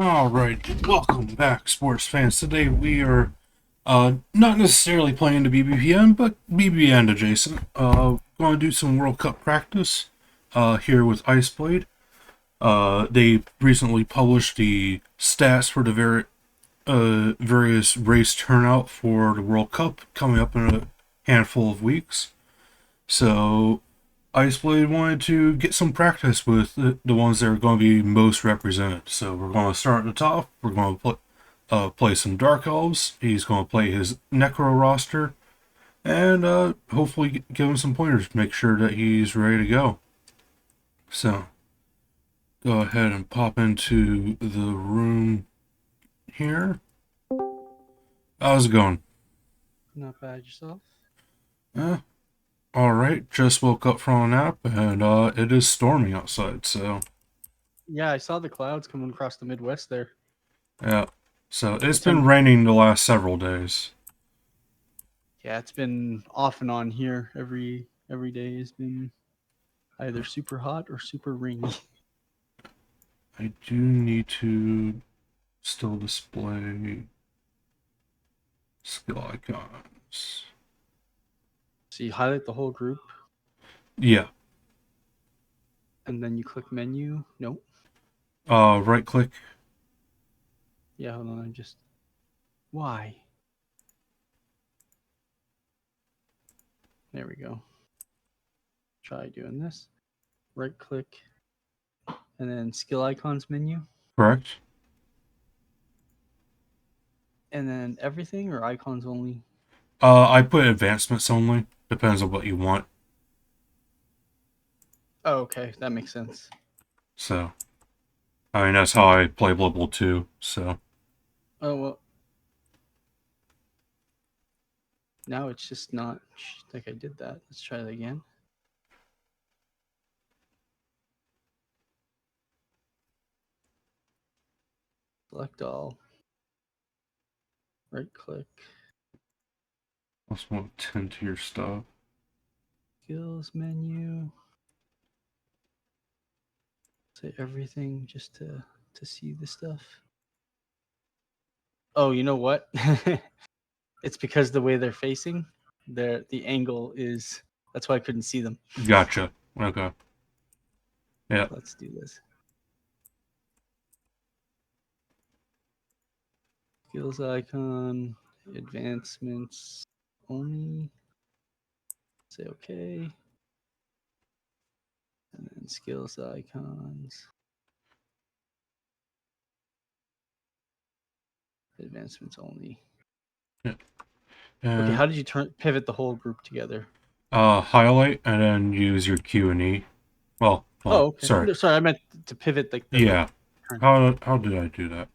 Alright, welcome back, sports fans. Today we are not necessarily playing the BBPN, but BBN adjacent. Going to do some World Cup practice here with Iceblade. They recently published the stats for the various race turnout for the World Cup coming up in a handful of weeks. So Iceblade wanted to get some practice with the ones that are going to be most represented. So we're going to start at the top. We're going to play some Dark Elves. He's going to play his Necro roster. And hopefully give him some pointers. Make sure that he's ready to go. So, go ahead and pop into the room here. How's it going? Not bad yourself. Alright, just woke up from a nap, and it is storming outside, so... Yeah, I saw the clouds coming across the Midwest there. Yeah, so it's been raining the last several days. Yeah, it's been off and on here. Every day has been either super hot or super rainy. I do need to still display skill icons. So you highlight the whole group. Yeah. And then you click menu. Nope. Right click. Yeah, hold on. Why? There we go. Try doing this. Right click. And then skill icons menu. Correct. And then everything or icons only? I put advancements only. Depends on what you want. Oh, okay. That makes sense. So, I mean, that's how I play Blood Bowl 2, so. Oh, well. Now it's just not like I did that. Let's try that again. Select all. Right click. Let's want to tend to your stuff. Skills menu. Say everything just to see the stuff. Oh, you know what? It's because the way they're facing, the angle is. That's why I couldn't see them. Gotcha. Okay. Yeah. Let's do this. Skills icon, advancements only. Say okay. And then skills icons. Advancements only. Yeah. Okay, how did you pivot the whole group together? Highlight and then use your Q and E. Well, Okay. sorry. No, sorry, I meant to pivot the Yeah. How did I do that?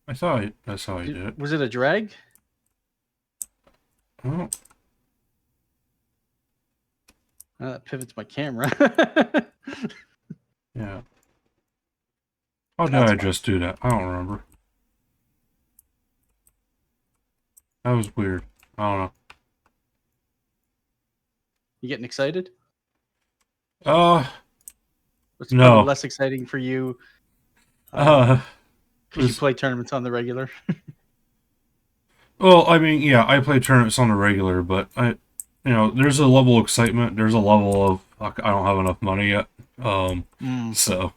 I thought that's how I did it. Was it a drag? Oh. That pivots my camera. Yeah. How did I just do that? I don't remember. That was weird. I don't know. You getting excited? It's no. probably less exciting for you. Because you play tournaments on the regular. Well, I mean, yeah, I play tournaments on the regular, but there's a level of excitement. There's a level of like, I don't have enough money yet. So,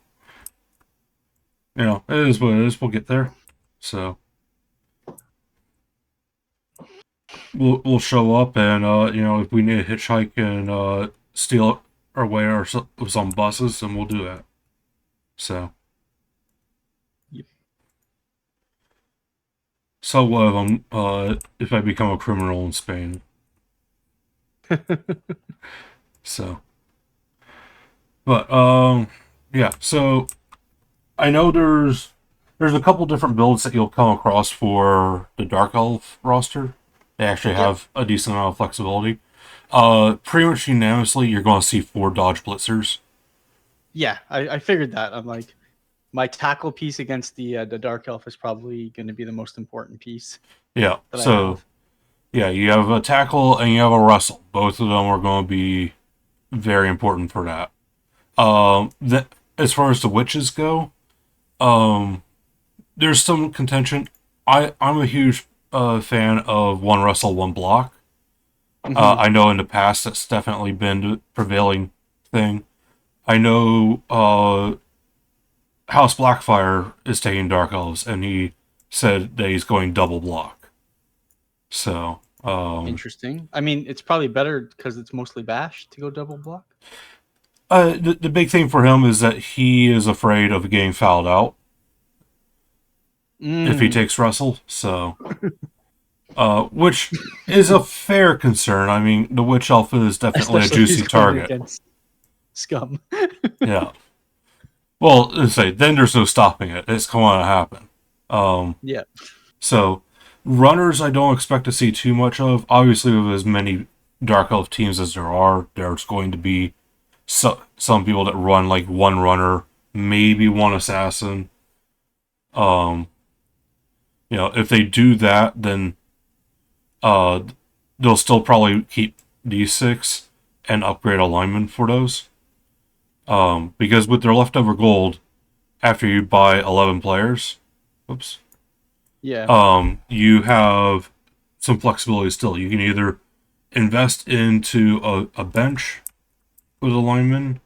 it is what it is. We'll get there. So, we'll show up, and if we need a hitchhike and steal our way or some buses, then we'll do that. So. Yep. So what of them if I become a criminal in Spain? So, but yeah. So I know there's a couple different builds that you'll come across for the Dark Elf roster. They actually have a decent amount of flexibility. Pretty much unanimously, you're going to see 4 dodge blitzers. Yeah, I figured that. I'm like, my tackle piece against the Dark Elf is probably going to be the most important piece. Yeah. So, yeah, you have a tackle and you have a wrestle. Both of them are going to be very important for that. As far as the witches go, there's some contention. I'm a huge fan of one wrestle, one block. Hmm. I know in the past that's definitely been the prevailing thing. I know House Blackfire is taking Dark Elves, and he said that he's going double block. So, Interesting. I mean, it's probably better because it's mostly bash to go double block. the big thing for him is that he is afraid of getting fouled out if he Mm. takes wrestle. So, which is a fair concern. I mean, the Witch Elf is definitely a Especially if he's juicy going target. against scum. Yeah. Well, let's say then there's no stopping it. It's going to happen. Yeah. So runners, I don't expect to see too much of. Obviously, with as many Dark Elf teams as there are, there's going to be some people that run like one runner, maybe one assassin. Um, if they do that, then uh, they'll still probably keep D6 and upgrade alignment for those. Because with their leftover gold, after you buy 11 players, oops, Yeah. you have some flexibility still. You can either invest into a bench with a lineman.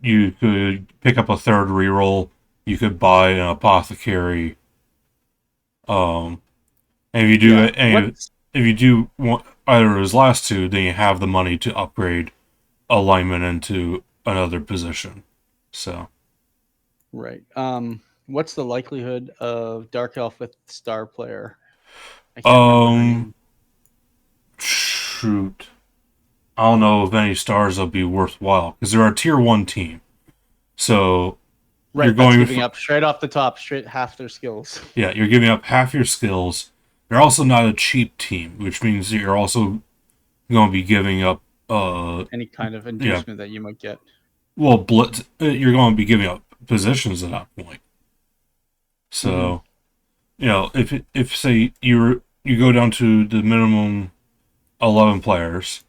You could pick up a third reroll. You could buy an apothecary. Um, and if you do Yeah. it, and if you do want either of those last two, then you have the money to upgrade a lineman into another position. So, Right. What's the likelihood of Dark Elf with Star Player? I can't remember her um, name. shoot. I don't know if any stars will be worthwhile because they're a tier one team. So you're Right, that's going giving for, up straight off the top, straight half their skills. yeah, you're giving up half your skills. They're also not a cheap team, which means you're also going to be giving up Any kind of yeah, inducement that you might get. well blitz. You're going to be giving up positions at that point. Hmm. So if say you go down to the minimum 11 players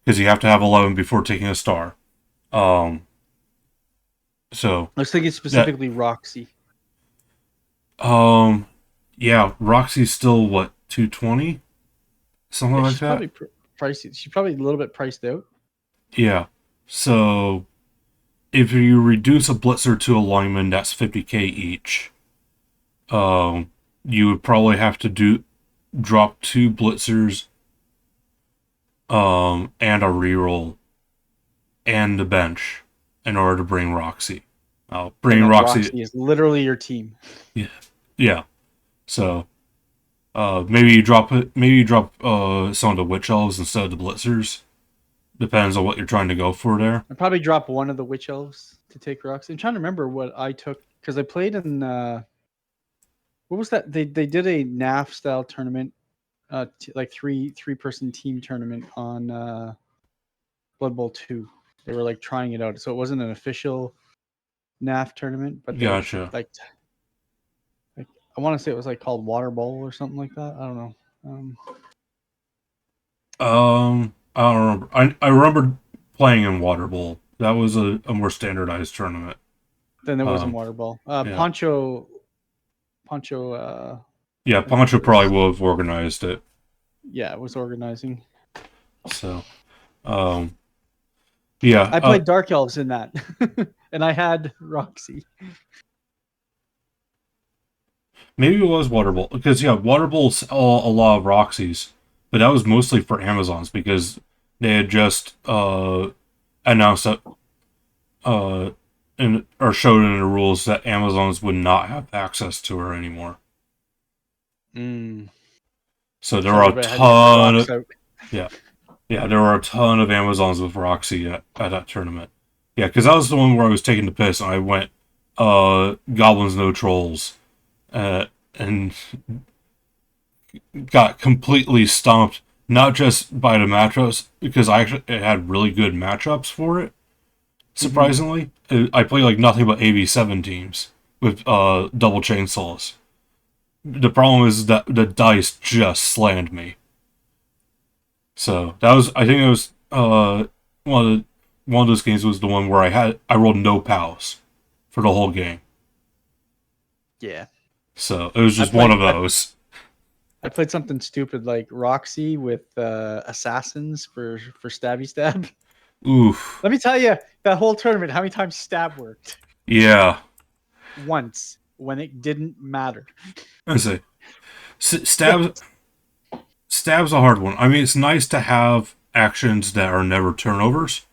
because you have to have 11 before taking a star. Um, so I was thinking that specifically Roxy. um yeah, Roxy's still what 220, something Yeah, like she's that. probably pricey. She's probably a little bit priced out. Yeah. So if you reduce a blitzer to a lineman, that's 50K each. You would probably have to drop two blitzers, and a reroll and the bench in order to bring Roxy. And Bringing then Roxy, Roxy is literally your team. yeah, yeah. So maybe you drop it. Maybe you drop some of the witch elves instead of the blitzers. Depends on what you're trying to go for there. I'd probably drop one of the Witch Elves to take Roxy. I'm trying to remember what I took because I played in what was that? They did a NAF style tournament, like three person team tournament on Blood Bowl 2. They were like trying it out, so it wasn't an official NAF tournament, but they Gotcha. like I want to say it was like called Water Bowl or something like that. I don't know. I don't remember. I remember playing in Water Bowl. That was a more standardized tournament. Then there wasn't Um, Water Bowl. yeah, Poncho. yeah. I think Poncho probably was would have organized it. yeah, it was organizing. So, um, yeah. I played Dark Elves in that, and I had Roxy. Maybe it was Water Bowl because yeah, Water Bowl's a lot of Roxy's, but that was mostly for Amazons because they had just announced that or showed in the rules that Amazons would not have access to her anymore. Mm. So there So were a everybody had to get their ton rocks of out. yeah, yeah, there were a ton of Amazons with Roxy at that tournament. Yeah, because that was the one where I was taking the piss and I went goblins no trolls, and got completely stomped. Not just by the matchups because I actually it had really good matchups for it. Hmm. Surprisingly, I play like nothing but AV7 teams with double chainsaws. The problem is that the dice just slammed me. So that was I think it was one of those games was the one where I rolled no pals for the whole game. Yeah. So it was I just one played of those. I played something stupid like Roxy with assassins for stabby stab. Oof. Let me tell you, that whole tournament, how many times stab worked? Yeah. Once when it didn't matter. I say stab's a hard one. I mean, it's nice to have actions that are never turnovers.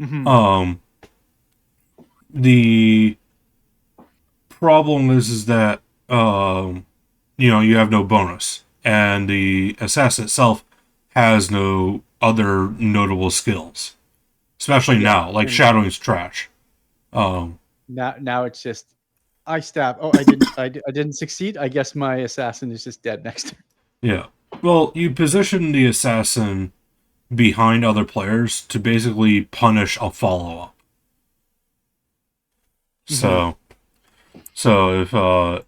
Mm-hmm. Um, the problem is that you have no bonus, and the assassin itself has no other notable skills, especially Yeah, now. Like and shadowing's trash. Um, now it's just I stab. Oh, I didn't succeed. I guess my assassin is just dead next to me. yeah. Well, you position the assassin behind other players to basically punish a follow up. Mm-hmm. So if I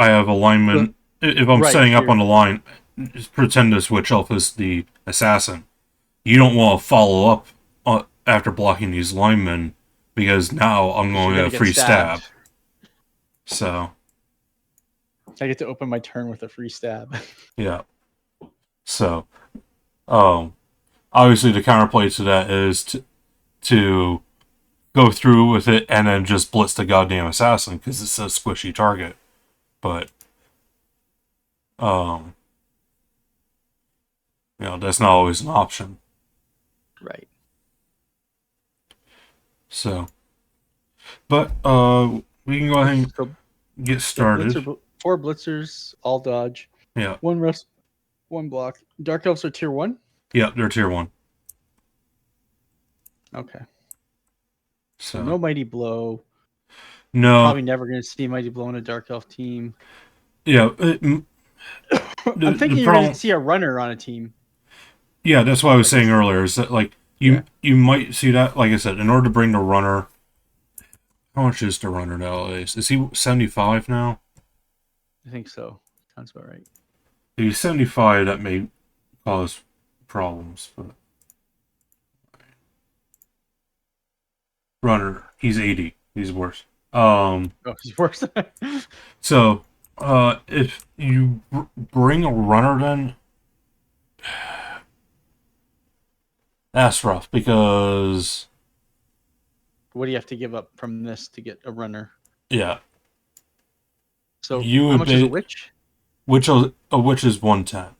have alignment, if I'm Right. setting up on the line, just pretend this witch elf is the assassin. You don't want to follow up after blocking these linemen because now I'm Because going you're to get gonna a get free stabbed. stab. So I get to open my turn with a free stab. yeah. So um, obviously the counterplay to that is to go through with it and then just blitz the goddamn assassin because it's a squishy target. But um, that's not always an option. Right. So, but we can go ahead and So get yeah, started. four blitzers, all dodge, Yeah, one rest, one block. Dark elves are tier one. yeah, they're tier one. Okay. So So no mighty blow. no, Probably never gonna see mighty blow in a dark elf team. yeah, I'm the thinking you're gonna problem. see a runner on a team. Yeah, that's what I was Like saying it's earlier. Is that like yeah, you might see that? Like I said, in order to bring the runner, how much is the runner nowadays? Is he 75 now? I think so. Sounds about right. If he's 75, that may cause problems. But runner, he's 80. He's worse. Oh, he's worse. So if you bring a runner, then that's rough because What do you have to give up from this to get a runner? yeah, So you how would much is a be witch? which is 110.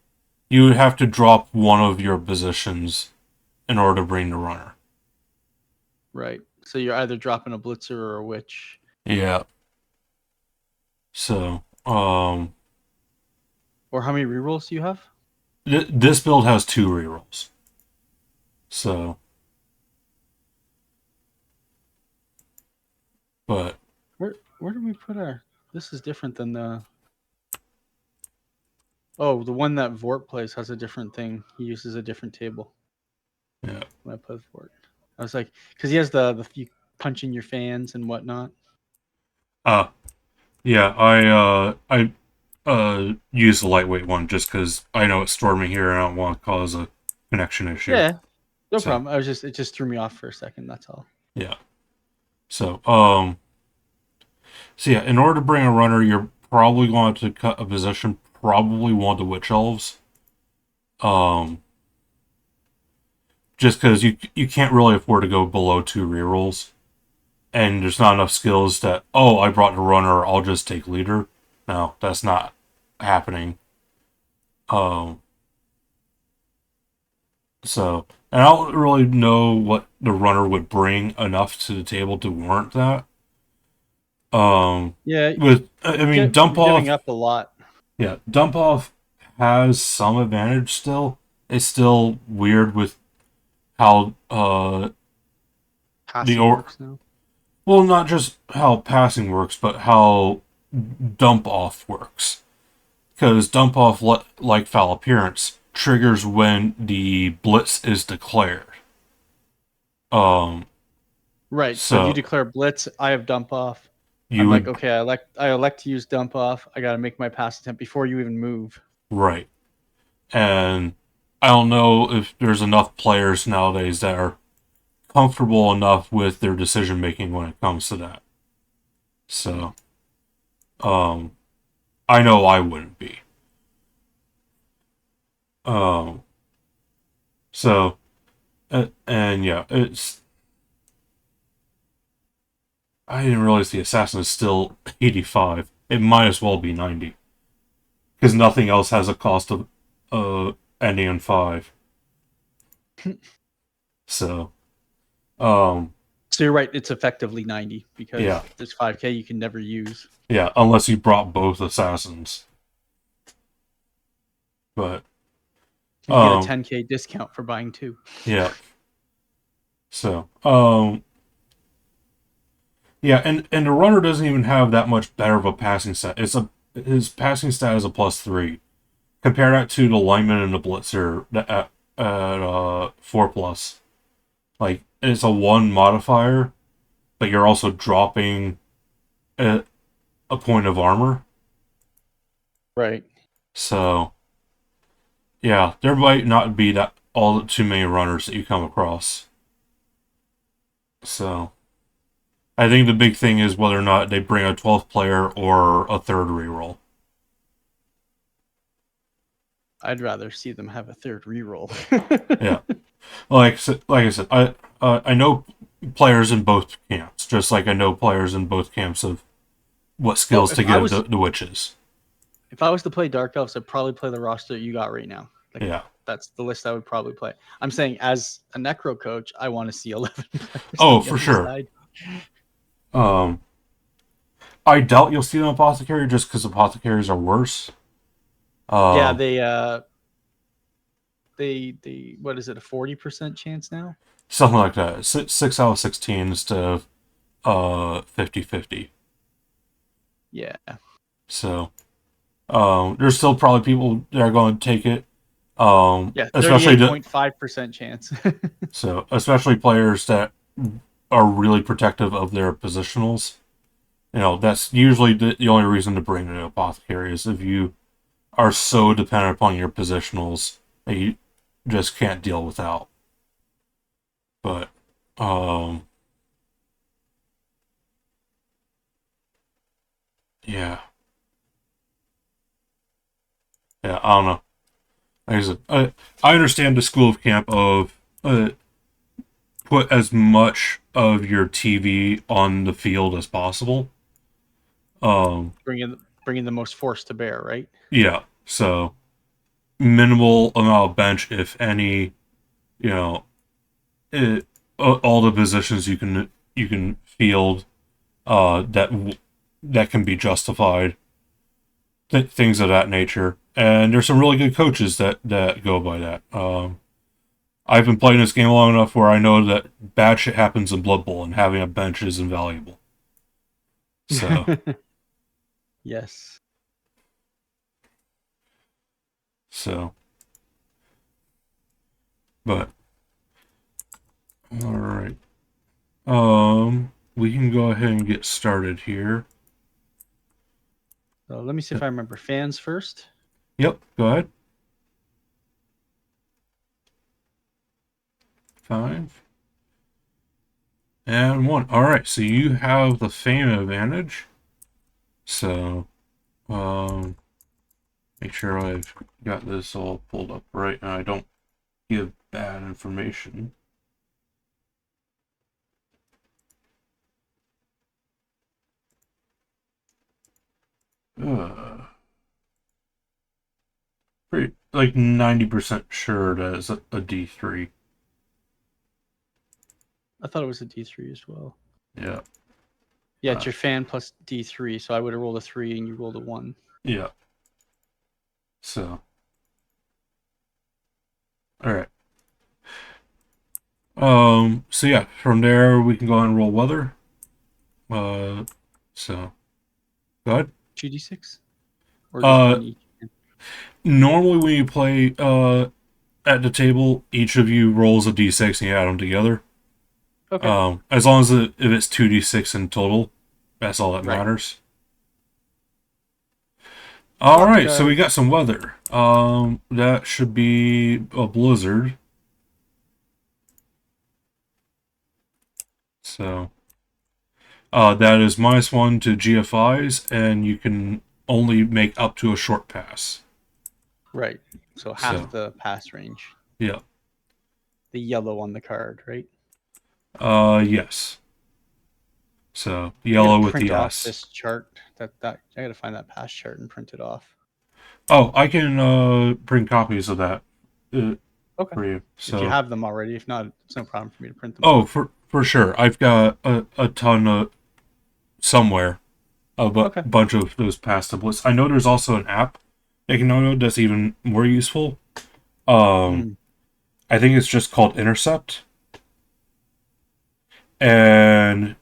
You would have to drop one of your positions in order to bring the runner. Right. So you're either dropping a blitzer or a witch. Yeah. So Or how many rerolls do you have? this build has 2 rerolls. So, but Where do we put our? This is different than the. Oh, the one that Vort plays has a different thing. He uses a different table yeah. when I play Vort. I was like, because he has the you punching your fans and whatnot. Uh yeah, I use the lightweight one just cuz I know it's storming here and I don't want to cause a connection issue. Yeah, no So, problem. It just threw me off for a second. That's all. yeah. So, so yeah, in order to bring a runner, you're probably going to cut a position, probably one of the witch elves. Um, just because you can't really afford to go below 2 rerolls, and there's not enough skills that I brought the runner, I'll just take leader. No, that's not happening. Um, and I don't really know what the runner would bring enough to the table to warrant that. Yeah, I mean, dump you're giving off. up a lot. Yeah, dump off has some advantage still. It's still weird with how the Passing or works now. well, not just how passing works, but how dump off works. Because dump off, like foul appearance, triggers when the blitz is declared. Um, Right. So if you so declare blitz, I have dump off. you I'm like, would okay, I elect to use dump off. I got to make my pass attempt before you even move. right, and I don't know if there's enough players nowadays that are comfortable enough with their decision making when it comes to that. So, Um, I know I wouldn't be. Um, so and yeah, it's I didn't realize the assassin is still 85. It might as well be 90 because nothing else has a cost of ending in 5. So um, So you're right. It's effectively 90 yeah, because there's 5K you can never use. yeah, unless you brought both assassins. But You get a um, 10K discount for buying two. yeah. So yeah, and the runner doesn't even have that much better of a passing stat. His passing stat is a +3. Compare that to the lineman and the blitzer at 4+. Like it's a 1 modifier, but you're also dropping a point of armor. Right. So yeah, there might not be that all too many runners that you come across. So I think the big thing is whether or not they bring a 12th player or a third reroll. I'd rather see them have a third reroll. Yeah, like I said, I know players in both camps, just like I know players in both camps of what Well, skills to give the witches. if I was to play Dark Elves, I'd probably play the roster you got right now. Like Yeah. that's the list I would probably play. I'm saying as a Necro coach, I want to see 11 players on Oh, the for other sure. side. Um, I doubt you'll see an apothecary just because apothecaries are worse. Yeah, Um, they what is it, a 40% chance now? Something like that. 6 out of 16 instead of 50-50. Yeah. So there's still probably people that are going to take it. Yeah, Especially 38.5% chance. especially players that are really protective of their positionals. You know, that's usually the only reason to bring an apothecary is if you are so dependent upon your positionals that you just can't deal without. But um, yeah, yeah, I don't know. Like I said, I understand the school of camp of put as much of your TV on the field as possible. Um, bringing the most force to bear, right? yeah, so minimal amount of bench, if any. You know, all the positions you can field that can be justified, things of that nature. And there's some really good coaches that go by that. I've been playing this game long enough where I know that bad shit happens in Blood Bowl, and having a bench is invaluable. So, Yes. so, but all right. We can go ahead and get started here. So let me see if I remember fans first. Yep, go ahead. 5 and 1. All right, so you have the fame advantage. So, um, make sure I've got this all pulled up right and I don't give bad information. Uh, Pretty like 90% sure that it's a D3. I thought it was a D3 as well. Yeah. Yeah, it's your fan plus D3, so I would have rolled a 3 and you rolled a 1. Yeah. So, all right. So yeah, from there we can go and roll weather. Uh, so go ahead. 2D6? Or just Uh, one each? Normally when you play at the table, each of you rolls a d6 and you add them together. Okay. As long as if it's 2d6 in total, that's all that Right. matters. All Lots of right, so we guys. got some weather. That should be a blizzard. So, That is -1 to GFIs, and you can only make up to a short pass. Right. So half So, the pass range. yeah. The yellow on the card, right? Yes. So, I gotta yellow with print the off S. this chart. That I gotta find that pass chart and print it off. Oh, I can bring copies of that uh, Okay. for you. If you So, have them already, if not, it's no problem for me to print them oh, off. for sure. I've got a ton of somewhere Okay. bunch of those past templates. I know there's also an app that you can download that's even more useful. Um, Mm. I think it's just called Intercept. And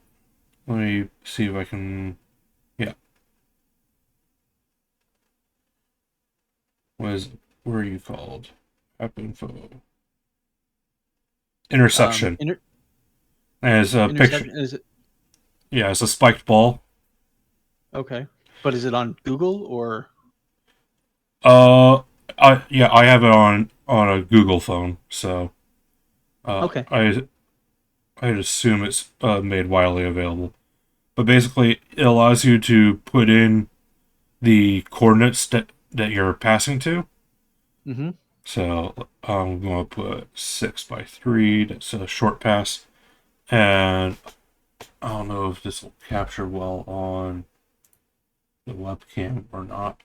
let me see if I can. Yeah, where are you called? App info. Interception. And it's a picture. Interception is it Yeah, it's a spiked ball. okay? But is it on Google or Uh, I have it on a Google phone, so uh, okay? I I'd assume it's made widely available. But basically, it allows you to put in the coordinates that you're passing to. Mm-hmm. So I'm going to put 6 by 3. That's a short pass, and I don't know if this will capture well on the webcam or not.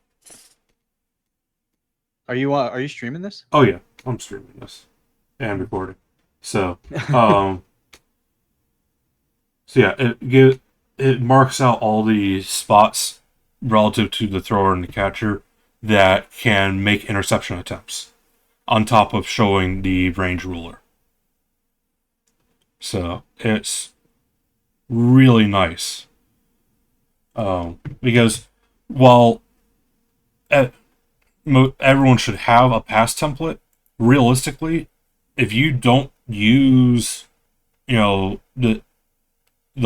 Are you streaming this? Oh yeah, I'm streaming this and Mm. recording. So um, so yeah, it marks out all the spots relative to the thrower and the catcher that can make interception attempts, on top of showing the range ruler. So it's really nice. Because while e- everyone should have a pass template, realistically, if you don't use, the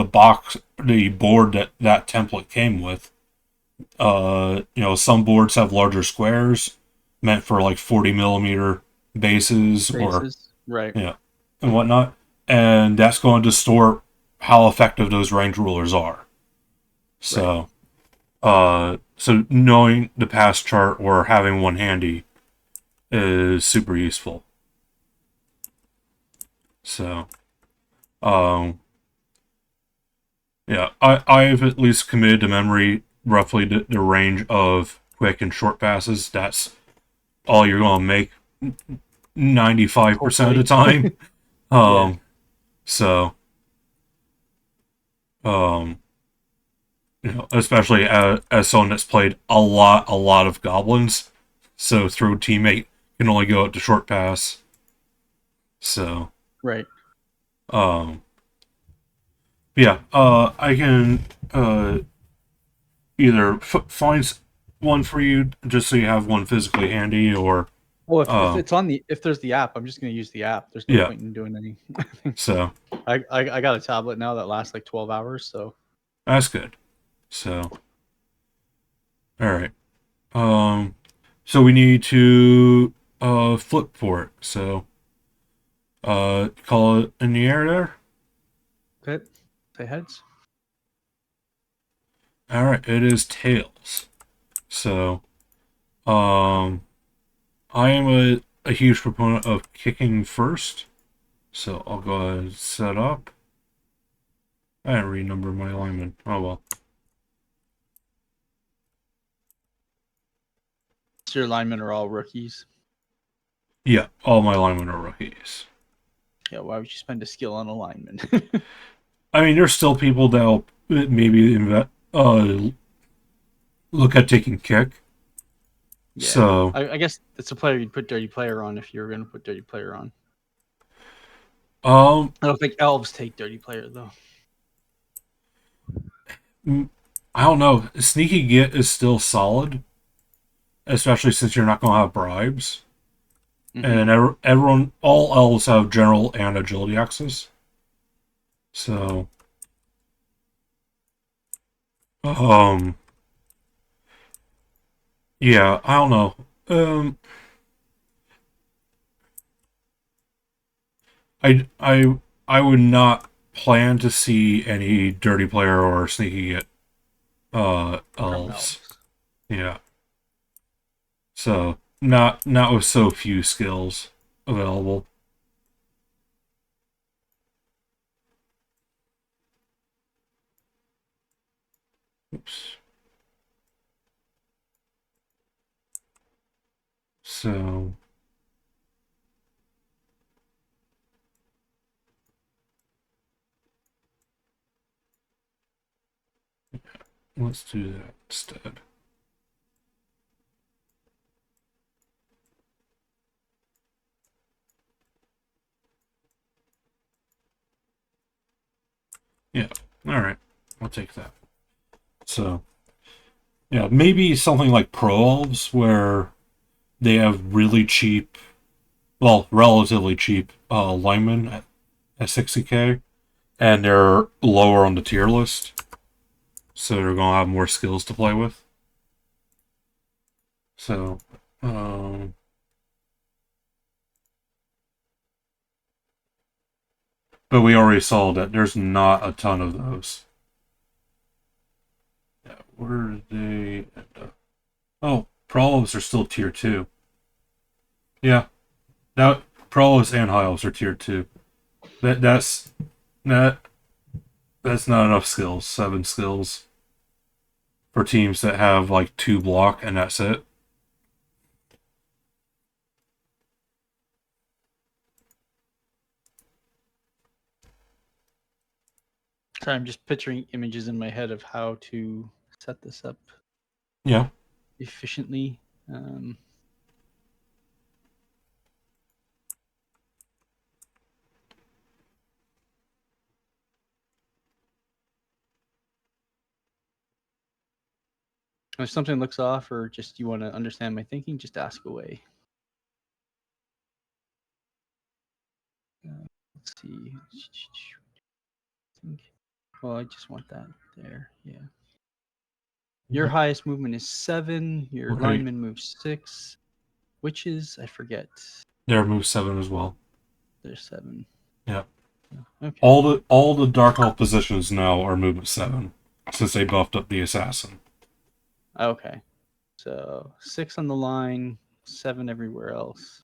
board that template came with, some boards have larger squares meant for like 40 millimeter bases or Bases. Right. and whatnot, and that's going to distort how effective those range rulers are. Right. So knowing the pass chart or having one handy is super useful. So, um, yeah, I've at least committed to memory roughly the range of quick and short passes. That's all you're going to make 95% of the Hopefully. time. Yeah. Um, so, um, especially as someone that's played a lot of goblins, so through teammate can only go up to short pass. So, Right. um, yeah, I can either find one for you just so you have one physically handy, or Well, if uh, it's on the if there's the app, I'm just gonna use the app. There's no yeah. point in doing any. So I got a tablet now that lasts like 12 hours. So that's good. So all right. Um, so we need to flip for it. So call it in the air there. okay, say heads. All right, it is tails. So um, I am a huge proponent of kicking first. So I'll go ahead and set up. I didn't renumber my alignment. Oh well. So your linemen are all rookies. Yeah, all my linemen are rookies. Yeah, why would you spend a skill on a lineman? I mean, there's still people that'll maybe look at taking kick. Yeah, So, I guess it's a player you'd put dirty player on if you were going to put dirty player on. um, I don't think elves take dirty player though. I don't know. Sneaky Git is still solid, especially since you're not going to have bribes. Mm-hmm. And everyone, all elves have general and agility access. So, um, yeah, I don't know. I would not plan to see any dirty player or sneaky from elves. elves. Yeah. So not with so few skills available. Oops. So let's do that instead. Yeah. All right. I'll take that. So yeah, maybe something like Pro Elves where they have really cheap, well, relatively cheap linemen at 60k, and they're lower on the tier list, so they're gonna have more skills to play with. So, um, but we already saw that there's not a ton of those. Yeah, where did they end up? Oh, Prolos are still tier 2. Yeah, that Prolos and High Elves are tier 2. That's that that's not enough skills. 7 skills for teams that have like 2 block and that's it. Sorry, I'm just picturing images in my head of how to set this up Yeah. efficiently. Um, if something looks off, or just you want to understand my thinking, just ask away. Let's see. Well, I just want that there. Yeah. Your highest movement is 7. Your Okay. lineman moves 6. Witches, I forget. They're move 7 as well. There's 7. Yeah. Okay. All the Dark Elf positions now are movement 7 since they buffed up the assassin. Okay. So 6 on the line, 7 everywhere else.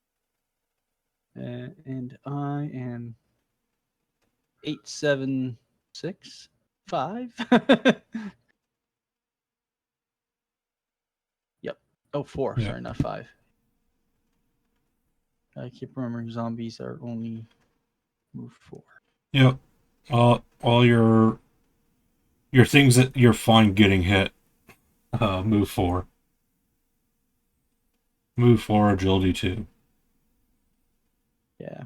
And I am 876 5. Yep. Oh, 4. Yeah. Sorry, not 5. I keep remembering zombies are only move 4. Yep. All your things that you're fine getting hit, move 4. Move 4, agility 2. Yeah.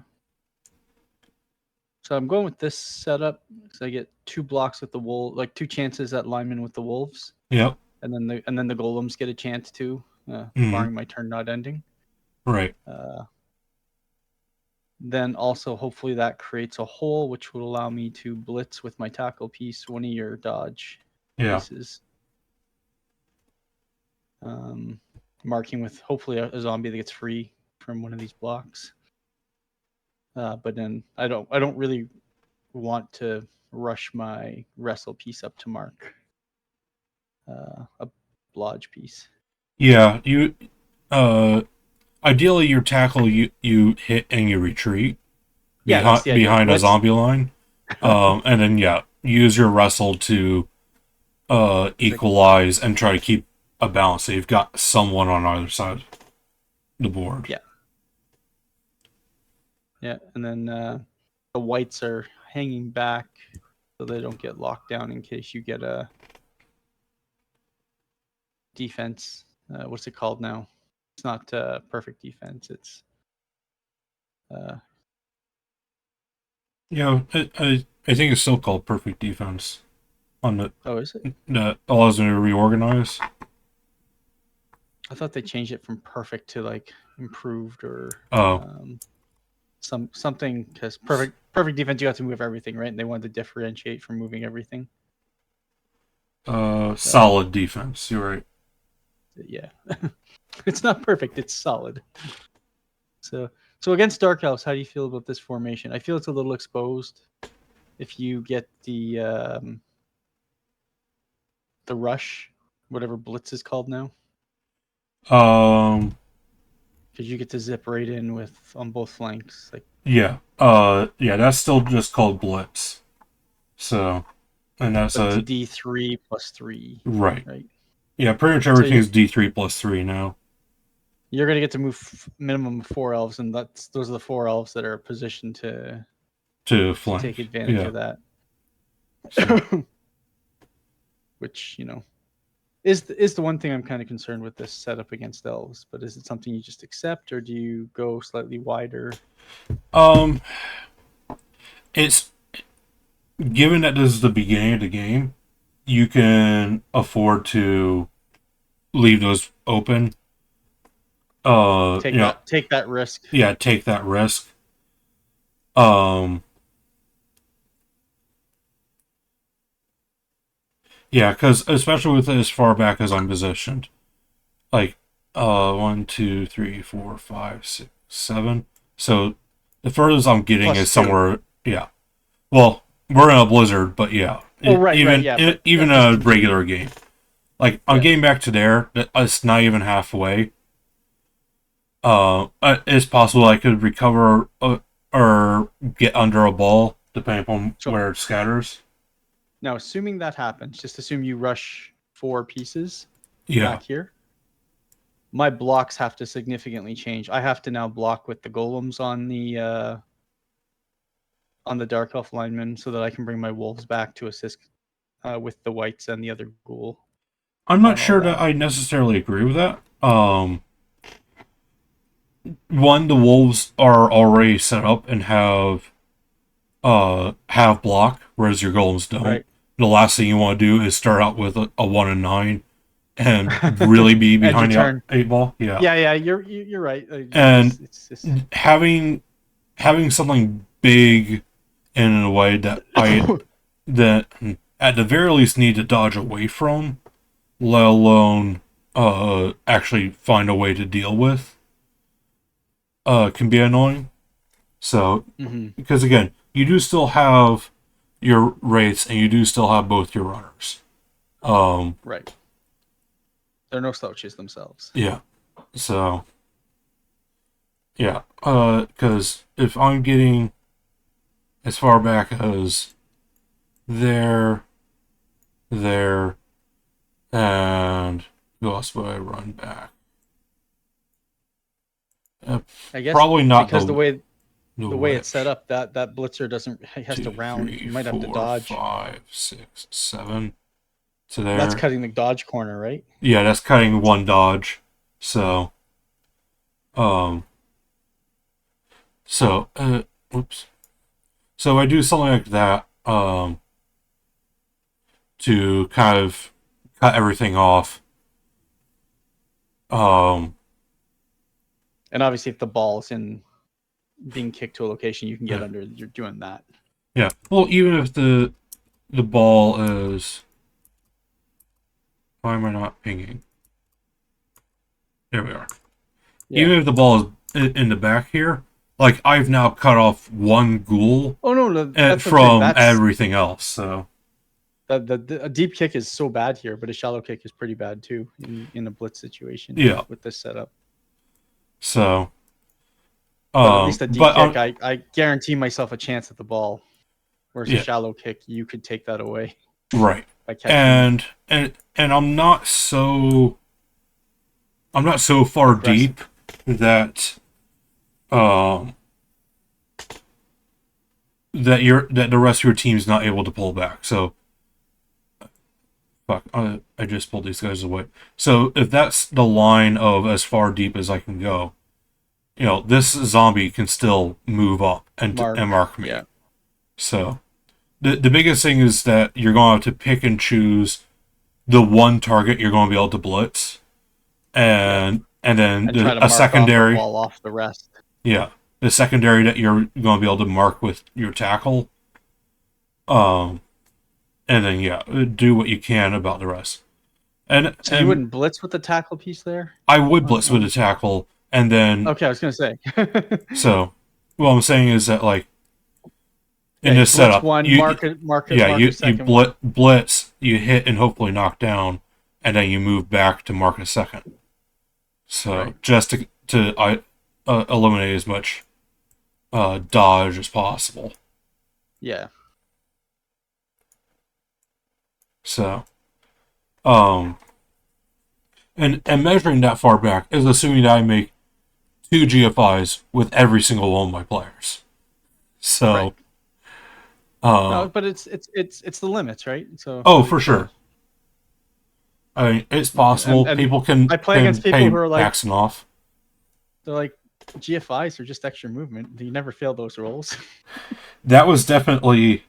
So I'm going with this setup because I get 2 blocks with the wolf, like 2 chances at lineman with the wolves, Yep. and then the golems get a chance too, Mm-hmm. barring my turn not ending. Right. Uh, then also hopefully that creates a hole which would allow me to blitz with my tackle piece one of your dodge Yeah. pieces. Um, Marking with hopefully a zombie that gets free from one of these blocks. But then I don't really want to rush my wrestle piece up to mark a blodge piece. Yeah. Ideally your tackle you hit and you retreat Yeah, that's the idea. behind a Blitz. zombie line. And then yeah, use your wrestle to equalize and try to keep a balance so you've got someone on either side of the board. Yeah, yeah, and then the whites are hanging back so they don't get locked down in case you get a defense. What's it called now? It's not perfect defense. It's uh, Yeah, I think it's still called perfect defense on the oh, is it? that allows me to reorganize. I thought they changed it from perfect to like improved or Oh, something because perfect defense you have to move everything, right? And they wanted to differentiate from moving everything. So solid defense. You're right. yeah, it's not perfect. It's solid. So against Dark Elves, how do you feel about this formation? I feel it's a little exposed. if you get the rush, whatever blitz is called now, Um, because you get to zip right in with on both flanks. Like, yeah. Yeah, that's still just called Blitz. So, and that's but it's a D3+3, right. right? Yeah, pretty much So everything is D3+3 now. you're gonna get to move minimum of 4 elves, and those are the 4 elves that are positioned To to take flank. advantage Yeah. of that. So, Which is the one thing I'm kind of concerned with this setup against elves. But is it something you just accept, or do you go slightly wider? um, it's given that this is the beginning of the game, you can afford to leave those open. Take that risk. Yeah, take that risk. Um, yeah, because especially with as far back as I'm positioned, like, 1, 2, 3, 4, 5, 6, 7. So the furthest I'm getting is +2. somewhere. Yeah. Well, we're in a blizzard, but yeah, Oh, right, yeah, but even just a in game. regular game. Like I'm Yeah. getting back to there. It's not even halfway. It's possible I could recover, or get under a ball, depending upon So where it scatters. now, assuming that happens, just assume you rush 4 pieces Yeah, back here. My blocks have to significantly change. I have to now block with the golems on the dark elf linemen so that I can bring my wolves back to assist with the whites and the other ghoul I'm not on all sure that that. I necessarily agree with that. One, the wolves are already set up and have block, whereas your golems don't. Right. The last thing you want to do is start out with a 1 and 9 and really be End your behind the turn. eight ball. Yeah, Yeah, you're right. and It's just having something big in a way that at the very least need to dodge away from, let alone actually find a way to deal with, can be annoying. So, mm-hmm. because again, you do still have your wraiths and you do still have both your runners. Right. They're no slouches themselves. Yeah. So, yeah. Because if I'm getting as far back as there, there, and who else would I run back? I guess Probably not because the the way it's set witch. up, that blitzer doesn't he has to Two, round. three, You might have to four, dodge. 5, 6, 7 to That's there. cutting the dodge corner, right? Yeah, that's cutting one dodge. So, um, so, oops. So I do something like that, to kind of cut everything off. Um, And obviously, if the ball's in being kicked to a location, you can get yeah, under. You're doing that. yeah. Well, even if the ball is, why am I not pinging? There we are. Yeah. Even if the ball is in the back here, like I've now cut off one ghoul Oh no, that's what I'm saying. from That's everything else. So a deep kick is so bad here, but a shallow kick is pretty bad too in a blitz situation yeah. with this setup. So, But at least a deep but kick, I guarantee myself a chance at the ball. Whereas a yeah, shallow kick, you could take that away right. by catching And I'm not so far aggressive. deep that um that the rest of your team's not able to pull back. So fuck, I just pulled these guys away. So if that's the line of as far deep as I can go, this zombie can still move up and mark me. Yeah. So the biggest thing is that you're going to have to pick and choose the one target you're going to be able to blitz, and then And try to a mark off the secondary. wall off the rest. Yeah, the secondary that you're going to be able to mark with your tackle. Um, and then yeah, do what you can about the rest. So you wouldn't blitz with the tackle piece there? I would blitz with a tackle, and then Okay, I was gonna say. so what I'm saying is that like Yeah, in you this blitz setup, one, you yeah mark a you second one. blitz, you hit and hopefully knock down, and then you move back to mark a second. So Right. just to eliminate as much dodge as possible. Yeah. So um and measuring that far back is assuming that I make two GFIs with every single one of my players. Right. So No, but it's the limits, right? So oh for like sure. I mean, it's possible and people I play against can people pay who are like Paxton off. they're like GFIs are just extra movement. You never fail those rolls. That was definitely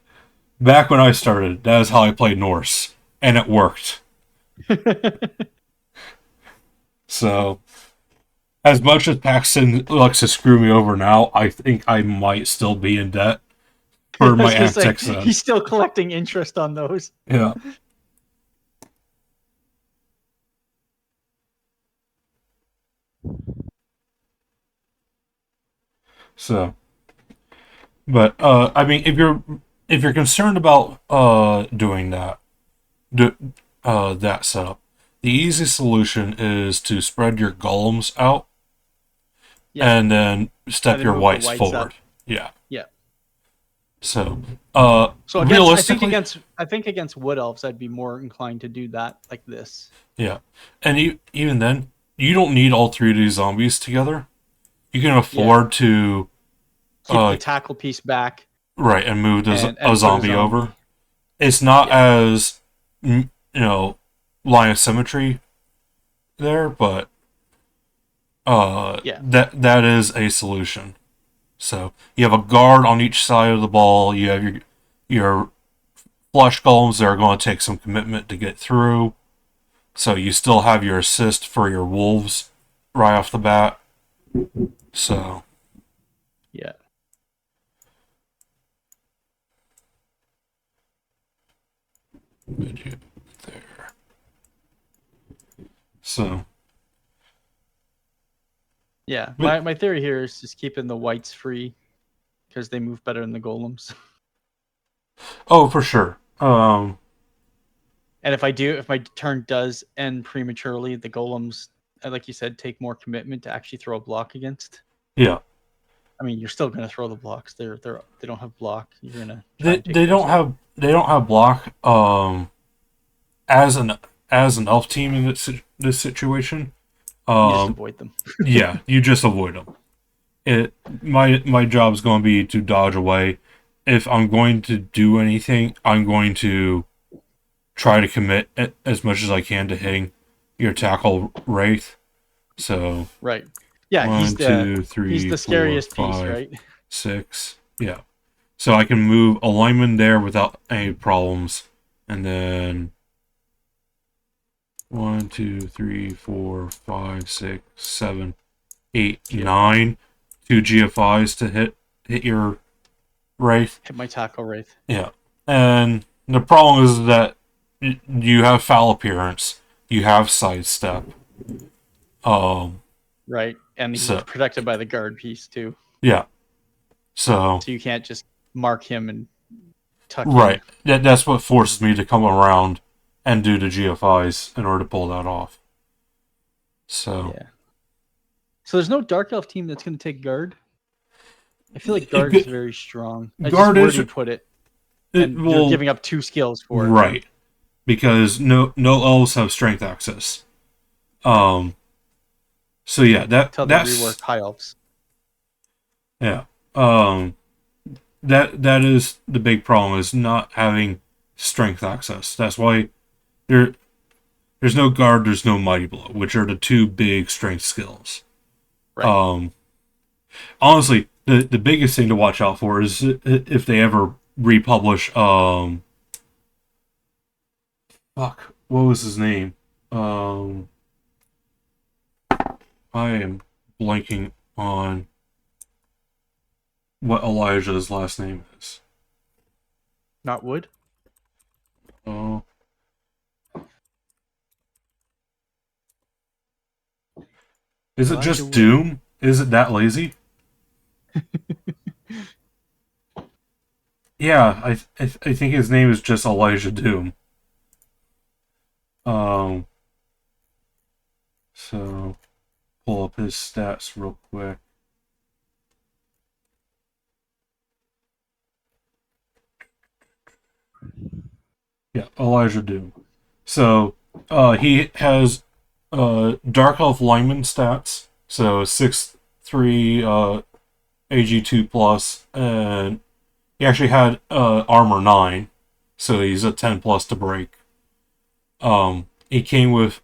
back when I started. That is how I played Norse, and it worked. So as much as Paxton likes to screw me over now, I think I might still be in debt I for my was gonna say antics then. he's still collecting interest on those. Yeah. So, but I mean, if you're concerned about doing that, do, that setup, the easiest solution is to spread your golems out Yeah, and then and step then your move the whites whites up. forward. Yeah. Yeah. So, So realistically, I think against wood elves, I'd be more inclined to do that like this. yeah, and even then, you don't need all three of these zombies together. You can Yeah. afford to, Keep the tackle piece back right, and move a and put a zombie over. zombie. It's not Yeah. as line of symmetry there, but Yeah. that is a solution. So you have a guard on each side of the ball. You have your flush golems that are going to take some commitment to get through. So you still have your assist for your wolves right off the bat. So Yeah. there. So Yeah. but My theory here is just keeping the whites free because they move better than the golems. oh for sure. And if my turn does end prematurely, the golems, like you said, take more commitment to actually throw a block against. Yeah. I mean, you're still gonna throw the blocks. They don't have block. You're gonna try and take They those don't out. have block as an elf team in this situation. You just Um avoid them. yeah, you just avoid them. It my job is going to be to dodge away. If I'm going to do anything, I'm going to try to commit as much as I can to hitting your tackle wraith. So Right. Yeah, one, two, he's three, the four, scariest piece, five, right? 6. Yeah. So I can move a lineman there without any problems. And then 1, 2, 3, 4, 5, 6, 7, 8, GFI. 9. Two GFIs to hit your wraith. Hit my tackle wraith. Yeah. And the problem is that you have foul appearance, you have sidestep. Um Right. And he's so protected by the guard piece too. yeah. So So you can't just mark him and tuck in. right. That's what forces me to come around and do the GFIs in order to pull that off. So Yeah. So there's no dark elf team that's gonna take guard. I feel like guard is very strong. It's just guard where is do you put it? it And you're will giving up 2 skills for it, right? right because no elves have strength access. Um so yeah, Until they that's rework high elves. yeah. Um that is the big problem is not having strength access. That's why there there's no guard, there's no mighty blow, which are the two big strength skills. Right. Um honestly, the biggest thing to watch out for is if they ever republish fuck, what was his name? Um I am blanking on what Elijah's last name is. Not wood. Oh, is it Elijah just Wood. Doom? Is it that lazy? Yeah, I think his name is just Elijah Doom. Um, so pull up his stats real quick. Yeah, Elijah Doom. So he has Dark Elf lineman stats. So 6'3", AG 2 plus, and he actually had armor 9, so he's a 10 plus to break. He came with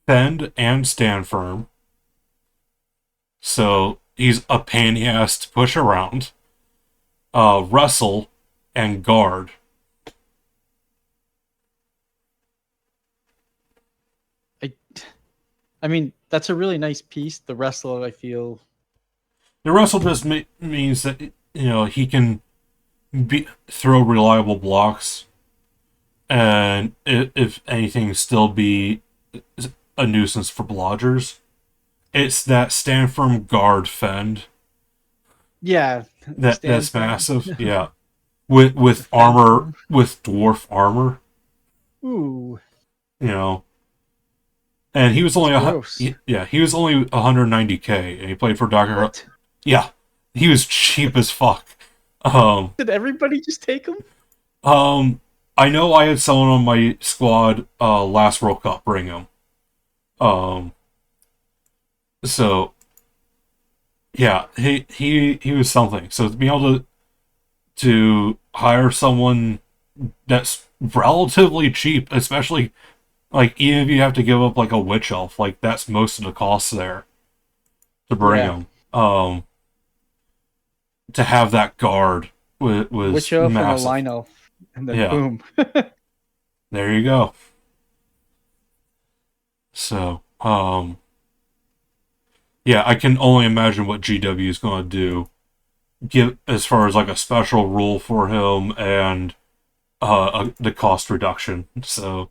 Fend and Stand Firm, so he's a pain in the ass to push around. Wrestle and Guard. I I mean, that's a really nice piece. The wrestler, I feel. The Wrestle just means that he can throw reliable blocks, and if anything, still be a nuisance for blodgers. It's that stand firm guard fend Yeah, stand that's firm. massive. Yeah, with Fend armor, firm. with dwarf armor, Ooh, you know. And he was that's only gross. yeah, he was only 190K, and he played for Doctor. What? Yeah, he was cheap as fuck. Um, Did everybody just take him? um, I know I had someone on my squad last World Cup bring him. Um, so yeah, he was something. So to be able to hire someone that's relatively cheap, especially like even if you have to give up like a witch elf, like that's most of the costs there to bring Yeah, him. To have that guard witch was elf and a massive. line elf, and then Yeah, boom. there you go. So, yeah, I can only imagine what GW is going to do. Give as far as like a special rule for him and the cost reduction. So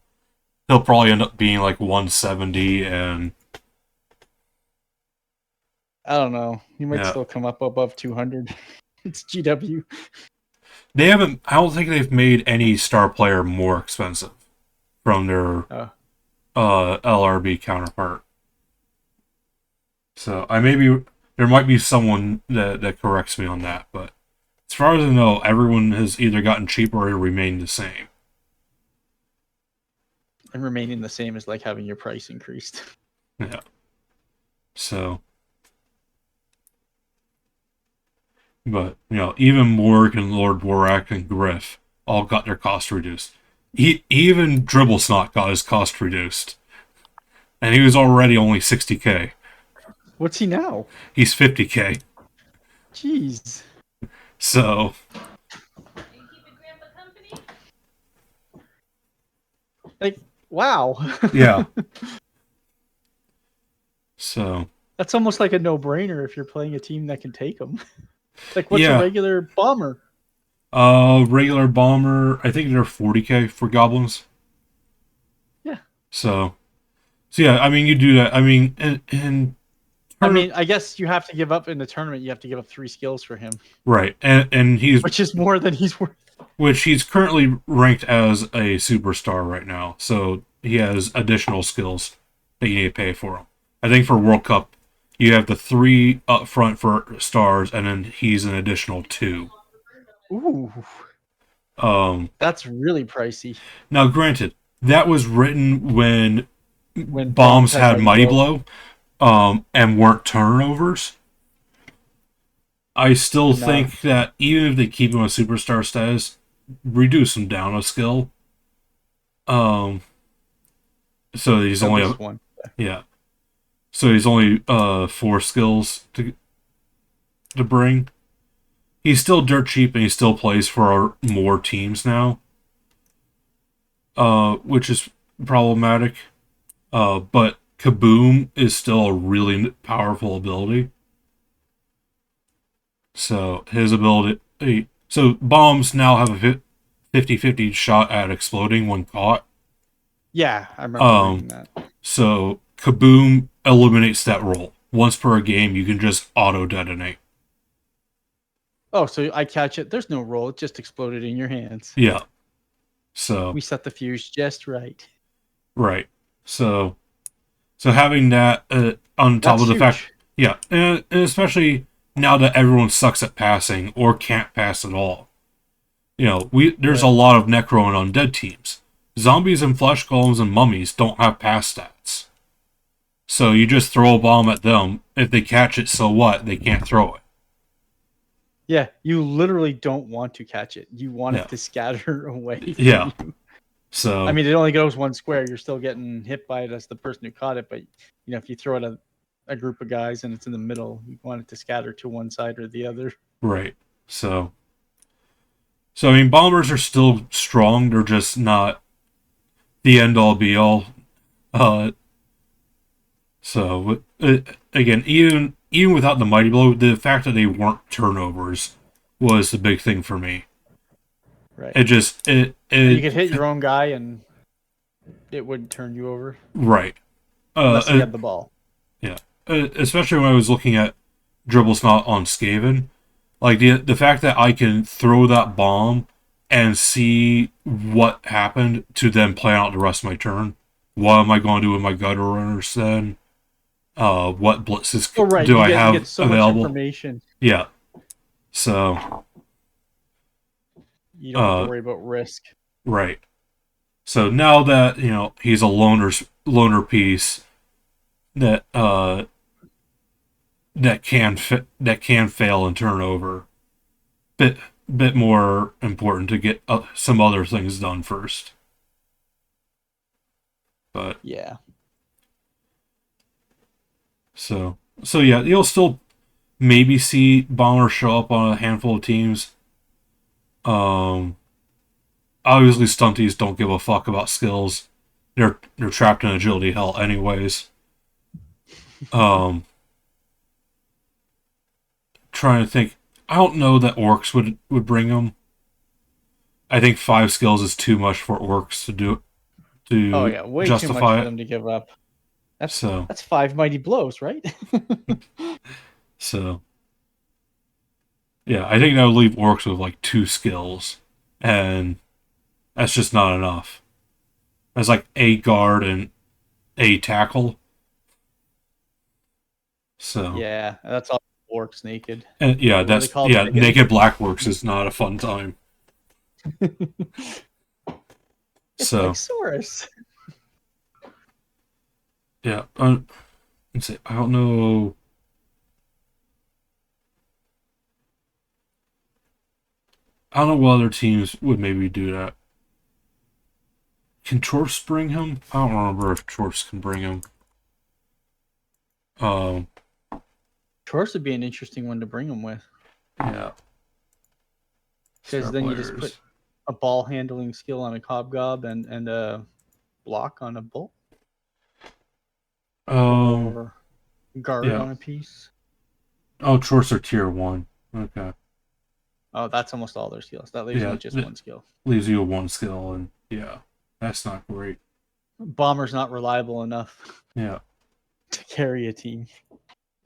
he'll probably end up being like 170, and I don't know. He might yeah, still come up above 200. It's GW. they haven't. I don't think they've made any star player more expensive from their Uh, LRB counterpart. So I maybe there might be someone that corrects me on that, but as far as I know, everyone has either gotten cheaper or remained the same. and remaining the same is like having your price increased. Yeah. So, but even Morg and Lord Borak and Griff all got their cost reduced. Even Dribble Snot got his cost reduced, and he was already only 60K. What's he now? He's 50K. Jeez. So Like, wow. yeah. So That's almost like a no-brainer if you're playing a team that can take him. Like, what's a yeah. regular bomber? Regular bomber. I think they're 40K for goblins. Yeah. So yeah. I mean, you do that. I mean, and I mean, I guess you have to give up in the tournament. You have to give up 3 skills for him, right, and he's which is more than he's worth. which he's currently ranked as a superstar right now. So he has additional skills that you need to pay for him. I think for World Cup, you have the 3 up front for stars, and then he's an additional 2. Ooh, Um, that's really pricey. Now, granted, that was written when When bombs bombs had had Mighty Mighty Blow. Blow, and weren't turnovers. I still And now think that even if they keep him a superstar status, reduce him down a skill. Um, so he's at only least one. yeah. So he's only 4 skills to bring. He's still dirt cheap, and he still plays for more teams now, which is problematic. But Kaboom is still a really powerful ability. So his ability. So bombs now have a 50-50 shot at exploding when caught. Yeah, I remember Um, reading that. so Kaboom eliminates that role. Once per game, you can just auto detonate. Oh, so I catch it. There's no roll. It just exploded in your hands. Yeah. So We set the fuse just right. right. So having that on top That's of the fact, huge. yeah, and especially now that everyone sucks at passing or can't pass at all. There's a Right. lot of necro and undead teams. Zombies and flesh golems and mummies don't have pass stats. So you just throw a bomb at them. If they catch it, so what? They can't throw it. Yeah, you literally don't want to catch it. You want Yeah. it to scatter away from Yeah. you. I So mean, it only goes one square. You're still getting hit by it as the person who caught it. But if you throw it at a group of guys and it's in the middle, you want it to scatter to one side or the other. right. So I mean, bombers are still strong. They're just not the end all be all. Uh, again, even without the mighty blow, the fact that they weren't turnovers was the big thing for me. Right. It just You it could hit your own guy and it wouldn't turn you over right. unless he had the ball. Yeah. Especially when I was looking at dribbles not on Skaven, like the fact that I can throw that bomb and see what happened to then plan out the rest of my turn. What am I going to do with my gutter runners then? What blitzes Oh, right. do You I get have so much available? information. Yeah. So, You don't have to uh, worry about risk. right. So now that he's a loner piece that that can fail and turn over, bit bit more important to get some other things done first. But Yeah. so yeah, you'll still maybe see bombers show up on a handful of teams. Um, Obviously stunties don't give a fuck about skills. They're trapped in agility hell anyways. Um, Trying to think. I don't know that orcs would bring them. I think 5 skills is too much for orcs Oh to yeah, way too much justify for it. them to give up. That's So that's 5 mighty blows, right? so yeah, I think that would leave orcs with like 2 skills, and that's just not enough. That's like a guard and a tackle. So Yeah, that's all orcs naked. and yeah, What are they that's called? yeah. Brigands? Naked black orcs is not a fun time. It's like So Saurus. yeah, let's see. I don't know. I don't know what other teams would maybe do that. Can Chorfs bring him? I don't remember if Chorfs can bring him. Um, Chorus would be an interesting one to bring them with, yeah. because Star then you just put players. a ball handling skill on a Cobgob and a block on a Bolt, Um, or guard yeah. on a piece. Oh, Chorfs are tier 1. Okay. Oh, that's almost all their skills. That leaves them Yeah, with just that one skill. leaves you with 1 skill, and yeah, that's not great. Bomber's not reliable enough Yeah. to carry a team.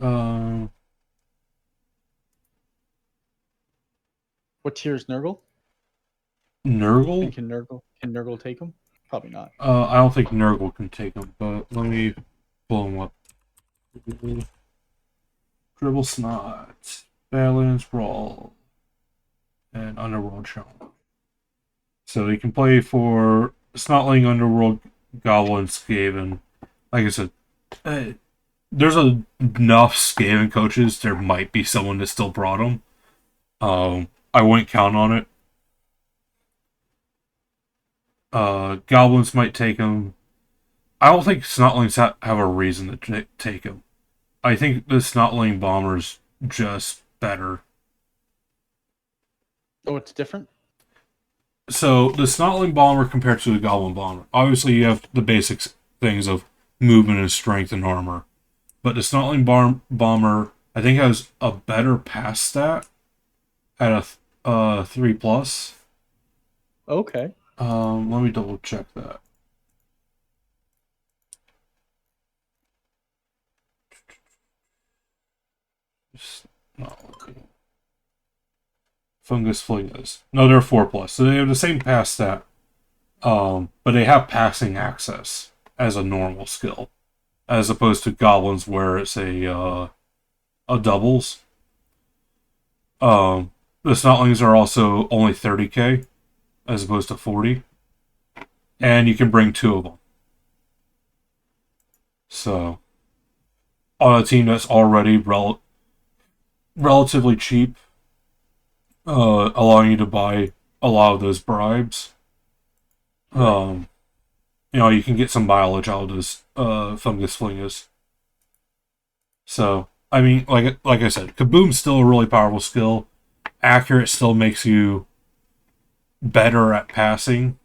Um, What tier is Nurgle? And Nurgle. can Nurgle take him? Probably not. I don't think Nurgle can take him, but let me pull him up. Dribble Snot, Balance Brawl, and Underworld Challenge. So he can play for Snotling, Underworld, Goblin, Skaven. Like I said, uh, there's enough Skaven coaches. There might be someone that still brought him. I wouldn't count on it. Goblins might take him. I don't think Snotlings have a reason to take him. I think the Snotling Bomber's just better. Oh, it's different? So the Snotling Bomber compared to the Goblin Bomber, obviously you have the basic things of movement and strength and armor, but the Snotling Bomber I think has a better pass stat at a 3+. Okay. Let me double check that. Just not looking. Fungus Flingers. No, they're 4+. So they have the same pass stat, but they have passing access as a normal skill, as opposed to Goblins where it's a doubles. The Snotlings are also only 30k as opposed to 40, and you can bring 2 of them. So on a team that's already relatively cheap, allowing you to buy a lot of those bribes. Right. You can get some mileage out of those fungus flingers. So, I mean, like I said, Kaboom's still a really powerful skill. Accurate still makes you better at passing.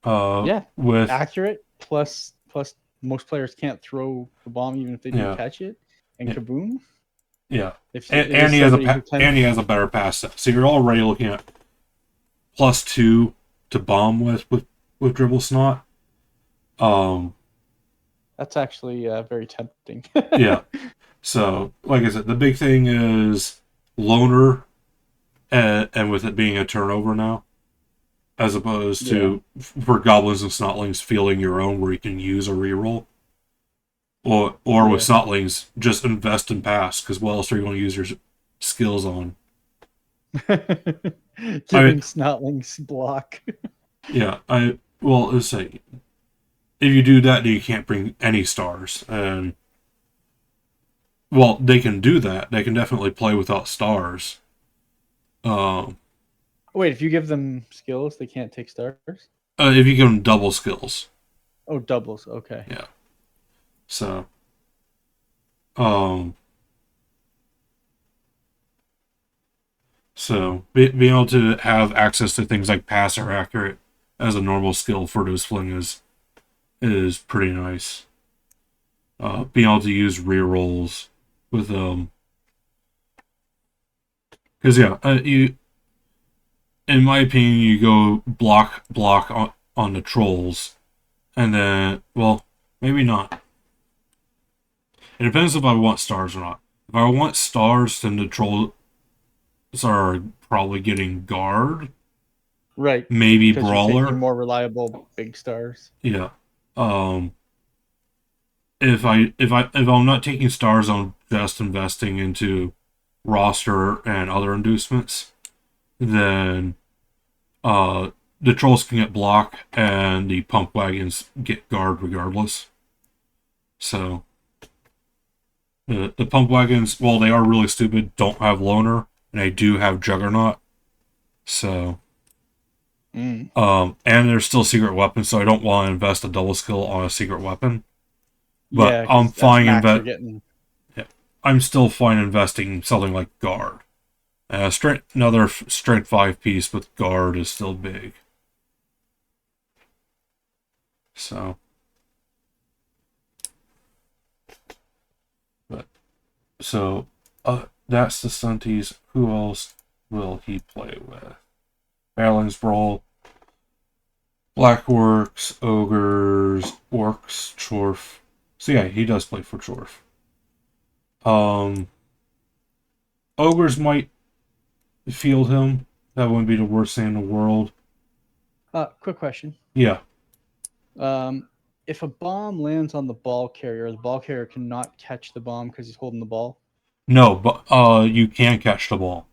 Yeah. With Accurate plus most players can't throw the bomb even if they do yeah, catch it. And yeah, kaboom. yeah. If And, it is somebody who tends and he has a better pass set. So you're already looking at +2 to bomb with dribble snot. that's actually very tempting. Yeah. So, like I said, the big thing is loner, and with it being a turnover now, as opposed Yeah. to for goblins and snotlings feeling your own, where you can use a reroll, or with Yeah. snotlings just invest and pass, because what else are you going to use your skills on? I mean, Giving snotlings block. yeah, let's say if you do that, then you can't bring any stars, and well, they can do that. They can definitely play without stars. Um, Wait, if you give them skills, they can't take stars? if you give them double skills, Oh, doubles. Okay. yeah. So, um, being able to have access to things like pass or accurate as a normal skill for those fling is pretty nice. Being able to use rerolls with because yeah, you in my opinion you go block on the trolls, and then well maybe not. It depends if I want stars or not. If I want stars, then the trolls are probably getting guard, Right. maybe Because you're taking brawler. more reliable big stars. Yeah. Um, if I'm not taking stars, I'm just investing into roster and other inducements, then uh the trolls can get block and the pump wagons get guard regardless. So the pump wagons, while they are really stupid, don't have loner, and they do have juggernaut. So Mm. and they're still secret weapons, so I don't want to invest a double skill on a secret weapon. But Yeah, because at max you're getting. I'm still fine investing something like guard. Another strength 5 piece with guard is still big. So, but so that's the stunties. Who else will he play with? Balance Brawl, Black Orcs, Ogres, Orcs, Chorf. So yeah, he does play for Chorf. Ogres might field him. That wouldn't be the worst thing in the world. Quick question. Yeah. If a bomb lands on the ball carrier, the ball carrier cannot catch the bomb because he's holding the ball. No, but you can catch the ball.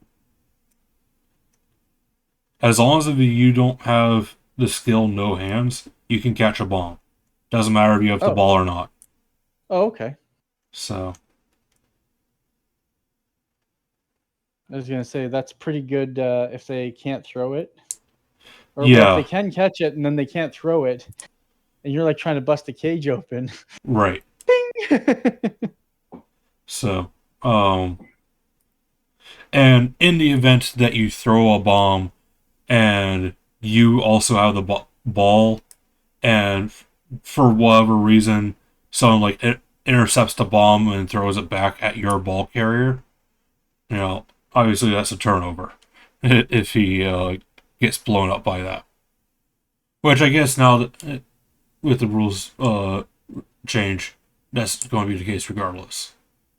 As long as you don't have the skill no hands, you can catch a bomb. Doesn't matter if you have the Oh. ball or not. Oh, okay. So I was gonna say that's pretty good if they can't throw it, or well, if yeah, they can catch it and then they can't throw it, and you're like trying to bust a cage open. right. So and in the event that you throw a bomb and you also have the ball, and for whatever reason someone like it intercepts the bomb and throws it back at your ball carrier, obviously that's a turnover if he gets blown up by that. Which I guess now that with the rules change, that's going to be the case regardless,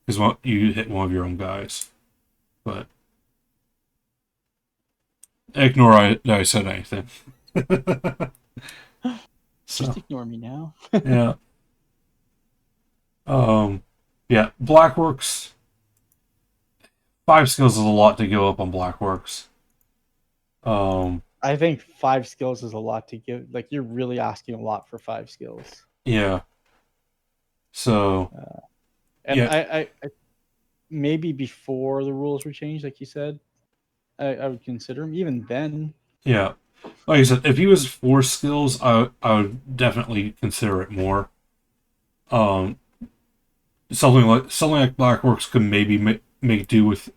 because you hit one of your own guys. But ignore I said anything. Just So ignore me now. yeah, um, yeah. Blackworks 5 skills is a lot to go up on Blackworks. Um, I think 5 skills is a lot to give. Like you're really asking a lot for 5 skills. yeah. So And yeah, I maybe before the rules were changed, like you said, I would consider him. Even then, yeah. Like I said, if he was 4 skills, I would definitely consider it more. Um, something like Blackworks could maybe make do with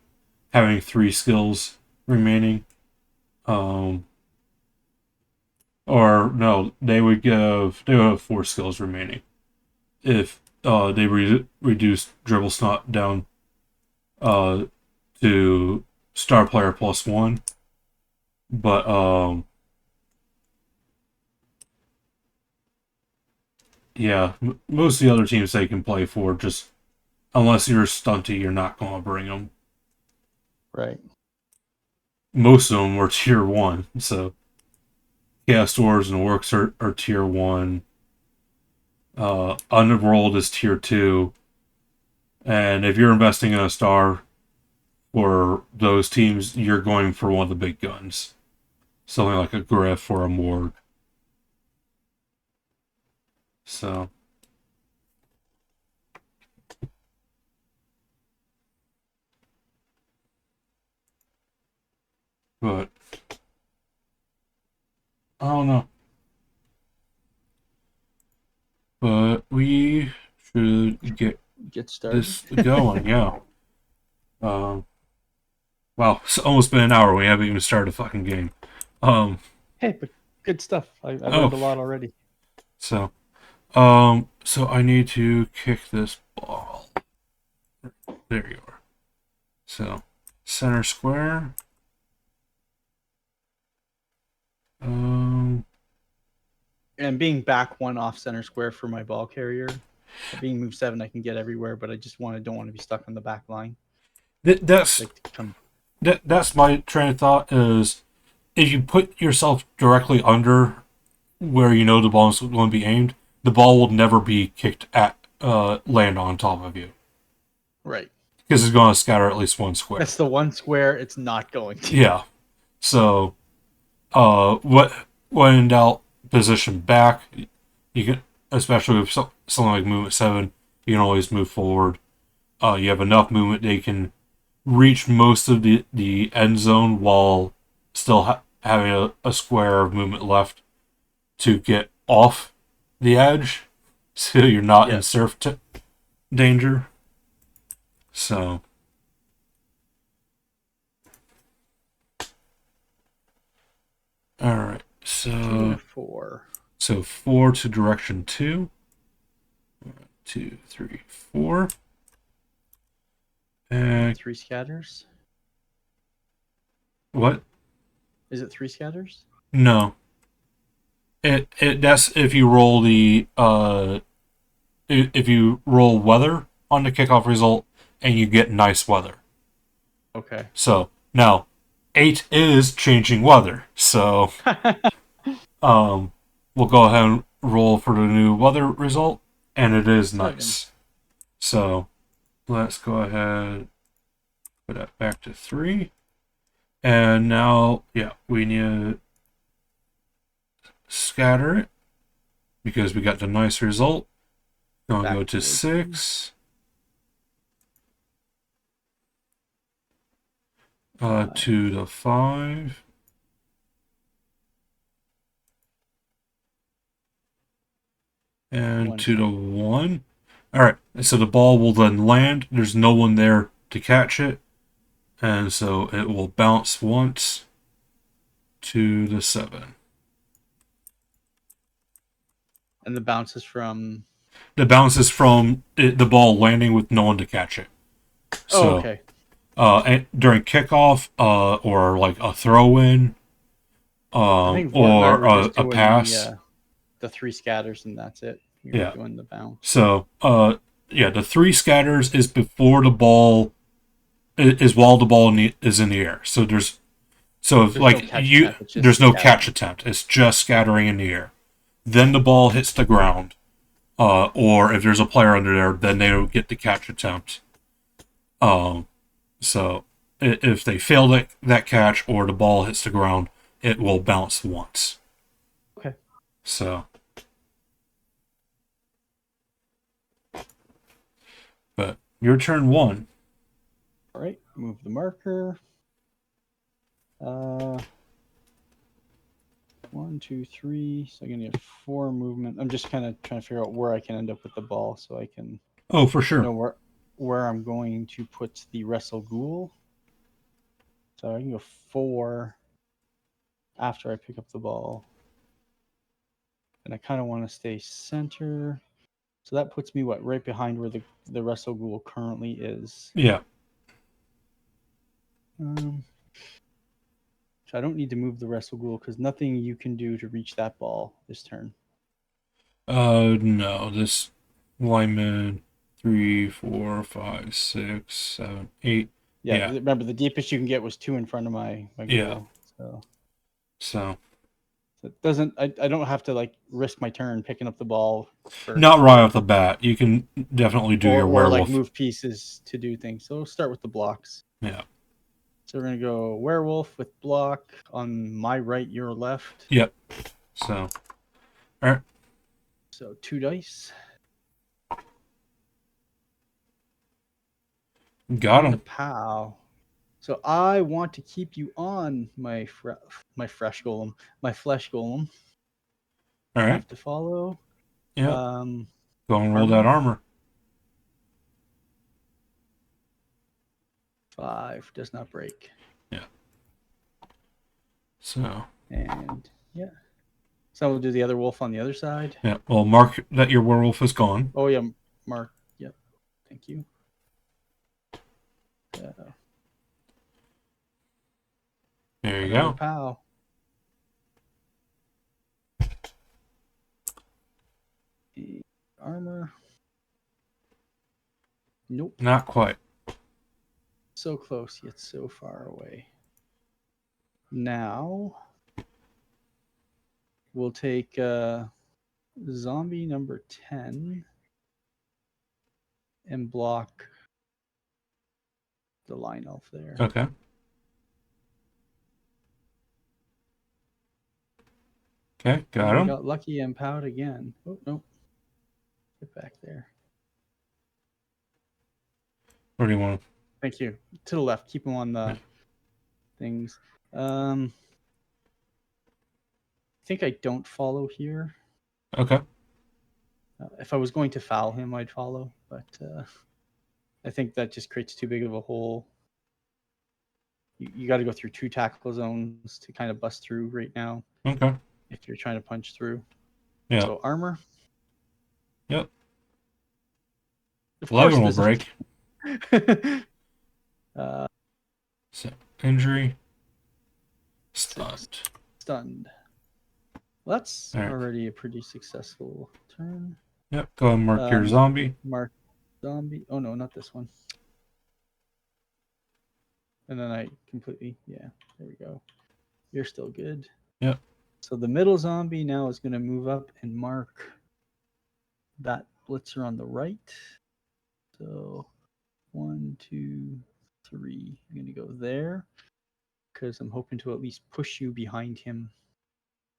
having 3 skills remaining. Um, or no, they would have 4 skills remaining if they reduced Dribble Snot down uh to Star Player +1. But yeah, most of the other teams they can play for, just unless you're stunty, you're not going to bring them. right? Most of them were tier 1, so Chaos Dwarves and Orcs are tier 1. Underworld is tier 2. And if you're investing in a star for those teams, you're going for one of the big guns. Something like a Griff or a Morg. So, but I don't know. But we should get Get started. this going, yeah. Um, wow, it's almost been an hour. We haven't even started a fucking game. Um, Hey, but good stuff. I oh, learned a lot already. so, so I need to kick this ball. There you are. So, center square. Um, And being back 1 off center square for my ball carrier, being move 7, I can get everywhere, but I just don't want to be stuck on the back line. that's Like to come. that's my train of thought is if you put yourself directly under where you know the ball is going to be aimed, the ball will never be kicked at land on top of you Right. because it's going to scatter at least 1 square. That's the 1 square it's not going to. Yeah. So, when in doubt, position back. You can, especially with something like movement 7, you can always move forward. You have enough movement they can reach most of the end zone while still having a square of movement left to get off the edge, so you're not in Yes. surf danger. So, all right. 2 and a So 4. 4 to direction 2. 1, 2, 3, 4. And 3 scatters. what? Is it 3 scatters? No. That's if you roll the if you roll weather on the kickoff result and you get nice weather. Okay. So now 8 is changing weather. So we'll go ahead and roll for the new weather result, and it is nice. So let's go ahead, put that back to 3. And now, yeah, we need to scatter it because we got the nice result. Gonna go to 6. To the 5. And 1. to the 1. Alright, so the ball will then land. There's no one there to catch it. And so it will bounce once to the 7. And the bounce is from. The bounce is from the ball landing with no one to catch it. So, okay. And during kickoff, or like a throw-in, I think Vort and I or were just a doing pass. the 3 scatters, and that's it. We were Yeah. doing the bounce. So, yeah, the 3 scatters is before the ball is while the ball is in the air. So there's So if There's no like catch attempt. It's just there's no catch scattering. attempt. It's just scattering in the air. Then the ball hits the ground. Or if there's a player under there, then they don't get the catch attempt. So if they fail that catch or the ball hits the ground, it will bounce once. Okay. So, but your turn one. All right. Move the marker. 1, 2, 3. So I'm gonna get 4 movement. I'm just kind of trying to figure out where I can end up with the ball, so I can Oh, for sure. know where I'm going to put the wrestle ghoul. So I can go 4 after I pick up the ball, and I kind of want to stay center. So that puts me right behind where the wrestle ghoul currently is. Yeah. So I don't need to move the wrestle ghoul because nothing you can do to reach that ball this turn. No. This lineman 3, 4, 5, 6, 7, 8. Yeah, Yeah. remember the deepest you can get was 2 in front of my Yeah. goal. So It doesn't. I don't have to like risk my turn picking up the ball not first, right off the bat. You can definitely do your or like werewolf. move pieces to do things. So we'll start with the blocks. Yeah. So we're gonna go werewolf with block on my right, your left. Yep. So, all right. So 2 dice. Got And a him. pow. So I want to keep you on my fresh golem, my flesh golem. All right. Have to follow. Yep. Go and roll that Armor armor. 5 does not break. Yeah. So. And yeah. So we'll do the other wolf on the other side. Yeah. Well, mark that your werewolf is gone. Oh yeah, Mark. Yep. Thank you. There you Another go. pow. Armor. Nope. Not quite. So close yet so far away. Now we'll take zombie number 10 and block the line elf there. Okay. Okay. Got We him. got lucky and powed again. Oh no. Get back there. Where do you want? Thank you. To the left. Keep them on the things. I think I don't follow here. Okay. If I was going to foul him, I'd follow, but I think that just creates too big of a hole. You got to go through 2 tackle zones to kind of bust through right now. Okay. If you're trying to punch through. Yeah. So armor. Yep. Of 11 course, will break. So, injury. Stunned. Stunned. Well, that's All right. already a pretty successful turn. Yep. Go and mark your zombie. Mark zombie. Oh no, not this one. And then I completely, yeah, there we go. You're still good. Yep. So the middle zombie now is going to move up and mark that blitzer on the right. So 1, 2, 3. I'm going to go there because I'm hoping to at least push you behind him.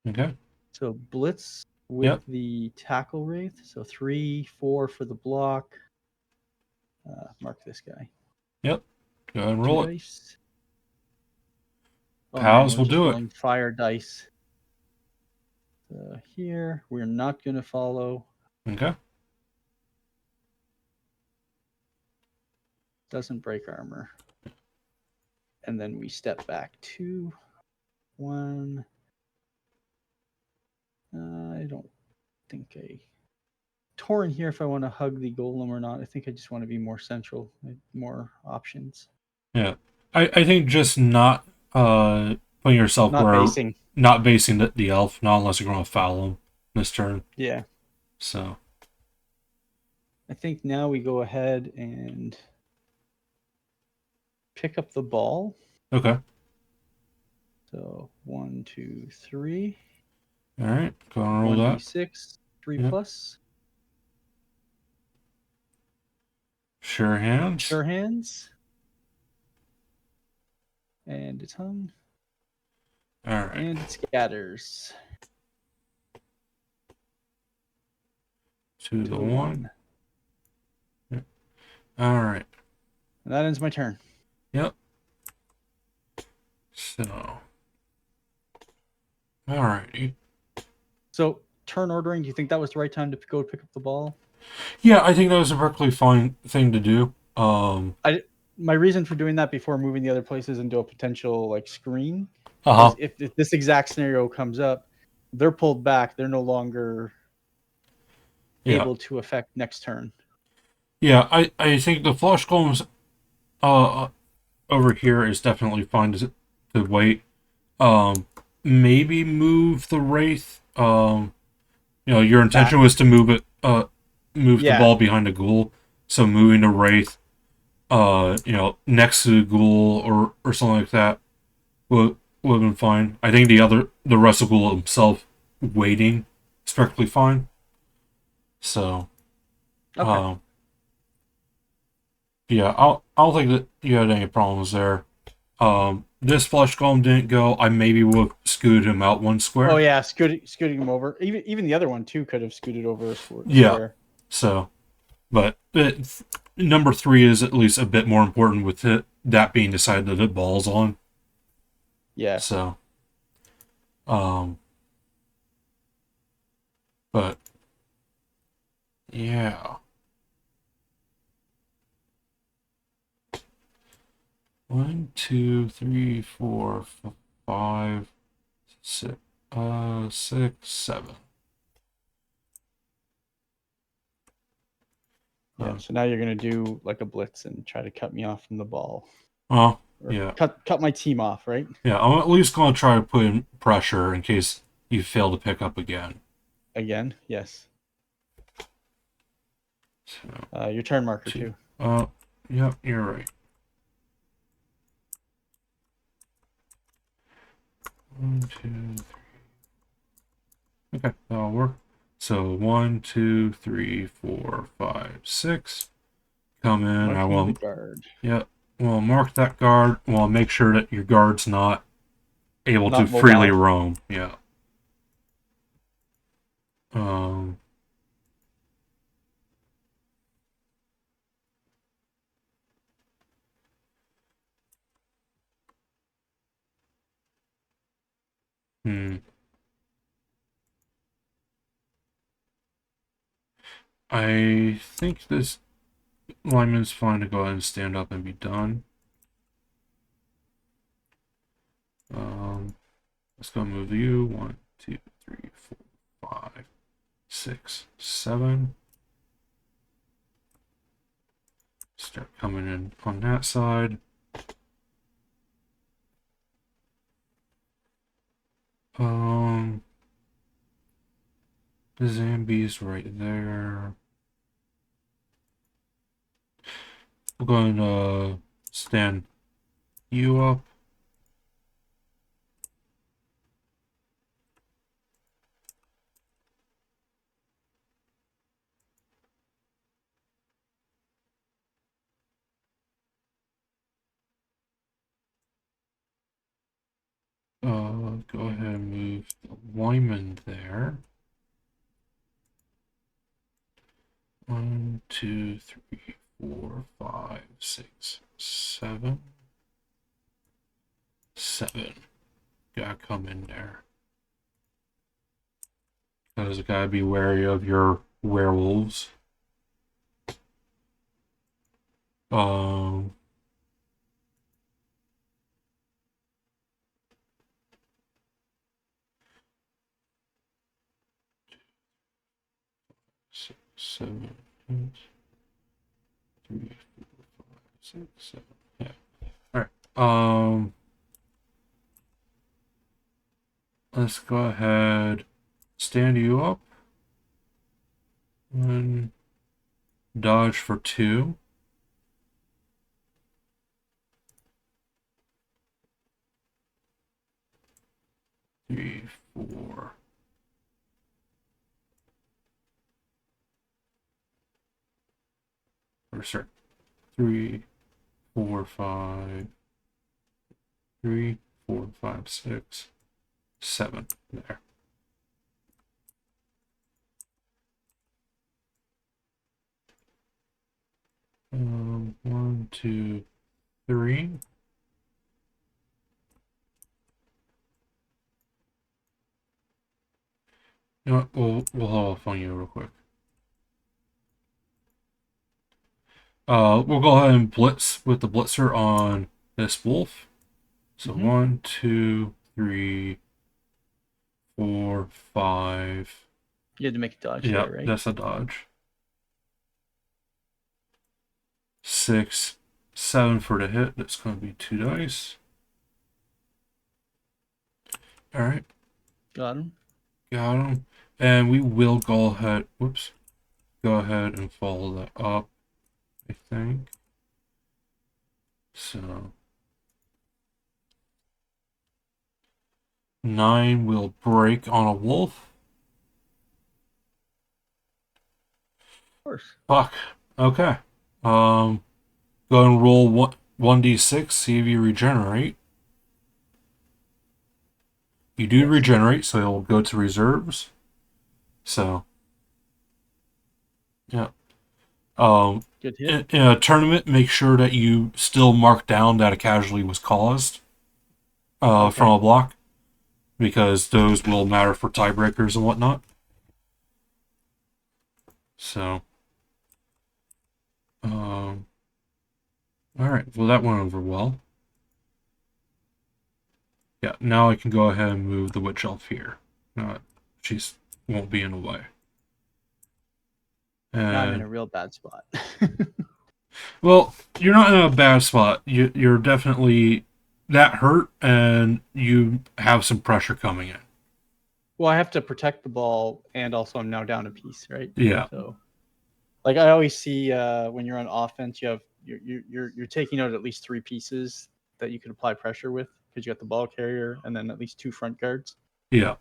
Okay. So blitz with the tackle wraith. So 3, 4 for the block. Mark this guy. Yep. Go ahead and roll 2 it. dice. Oh, Pals man, will we're just do rolling it. fire dice. Here, we're not going to follow. Okay. Doesn't break armor. And then we step back 2, 1. I don't think I torn here if I want to hug the golem or not. I think I just want to be more central, more options. Yeah. I think just not putting yourself Not where basing. not basing the elf, not unless you're going to foul him this turn. Yeah. So I think now we go ahead and pick up the ball. okay. So 1, 2, 3. All right, go and roll that. 1d6, 3 Yep. plus. Sure hands. Sure hands. And it's hung. All right. And it scatters. 2 to To a 1. 1. Yep. All right. And that ends my turn. Yep. So. All righty. So turn ordering, do you think that was the right time to go pick up the ball? Yeah, I think that was a perfectly fine thing to do. My reason for doing that before moving the other places into a potential like screen Uh-huh. is if this exact scenario comes up, they're pulled back. They're no longer Yeah. able to affect next turn. Yeah, I think the flush golems over here is definitely fine to wait. Maybe move the wraith. Your intention Back. was to move the Yeah. ball behind a ghoul. So moving the wraith, next to the ghoul or something like that would have been fine. I think the rest of the ghoul himself waiting is perfectly fine. So, Okay. yeah, I don't think that you had any problems there. This flush golem didn't go. I maybe would have scooted him out one square. Oh yeah, scooting him over. Even the other one too could have scooted over a Yeah. square. So, but number 3 is at least a bit more important with that being the side that it balls on. Yeah. So, um, but yeah. 1, 2, 3, 4, 5, 6, 6, 7. Yeah. So now you're gonna do like a blitz and try to cut me off from the ball. Oh, Or yeah. cut my team off, right? Yeah, I'm at least going to try to put in pressure in case you fail to pick up again. Again, yes. So, Your turn marker 2. too. Yep, you're right. 1, 2, 3. Okay, that'll work. So 1, 2, 3, 4, 5, 6. Come in. I Marking the will. guard. Yep. We'll mark that guard. We'll make sure that your guard's not able to Not freely mobile. roam. Yeah. Um. Hmm. I think this lineman's fine to go ahead and stand up and be done. Let's go move you. 1, 2, 3, 4, 5, 6, 7. Start coming in on that side. The Zambi's right there. We're going to stand you up. Go ahead and move the lineman there. 1, 2, 3, 4, 5, 6, 7. 7. Gotta come in there. Because gotta be wary of your werewolves. Um, 6, 7, 8, 3, 4, 5, 6, 7. Yeah. Alright. Let's go ahead. Stand you up. And dodge for 2. 3, 4. Or sorry, 3, 4, 5. 3, 4, 5, 6, 7. There. One, two, three. You know what? We'll hold off on you real quick. We'll go ahead and blitz with the blitzer on this wolf. So 1, 2, 3, 4, 5. You had to make a dodge Yeah, there, right? that's a dodge. 6, 7 for the hit. That's going to be 2 dice. All right, Got him. got him. And we will go ahead. Whoops. Go ahead and follow that up, I think. So 9 will break on a wolf. Of course. Fuck. Okay. Go and roll 1d6. See if you regenerate. You do regenerate, so it'll go to reserves. So, yeah. Good hit. In a tournament, make sure that you still mark down that a casualty was caused from a block, because those will matter for tiebreakers and whatnot. So, all right. Well, that went over well. Yeah. Now I can go ahead and move the witch elf here. She won't be in the way. And Now I'm in a real bad spot. well, you're not in a bad spot. You're definitely that hurt, and you have some pressure coming in. Well, I have to protect the ball, and also I'm now down a piece, right? Yeah. So, like I always see, when you're on offense, you're taking out at least 3 pieces that you can apply pressure with, because you got the ball carrier and then at least 2 front guards. Yeah.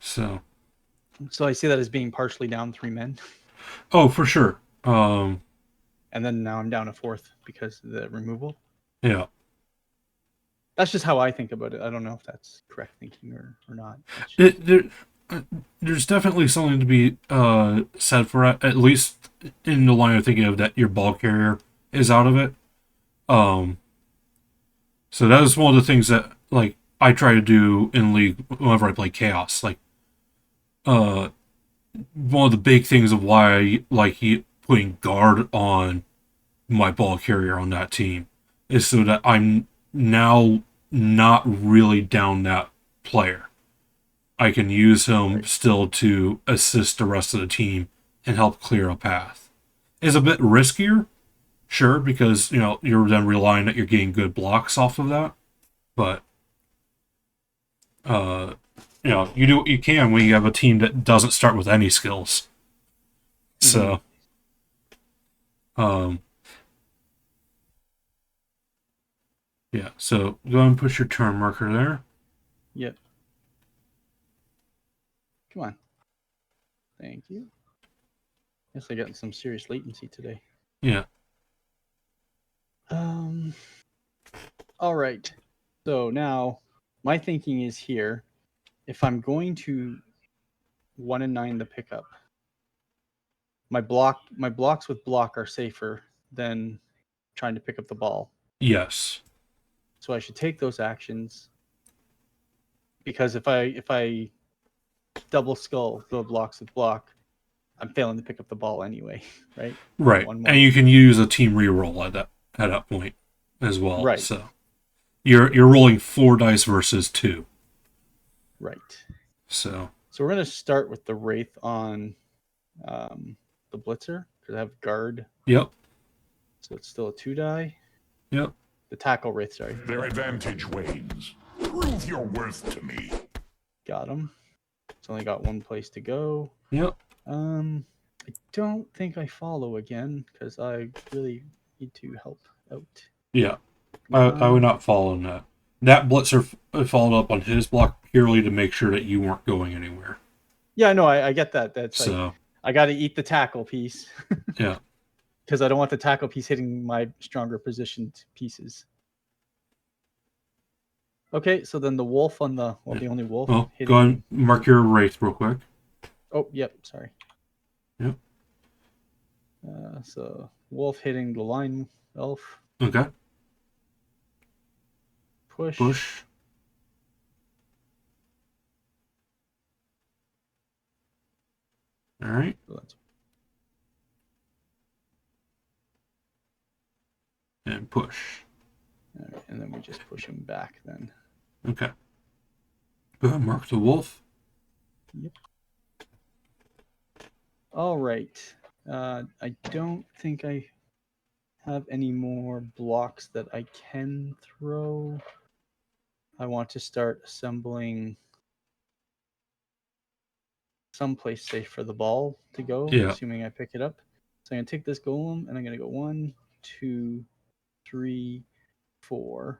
So I see that as being partially down 3 men. Oh, for sure. And then now I'm down a 4th because of the removal. Yeah. That's just how I think about it. I don't know if that's correct thinking or not. There's definitely something to be said for it, at least in the line of thinking of that your ball carrier is out of it. So that is one of the things that like I try to do in League whenever I play Chaos. Like, one of the big things of why I like putting guard on my ball carrier on that team is so that I'm now not really down that player. I can use him still to assist the rest of the team and help clear a path. It's a bit riskier, sure, because you're then relying that you're getting good blocks off of that. But you do what you can when you have a team that doesn't start with any skills. So, yeah. So go ahead and put your turn marker there. Yep. Come on. Thank you. Guess I got some serious latency today. Yeah. All right. So now my thinking is here. If I'm going to 1 and 9 the pickup, my blocks with block are safer than trying to pick up the ball. Yes. So I should take those actions, because if I double skull the blocks with block, I'm failing to pick up the ball anyway, right? Right. 1-1. And you can use a team reroll at that point as well. Right. So you're rolling 4 dice versus 2. Right. So we're gonna start with the Wraith on the Blitzer, because I have guard. Yep. So it's still a 2 die. Yep. The tackle Wraith, sorry. Their advantage wanes. Prove your worth to me. Got him. It's only got 1 place to go. Yep. I don't think I follow again, because I really need to help out. Yeah. I would not follow in that. That blitzer followed up on his block purely to make sure that you weren't going anywhere. Yeah, no, I get that. That's like So I got to eat the tackle piece yeah, because I don't want the tackle piece hitting my stronger positioned pieces. Okay, so then the wolf on the yeah. the only wolf Well, go ahead and hitting. mark your wraith real quick. Oh, yep, sorry. Yep. So wolf hitting the line elf. Okay. Push. Push. All right. So that's And push. all right, and then we just push him back then. Okay. Go ahead and mark the wolf. Yep. All right. I don't think I have any more blocks that I can throw. I want to start assembling someplace safe for the ball to go, Yeah. assuming I pick it up. So I'm gonna take this golem and I'm gonna go 1, 2, 3, 4. And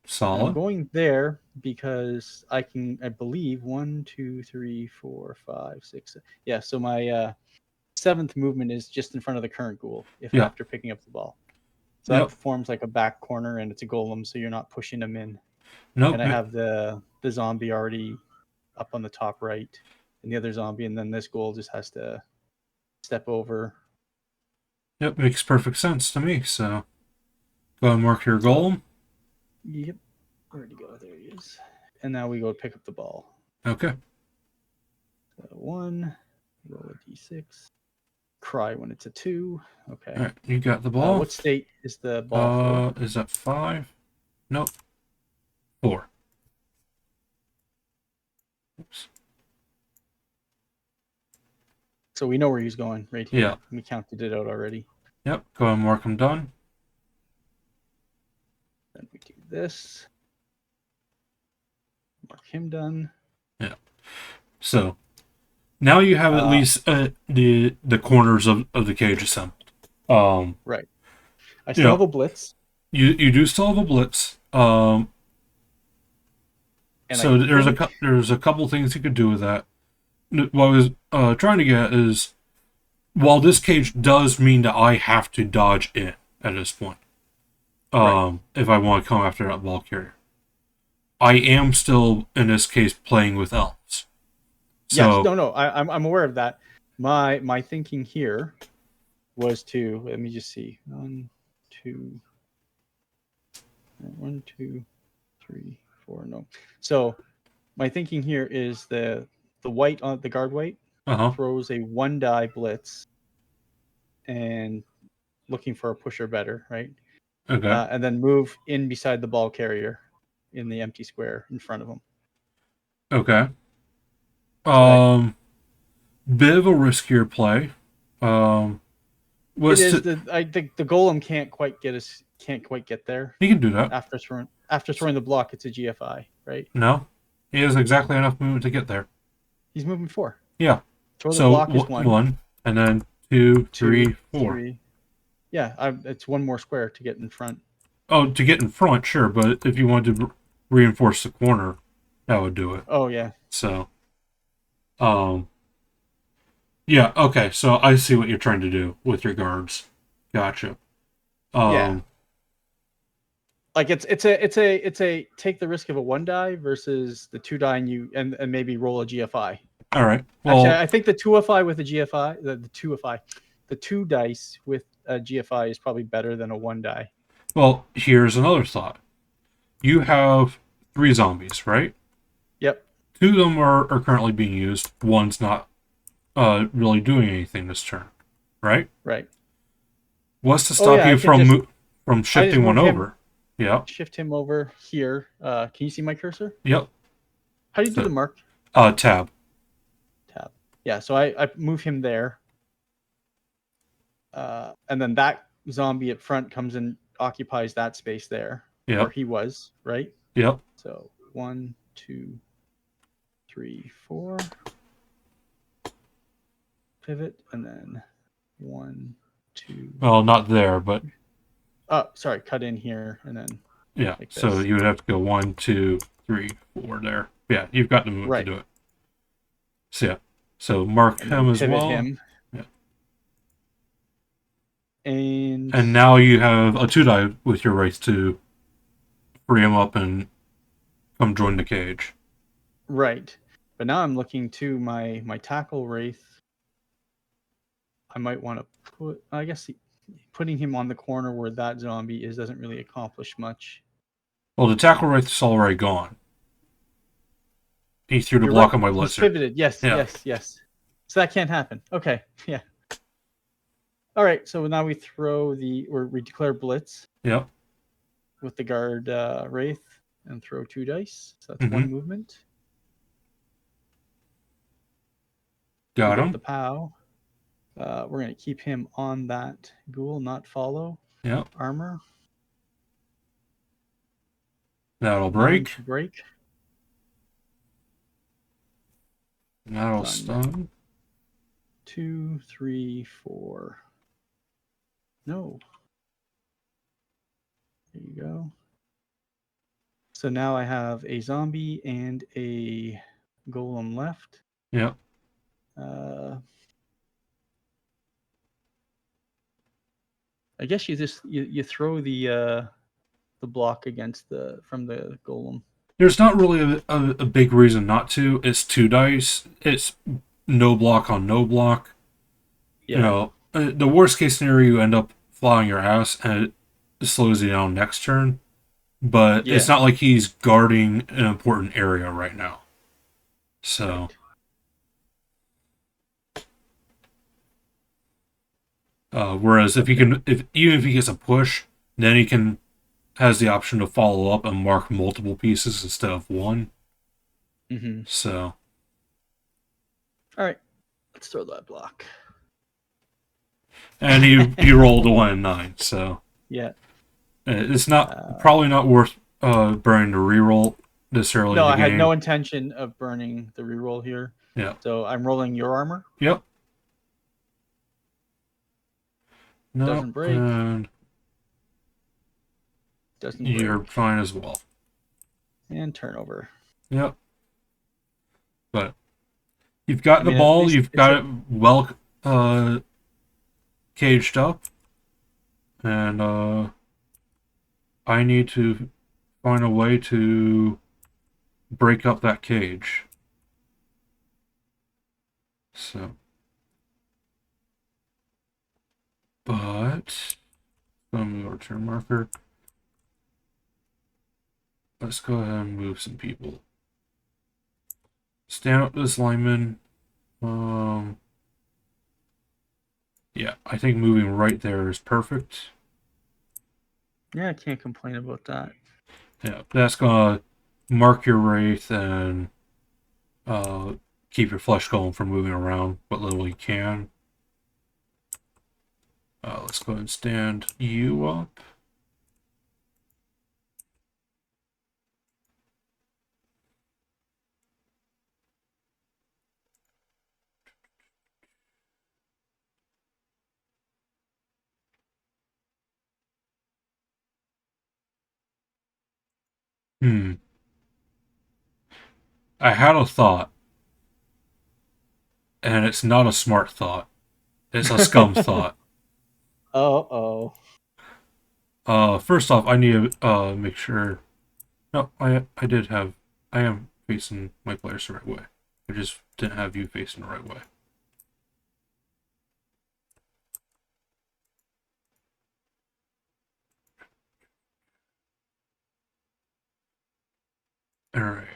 I'm Solid. going there because I believe 1, 2, 3, 4, 5, 6. Yeah, so my 7th movement is just in front of the current ghoul if Yeah. after picking up the ball. So Yep. that forms like a back corner and it's a golem, so you're not pushing them in. Nope. And I have the zombie already up on the top right and the other zombie, and then this ghoul just has to step over. Yep. Makes perfect sense to me. So go ahead and mark your So, golem. yep. Where'd he go? There he is. And now we go pick up the ball. Okay. So 1, roll a d6. Cry when it's a 2. Okay. All right. You got the ball. What state is the ball for? Is that 5? Nope. 4. Oops. So we know where he's going right here. Yeah. We counted it out already. Yep. Go ahead and mark him done. Then we do this. Mark him done. Yeah. So now you have at least the corners of the cage assembled. Right. I You still know, have a blitz. you do still have a blitz. And So I think, there's a couple things you could do with that. What I was trying to get is, while this cage does mean that I have to dodge in at this point, right. if I want to come after that ball carrier, I am still in this case playing with elves. Yes. So No. I'm aware of that. My thinking here was to let me just see 1, 2, 1, 2, 3, 4. No. So my thinking here is the white on the guard white uh-huh. throws a 1 die blitz and looking for a pusher better, right? Okay. And then move in beside the ball carrier in the empty square in front of him. Okay. So that Bit of a riskier play. it Was is to, I think the golem can't quite get there he can do that. after throwing the block. It's a GFI, right? No, he has exactly enough movement to get there. He's moving 4. Yeah. Throw the So block is 1, one, and then 2, 2, 3, 4. 3. Yeah, it's 1 more square to get in front. Oh, to get in front, sure, but if you wanted to reinforce the corner, that would do it. Oh yeah. So, yeah, okay. So I see what you're trying to do with your guards. Gotcha. Yeah. Like it's a take the risk of a 1 die versus the 2 die and maybe roll a GFI. All right. Well, Actually, I think the 2FI with a GFI, the 2FI, the 2 dice with a GFI is probably better than a 1 die. well, here's another thought. You have 3 zombies, right? Yep. 2 of them are currently being used. One's not really doing anything this turn, right? Right. What's to stop you from shifting one move over? Yeah. Shift him over here. Can you see my cursor? Yep. How do you do the mark? Tab. Tab. Yeah, so I move him there. And then that zombie up front comes and occupies that space there where Yep. he was, right? Yep. So 1, 2, 3, 4. Pivot, and then 1, 2. Well, not there, but Oh, sorry, cut in here, and then Yeah, like so this. you would have to go 1, 2, 3, 4 there. Yeah, you've got the move to Right. do it. So yeah, so mark And then him as pivot well. him. Yeah. And And now you have a 2-die with your race to free him up and come join the cage. right. But now I'm looking to my tackle wraith. I might want to put. I guess putting him on the corner where that zombie is doesn't really accomplish much. Well, the tackle wraith's already gone. He threw the You're block right. on my He's blitzer. pivoted. Yes, Yeah. yes, yes. So that can't happen. Okay. Yeah. All right. So now we throw we declare blitz Yep. with the guard wraith and throw 2 dice. So that's Mm-hmm. 1 movement. We Got get him. the POW. We're going to keep him on that ghoul, not follow. Yep. Armor. That'll 9 break. to break. That'll Done. stun. 2, 3, 4. No. There you go. So now I have a zombie and a golem left. Yep. I guess you just you throw the block against from the golem. There's not really a big reason not to. It's 2 dice. It's no block on no block. Yeah. You know, the worst case scenario, you end up flying your ass and it slows you down next turn. But it's Yeah. not like he's guarding an important area right now. So, whereas if he can, even if he gets a push, then he can has the option to follow up and mark multiple pieces instead of one. Mm-hmm. So, All right. Let's throw that block. and he rolled a 1 and 9. So Yeah. it's not probably not worth burning to reroll this early No, in the I game. had no intention of burning the reroll here. Yeah. So I'm rolling your armor. Yep. No, Doesn't break. and Doesn't you're break. fine as well. And turnover. Yep. But you've got the At ball. least You've got it well caged up, and I need to find a way to break up that cage. So, but let me go turn marker. Let's go ahead and move some people. Stand up this lineman. Yeah, I think moving right there is perfect. Yeah, I can't complain about that. Yeah, that's gonna mark your wraith and keep your flesh golem from moving around what little you can. Let's go ahead and stand you up. I had a thought, and it's not a smart thought. It's a scum thought. Oh. First off, I need to make sure. No, I am facing my players the right way. I just didn't have you facing the right way. All right.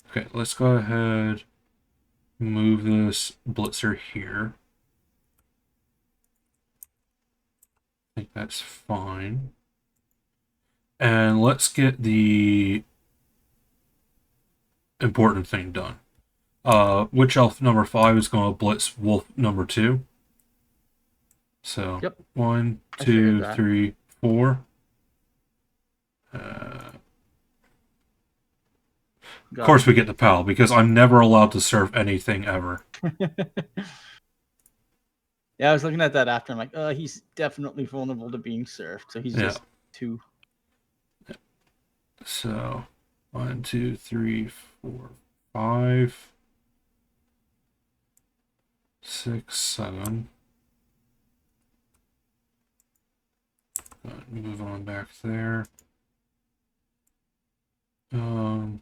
Okay, let's go ahead. Move this blitzer here. I think that's fine. And let's get the important thing done. Witch Elf number 5 is going to blitz Wolf number 2. So, Yep. 1, I figured 2, that. 3, 4. Of course we get the PAL, because I'm never allowed to surf anything ever. Yeah, I was looking at that after. I'm like, he's definitely vulnerable to being surfed. So he's Yeah. just 2. So, 1, 2, 3, 4, 5, 6, 7. Move on back there. Go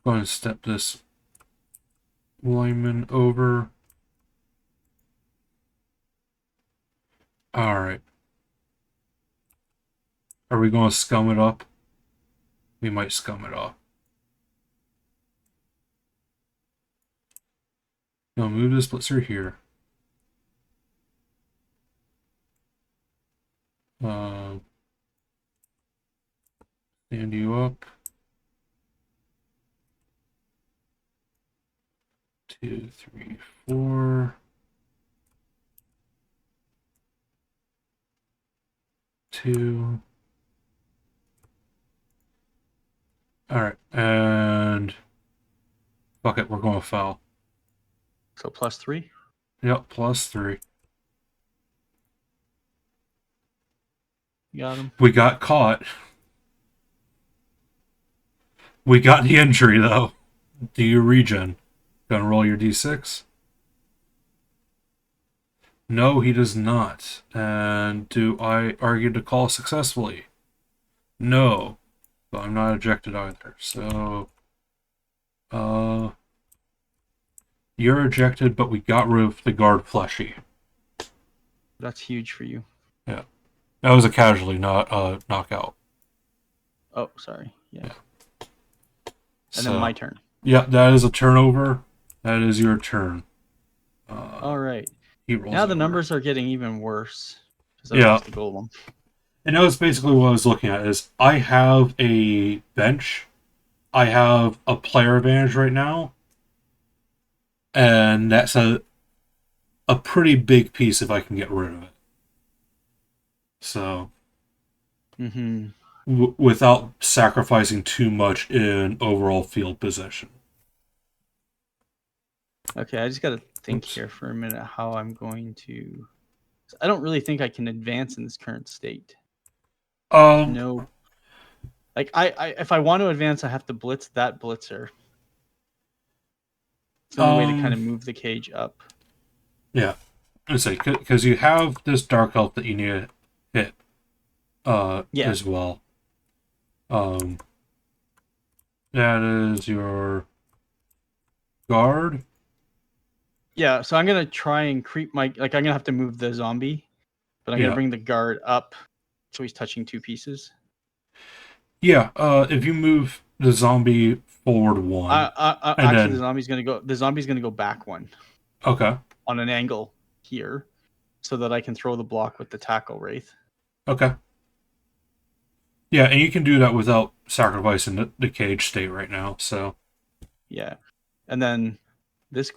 ahead and step this lineman over. Alright. Are we going to scum it up? We might scum it up. Now move this blitzer here. Stand you up. 2, 3, 4. 2. Alright, and fuck it, we're going to foul. So +3. Yep, +3. Got him. We got caught. We got the injury though. Do you regen? Gonna roll your d6? No, he does not. And do I argue to call successfully? No. But I'm not ejected either. So you're ejected, but we got rid of the guard fleshy. That's huge for you. Yeah. That was a casualty, not a knockout. Oh, sorry. Yeah. And So, then my turn. yeah, that is a turnover. That is your turn. All right. He rolls Now the over. numbers are getting even worse. Yeah. Lost the golem. And that was basically what I was looking at. Is I have a bench, I have a player advantage right now, and that's a pretty big piece if I can get rid of it. So, without sacrificing too much in overall field position. Okay, I just got to think here for a minute how I'm going to. I don't really think I can advance in this current state. No. Like I if I want to advance, I have to blitz that blitzer. It's the only way to kind of move the cage up. Yeah, I say because you have this dark elf that you need to hit, as well. That is your guard. Yeah, so I'm gonna try and creep I'm gonna have to move the zombie, but I'm gonna bring the guard up, so he's touching 2 pieces. Yeah, if you move the zombie forward 1, actually, the zombie's gonna go back 1. Okay. On an angle here, so that I can throw the block with the tackle wraith. Okay. Yeah, and you can do that without sacrificing the cage state right now. So. Yeah, and then this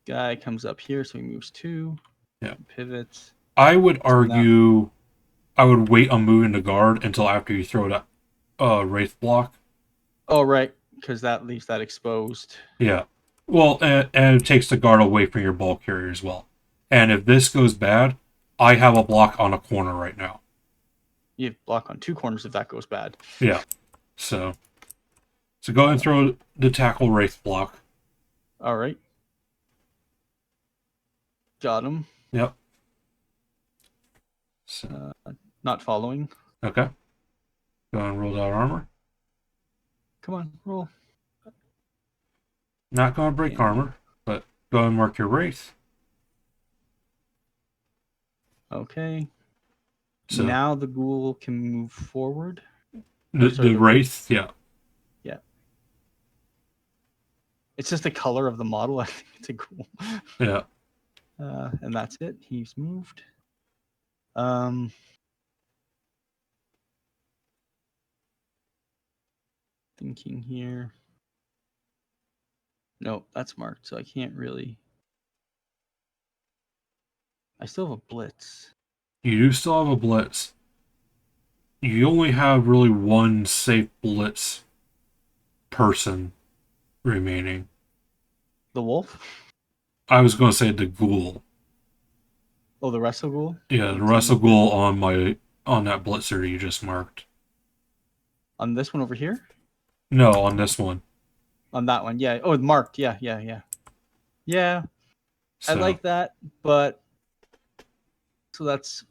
guy comes up here, so he moves 2. Yeah. Pivots. I would argue I would wait on moving the guard until after you throw that wraith block. Oh, right, because that leaves that exposed. Yeah. Well, and it takes the guard away from your ball carrier as well. And if this goes bad, I have a block on a corner right now. You have block on 2 corners if that goes bad. Yeah. So go ahead and throw the tackle wraith block. All right. Got him. Yep. So. Not following. Okay. Go ahead and roll that armor. Come on, roll. Not going to break armor, but go ahead and mark your wraith. Okay. So now the ghoul can move forward. The wraith, yeah. Yeah. It's just the color of the model. I think it's a ghoul. Yeah. And that's it. He's moved. Thinking here. No, that's marked, so I can't really. I still have a blitz. You do still have a blitz. You only have really one safe blitz person remaining. The wolf? I was going to say the ghoul. Oh, the wrestle ghoul? Yeah, the wrestle ghoul on that blitzer you just marked. On this one over here? No, on this one. On that one, yeah. Oh, marked. Yeah. Yeah, I So like that, but so that's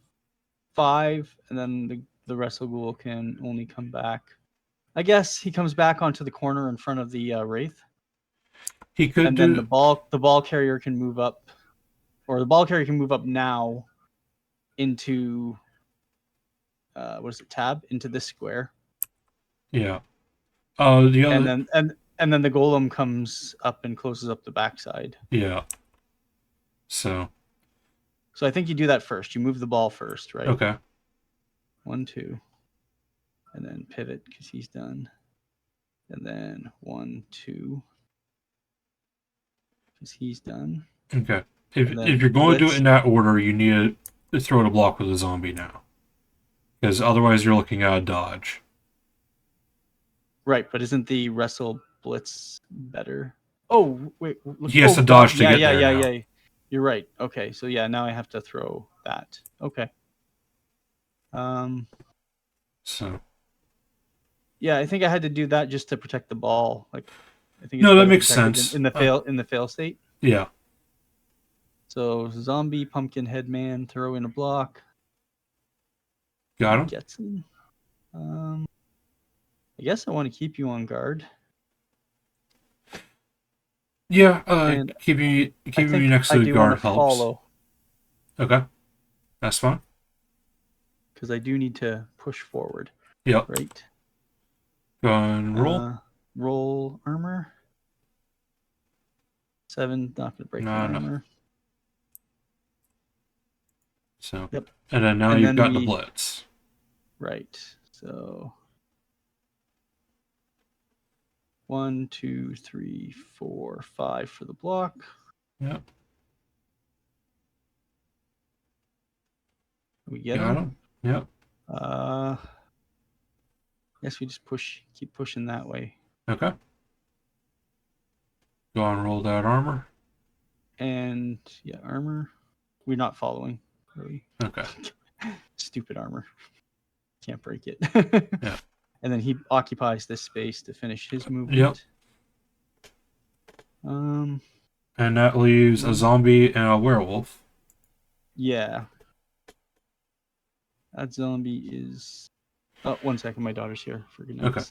5, and then the wrestle ghoul can only come back. I guess he comes back onto the corner in front of the wraith, he could and then do. the ball carrier can move up, or the ball carrier can move up now into what is it, tab, into this square, Yeah. The and other. then the golem comes up and closes up the backside. Yeah. So So I think you do that first. You move the ball first, right? okay. 1, 2, and then pivot because he's done, and then 1, 2 because he's done. Okay. If And then if you're going to do it blitz. in that order, you need to throw the block with a zombie now, because otherwise you're looking at a dodge. Right, but isn't the wrestle blitz better? Oh wait, look. He has to Oh dodge god, to yeah, get yeah, there yeah, now. yeah. You're right. Okay, so yeah, now I have to throw that. Okay. Um. So Yeah, I think I had to do that just to protect the ball. Like, I think it's no, that better makes protected sense. in the fail state. Yeah. So zombie pumpkin head man, throw in a block. Got him. Gets him. I guess I want to keep you on guard. Yeah. And Keeping I you think next I to the do want guard to helps. follow Okay. That's fine. because I do need to push forward. Yep. Right. Go and roll. Roll armor. 7, not gonna break my No. armor. So. Yep. And then now And you've then got the blitz. right. So 1, 2, 3, 4, 5 for the block. Yep. We get Got him. him. Yep. Guess we just keep pushing that way. Okay. Go and roll that armor. And yeah, armor. We're not following, really. Okay. Stupid armor. Can't break it. Yeah. And then he occupies this space to finish his movement. Yep. And that leaves a zombie and a werewolf. Yeah. That zombie is. Oh, 1 second. My daughter's here. For goodness. Okay.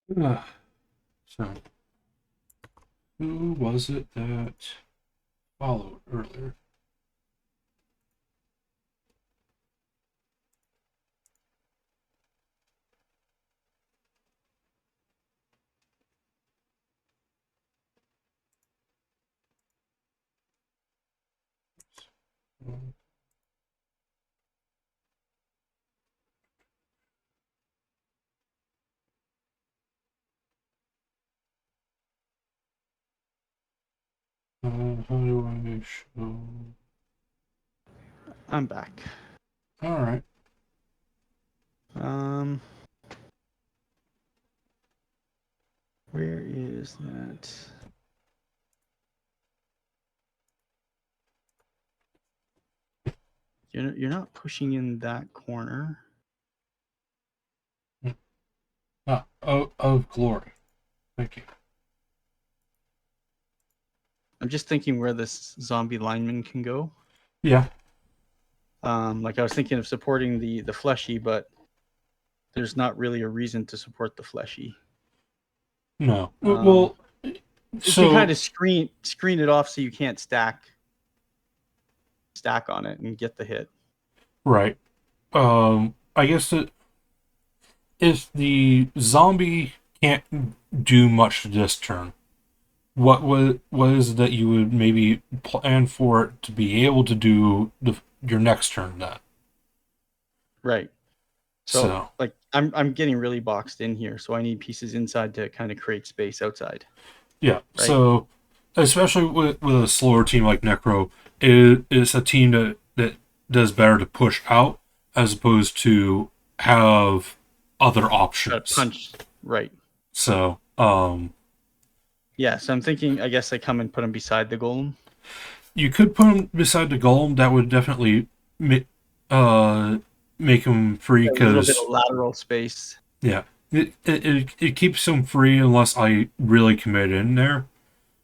So, who was it that followed earlier? How do I show? I'm back. All right. Um, where is that? You're not pushing in that corner. Of glory. Thank you. I'm just thinking where this zombie lineman can go. Yeah. Like I was thinking of supporting the fleshy, but there's not really a reason to support the fleshy. No. Um, Well, it can kind so of screen it off so you can't stack on it and get the hit. right. I guess that if the zombie can't do much this turn, what is it that you would maybe plan for it to be able to do your next turn then? Right. So So like I'm getting really boxed in here, so I need pieces inside to kind of create space outside. yeah. Right. So especially with a slower team like Necro, it's a team that does better to push out as opposed to have other options. Punch. Right. So Yeah. So I'm thinking, I guess I come and put him beside the golem. you could put him beside the golem. That would definitely uh, make him free A little bit because of lateral space. yeah, it keeps him free unless I really commit in there.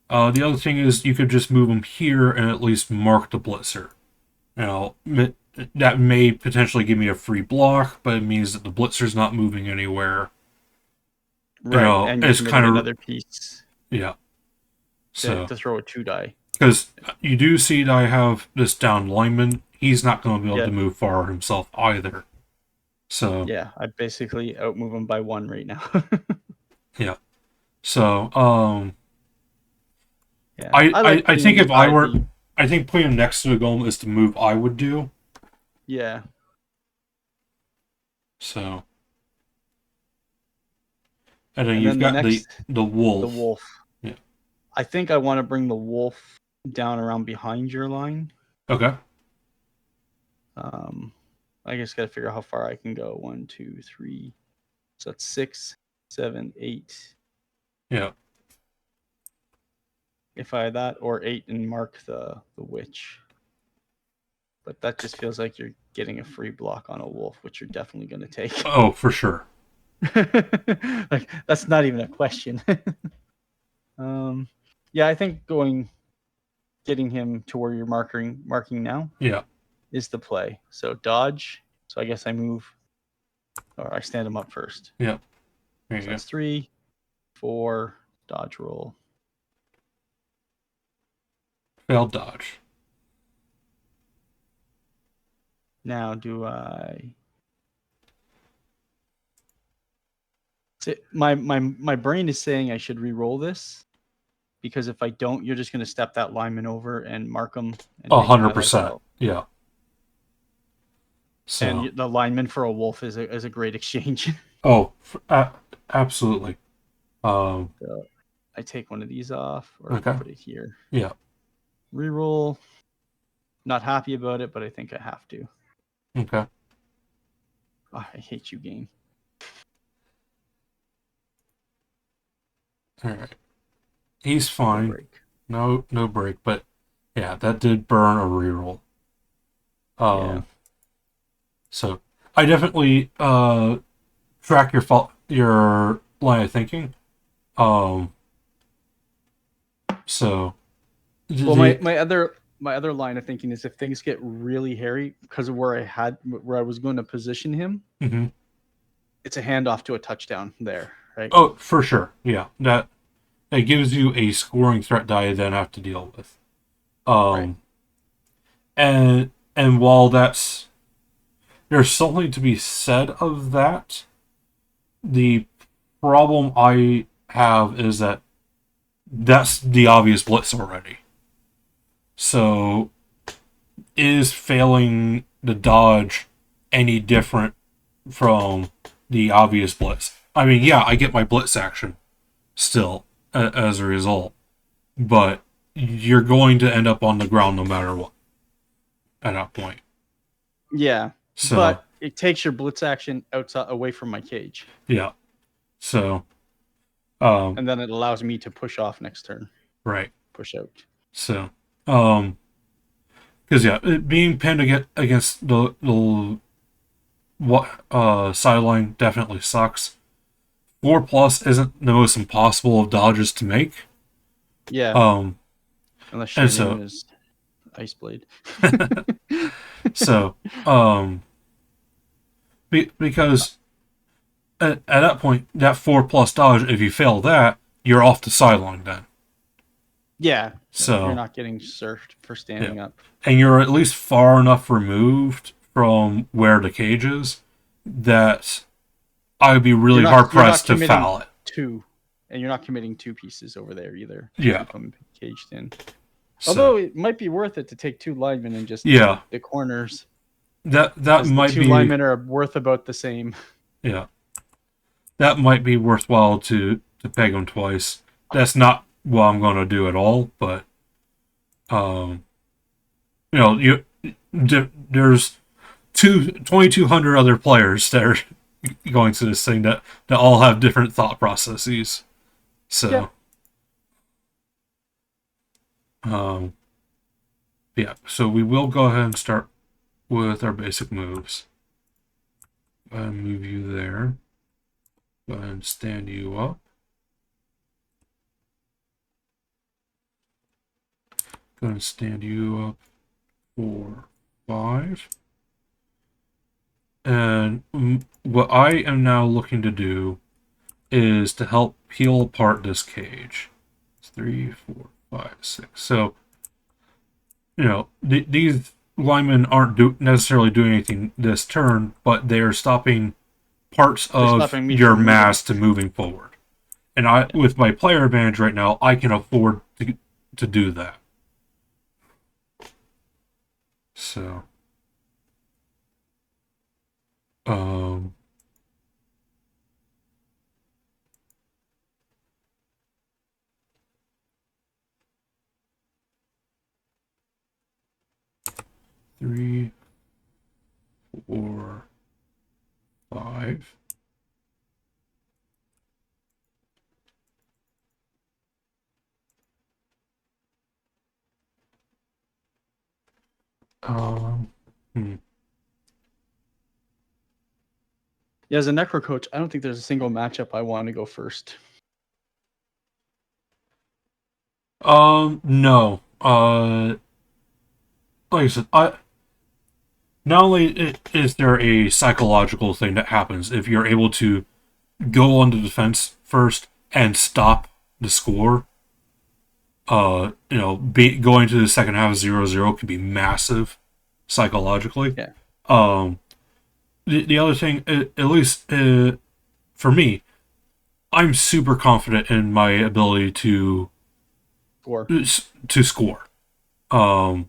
The other thing is you could just move him here and at least mark the blitzer. You know, that may potentially give me a free block, but it means that the blitzer's not moving anywhere. Right. And you're It's committing kind of another piece yeah. So to throw a 2-die. because you do see that I have this down lineman, he's not going to be able Yeah. to move far himself either. So Yeah. I basically outmove him by 1 right now. yeah. So Yeah. I, I I like I putting him think if I beside were, the. I think putting him next to the golem is the move I would do. Yeah. So and then And you've then the got next, the wolf. the wolf. Yeah. I think I want to bring the wolf down around behind your line. Okay. I just got to figure out how far I can go. 1, 2, 3. So that's 6, 7, 8. Yeah. If I had that, or 8 and mark the witch. But that just feels like you're getting a free block on a wolf, which you're definitely going to take. Oh, for sure. Like that's not even a question. Yeah, I think getting him to where you're marking now Yeah. is the play. So dodge. So I guess I move, or I stand him up first. Yeah. There you So go. that's 3, 4, dodge roll. Failed dodge. Now do I? See, my brain is saying I should re-roll this because if I don't, you're just going to step that lineman over and mark him and take my life 100%. out. Yeah. So. And the lineman for a wolf is a great exchange. Oh, absolutely. So I take one of these off or Okay. put it here. Yeah. Reroll. Not happy about it, but I think I have to. Okay. Oh, I hate you, game. All right. He's No fine. break. No break, but yeah, that did burn a reroll. Yeah. So I definitely track your line of thinking. So Well, my other line of thinking is if things get really hairy because of where I was going to position him, Mhm. it's a handoff to a touchdown there, right? Oh, for sure. Yeah, that gives you a scoring threat die you then have to deal with. Right. And while there's something to be said of that, the problem I have is that that's the obvious blitz already. So is failing the dodge any different from the obvious blitz? I mean, yeah, I get my blitz action still as a result, but you're going to end up on the ground no matter what at that point. Yeah, So but it takes your blitz action outside away from my cage, yeah, so and then it allows me to push off next turn, right, push out. so because yeah, being pinned against the sideline definitely sucks. 4+ isn't the most impossible of dodges to make. Yeah, Um, unless and your name so is Iceblade. so because at that point, that 4+ dodge, if you fail that, you're off the sideline then. Yeah, you're So not getting surfed for yeah, standing up. and you're at least far enough removed from where the cage is that I would be really hard You're not pressed to committing foul it. two, and you're not committing two pieces over there either. Yeah. If I'm caged in. So, Although it might be worth it to take two linemen and just yeah, keep the corners, that because the might two be linemen are worth about the same. yeah, that might be worthwhile to peg them twice. That's not what I'm going to do at all, but um, there's 2,200 other players that are going to this thing that all have different thought processes. So, yeah. So we will go ahead and start with our basic moves. Go ahead and move you there. Go ahead and stand you up. Go ahead and stand you up for 5. And what I am now looking to do is to help peel apart this cage. It's 3, 4, 5, 6. So, these linemen aren't necessarily doing anything this turn, but they are stopping parts They're of stopping me your from moving. mass to moving forward. And with my player advantage right now, I can afford to do that. So, um, three, 4, 5. Hmm. Yeah, as a necro coach, I don't think there's a single matchup I want to go first. No. Like I said, not only is there a psychological thing that happens if you're able to go on the defense first and stop the score. Going to the second half 0-0 could be massive psychologically. Yeah. The other thing, at least for me, I'm super confident in my ability to score. I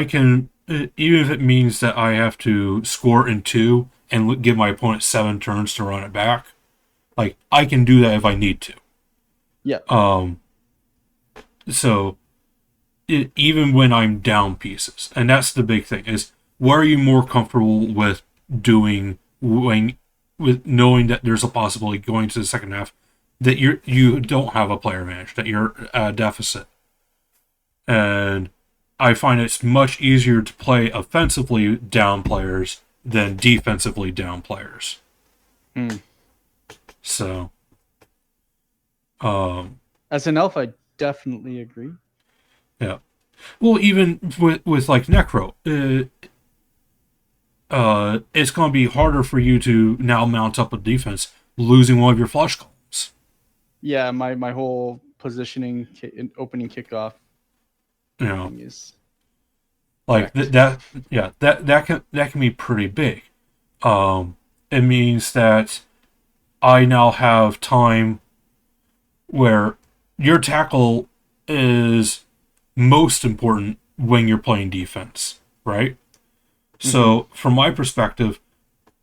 can, even if it means that I have to score in 2 and give my opponent 7 turns to run it back. Like, I can do that if I need to. Yeah. So even when I'm down pieces, and that's the big thing, is what are you more comfortable with doing with knowing that there's a possibility going to the second half that you don't have a player advantage, that you're at a deficit. And I find it's much easier to play offensively down players than defensively down players. So, as an elf, I definitely agree. Yeah. Well, even with like Necro, it's going to be harder for you to now mount up a defense, losing one of your flush columns. Yeah, my whole positioning and opening kickoff You know, thing is like wrecked. that can be pretty big. It means that I now have time where your tackle is most important when you're playing defense, right? So from my perspective,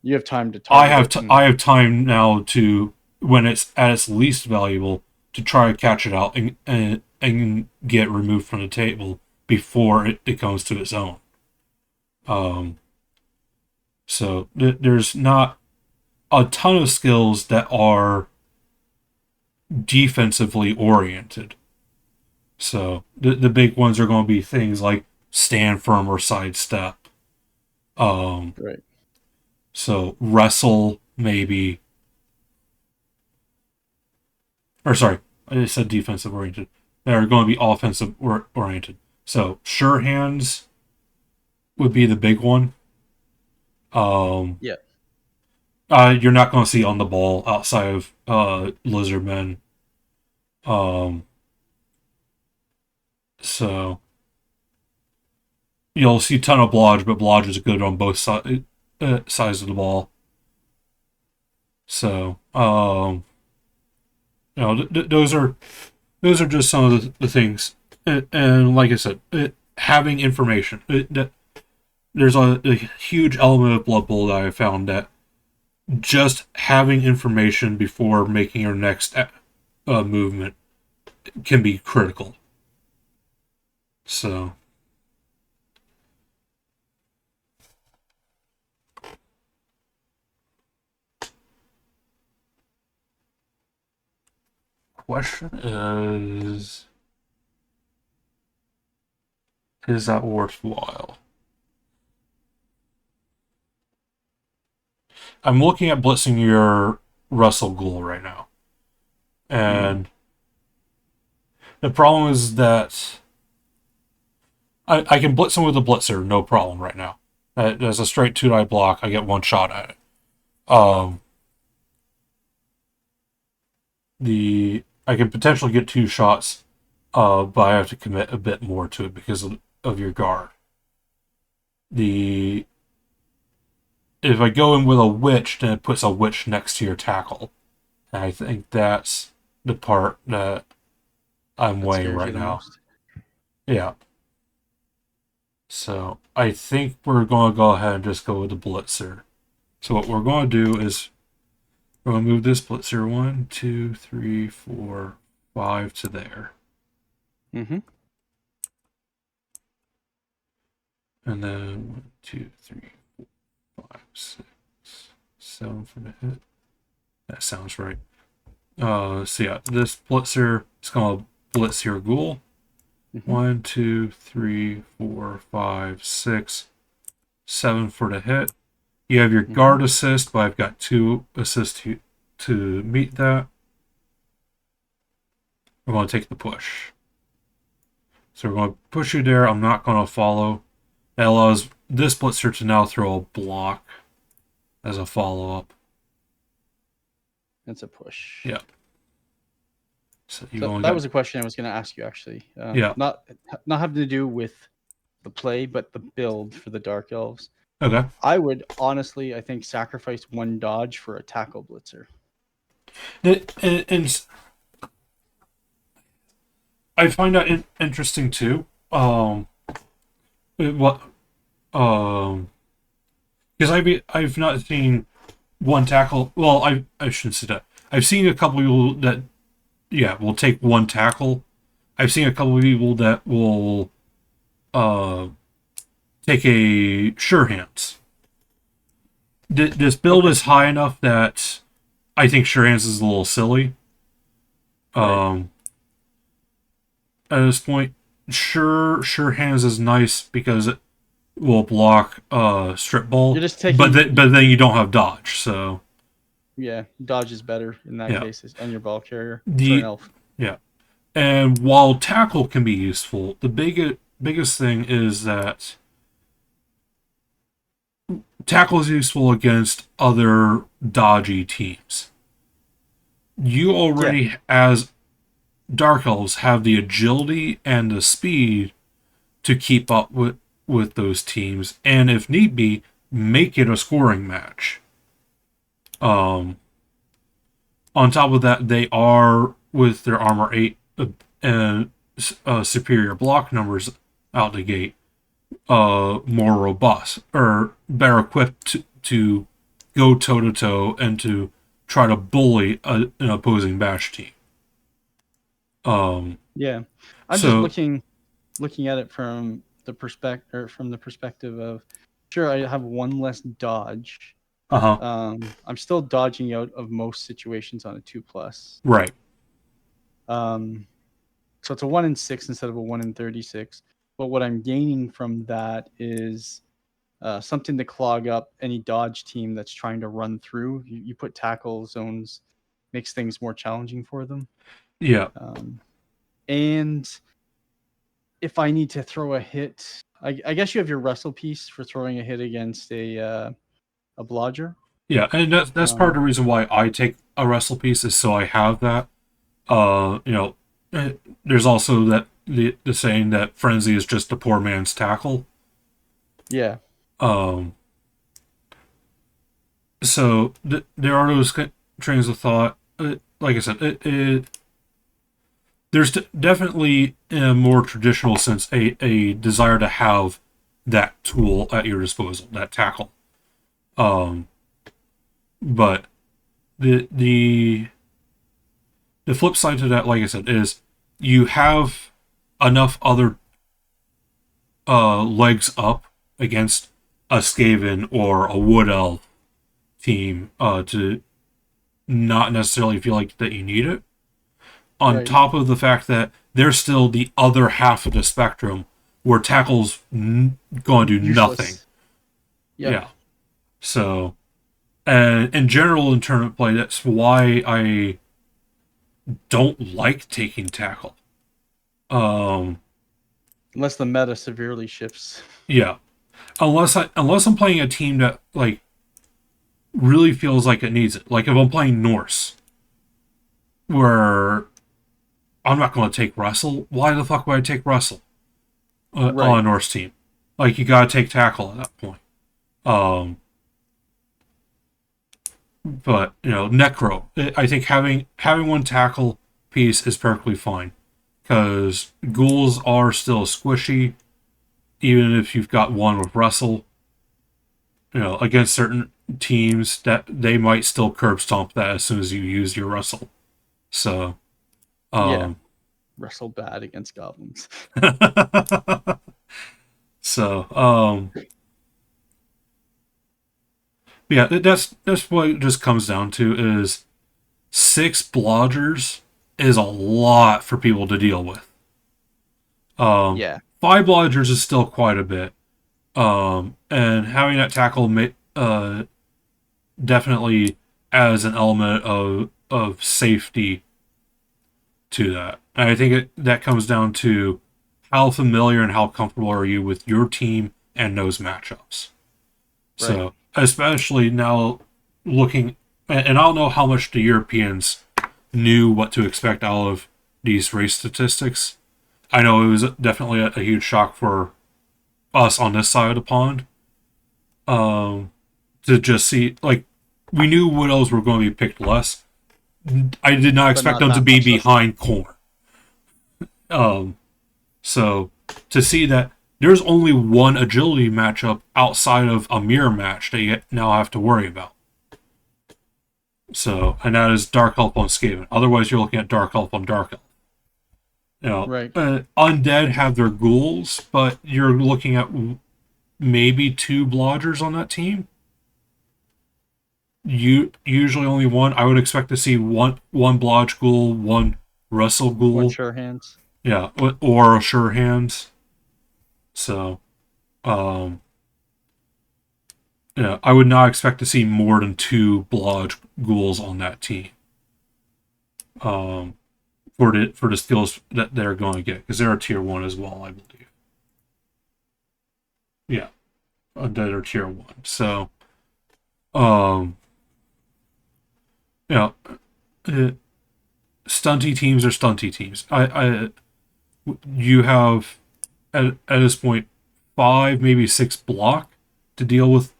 You have time to target it. I have time now to, when it's at its least valuable, to try to catch it out and get removed from the table before it comes to its own. So there's not a ton of skills that are defensively oriented. So the big ones are going to be things like stand firm or sidestep. Right. So wrestle maybe, or sorry, I said defensive oriented. They're going to be offensive oriented. So sure hands would be the big one. Yeah. You're not going to see on the ball outside of lizard men. So you'll see a ton of blodge, but blodge is good on both sides of the ball. So those are just some of the things, and like I said, having information. There's a huge element of Blood Bowl that I found that just having information before making your next movement can be critical. So. Question is that worthwhile? I'm looking at blitzing your Russell Ghoul right now. And the problem is that I can blitz him with a blitzer, no problem right now. As a straight 2-die block, I get one shot at it. I can potentially get 2 shots, but I have to commit a bit more to it because of your guard. If I go in with a witch, then it puts a witch next to your tackle. And I think that's the part that I'm weighing right now. Most. Yeah. So I think we're going to go ahead and just go with the blitzer. So what we're going to do is we're going to move this blitzer 1, 2, 3, 4, 5 to there. Mm-hmm. And then 1, 2, 3, 4, 5, 6, 7 for the hit. That sounds right. So yeah, this blitzer is going to blitz your ghoul. 1, 2, 3, 4, 5, 6, 7 for the hit. You have your guard assist, but I've got 2 assists to meet that. We're going to take the push. So we're going to push you there. I'm not going to follow. That allows this blitzer to now throw a block as a follow-up. That's a push. Yeah. So that was a question I was going to ask you, actually. Yeah. Not having to do with the play, but the build for the Dark Elves. Okay. I would honestly, I think, sacrifice 1 dodge for a tackle blitzer. And I find that interesting too. Because I've not seen 1 tackle. Well, I shouldn't say that. I've seen a couple people that will take 1 tackle. I've seen a couple of people that will take a sure hands. This build is high enough that I think sure hands is a little silly. At this point, sure hands is nice because it will block strip ball. You're just taking, but then you don't have dodge, so yeah, dodge is better in that case, and your ball carrier for an elf. Yeah, and while tackle can be useful, the biggest thing is that tackle is useful against other dodgy teams. You Yeah. already, as Dark Elves, have the agility and the speed to keep up with those teams, and if need be, make it a scoring match. Um, on top of that, they are, with their armor 8 and superior block numbers out the gate, more robust or better equipped to go toe to toe and to try to bully an opposing bash team. Yeah. I'm just So looking at it from the perspective of, sure, I have one less dodge. uh-huh. I'm still dodging out of most situations on a 2+. Right. So it's a 1 in 6 instead of a 1 in 36. But what I'm gaining from that is something to clog up any dodge team that's trying to run through. You put tackle zones, makes things more challenging for them. Yeah. And if I need to throw a hit, I guess you have your wrestle piece for throwing a hit against a blodger. Yeah, and that's part of the reason why I take a wrestle piece is so I have that. There's also that the saying that frenzy is just a poor man's tackle. Yeah. So there are those trains of thought. Like I said, there's definitely, in a more traditional sense, a desire to have that tool at your disposal, that tackle. But the flip side to that, like I said, is you have enough other legs up against a Skaven or a Wood Elf team to not necessarily feel like that you need it. On Right. top of the fact that there's still the other half of the spectrum where tackle's going to do Useless. nothing. Yep. Yeah. So, and in general, in tournament play, that's why I don't like taking tackle. Unless the meta severely shifts. Yeah. Unless I'm playing a team that like really feels like it needs it. Like if I'm playing Norse, where I'm not going to take Russell. Why the fuck would I take Russell on a Norse team? Like you got to take tackle at that point. But Necro. I think having one tackle piece is perfectly fine because ghouls are still squishy, even if you've got one with Russell. Against certain teams that they might still curb stomp that as soon as you use your Russell. So, Yeah. Wrestle bad against goblins. So, yeah, that's what it just comes down to is 6 blodgers is a lot for people to deal with. Yeah. 5 blodgers is still quite a bit. And having that tackle definitely adds an element of safety to that. And I think that comes down to how familiar and how comfortable are you with your team and those matchups. Right. So, especially now looking, and I don't know how much the Europeans knew what to expect out of these race statistics. I know it was definitely a huge shock for us on this side of the pond. To just see, like, we knew Wood Elves were going to be picked less. I did not expect them to be behind Corn. So to see that there's only one agility matchup outside of a mirror match that you now have to worry about. So, and that is Dark Elf on Skaven. Otherwise, you're looking at Dark Elf on Dark Elf. Right. Undead have their ghouls, but you're looking at maybe 2 blodgers on that team. Usually only one. I would expect to see one blodge ghoul, one Russell ghoul. One sure hands. Yeah, or a sure hands. So, I would not expect to see more than 2 blodge ghouls on that team. For the skills that they're going to get, because they're a tier 1 as well, I believe. Yeah, undead are tier 1. So, Um, you know, uh, stunty teams are stunty teams. You have at this point 5, maybe 6 block to deal with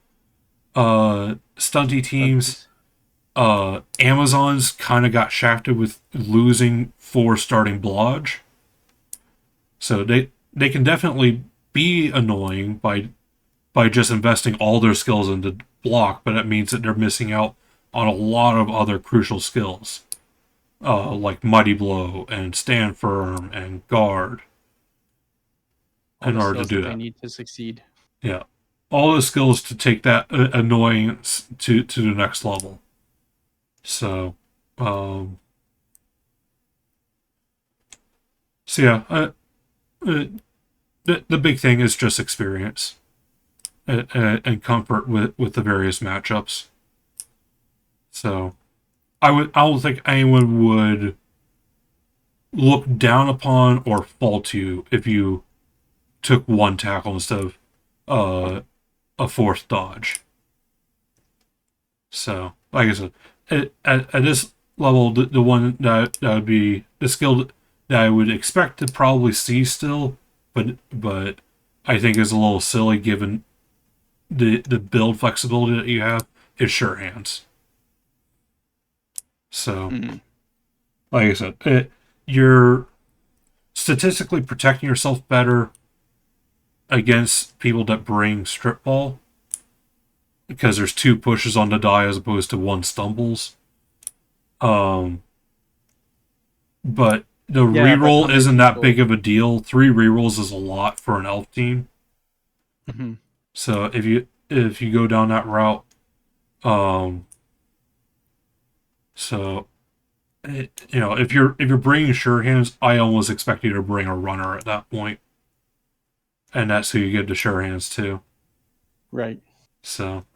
stunty teams. Stunties. Amazon's kind of got shafted with losing 4 starting blodge, so they can definitely be annoying by just investing all their skills into block, but it means that they're missing out on a lot of other crucial skills, like Mighty Blow and Stand Firm and Guard, All in the order to skills do that they that. need to succeed. Yeah, all the skills to take that annoyance to the next level. So, um, so yeah, the big thing is just experience and comfort with the various matchups. So, I don't think anyone would look down upon or fall to if you took one tackle instead of a fourth dodge. So, like I said, at this level, the one that would be the skill that I would expect to probably see still, but I think is a little silly given the build flexibility that you have is sure hands. So, Mhm. like I said, you're statistically protecting yourself better against people that bring strip ball because there's 2 pushes on the die as opposed to 1 stumbles. Um, but the Yeah, but how reroll many isn't that big people? of a deal. 3 rerolls is a lot for an elf team. Hmm. So if you go down that route, um, so if you're bringing sure hands, I almost expect you to bring a runner at that point, and that's who you give the sure hands to. Right. So,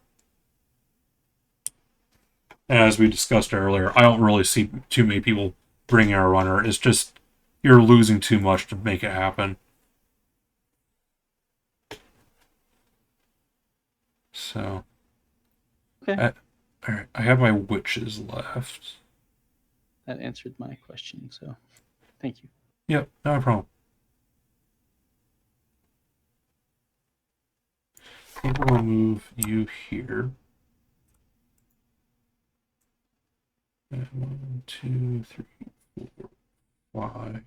and as we discussed earlier, I don't really see too many people bringing a runner. It's just you're losing too much to make it happen. So, Okay. all right, I have my witches left. That answered my question. So thank you. Yep, no problem. I think we're gonna move you here. And 1, 2, 3, 4, 5,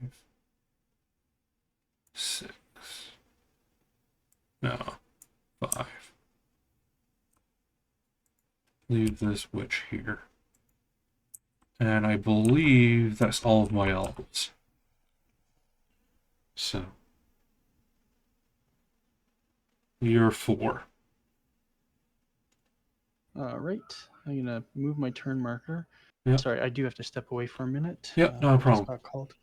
6. No, 5. Leave this witch here. And I believe that's all of my elves. So, you're 4. All right. I'm gonna move my turn marker. Yep, Sorry, I do have to step away for a minute. yep, no I just problem. got called.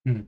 Hmm.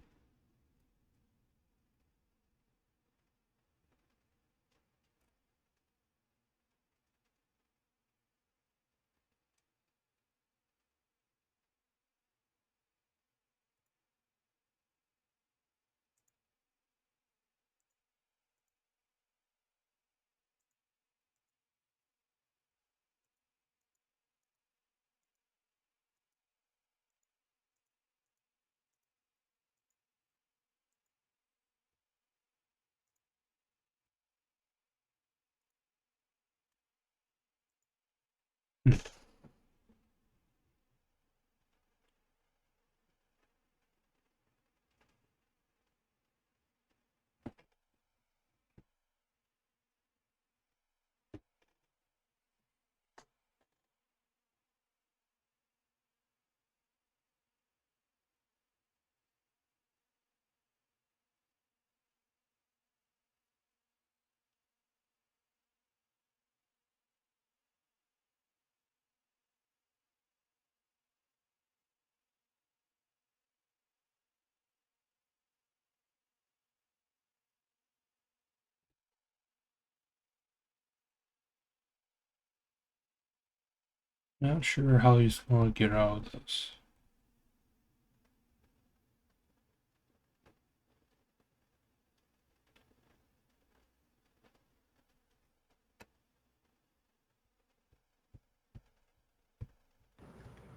Not sure how he's going to get out of this.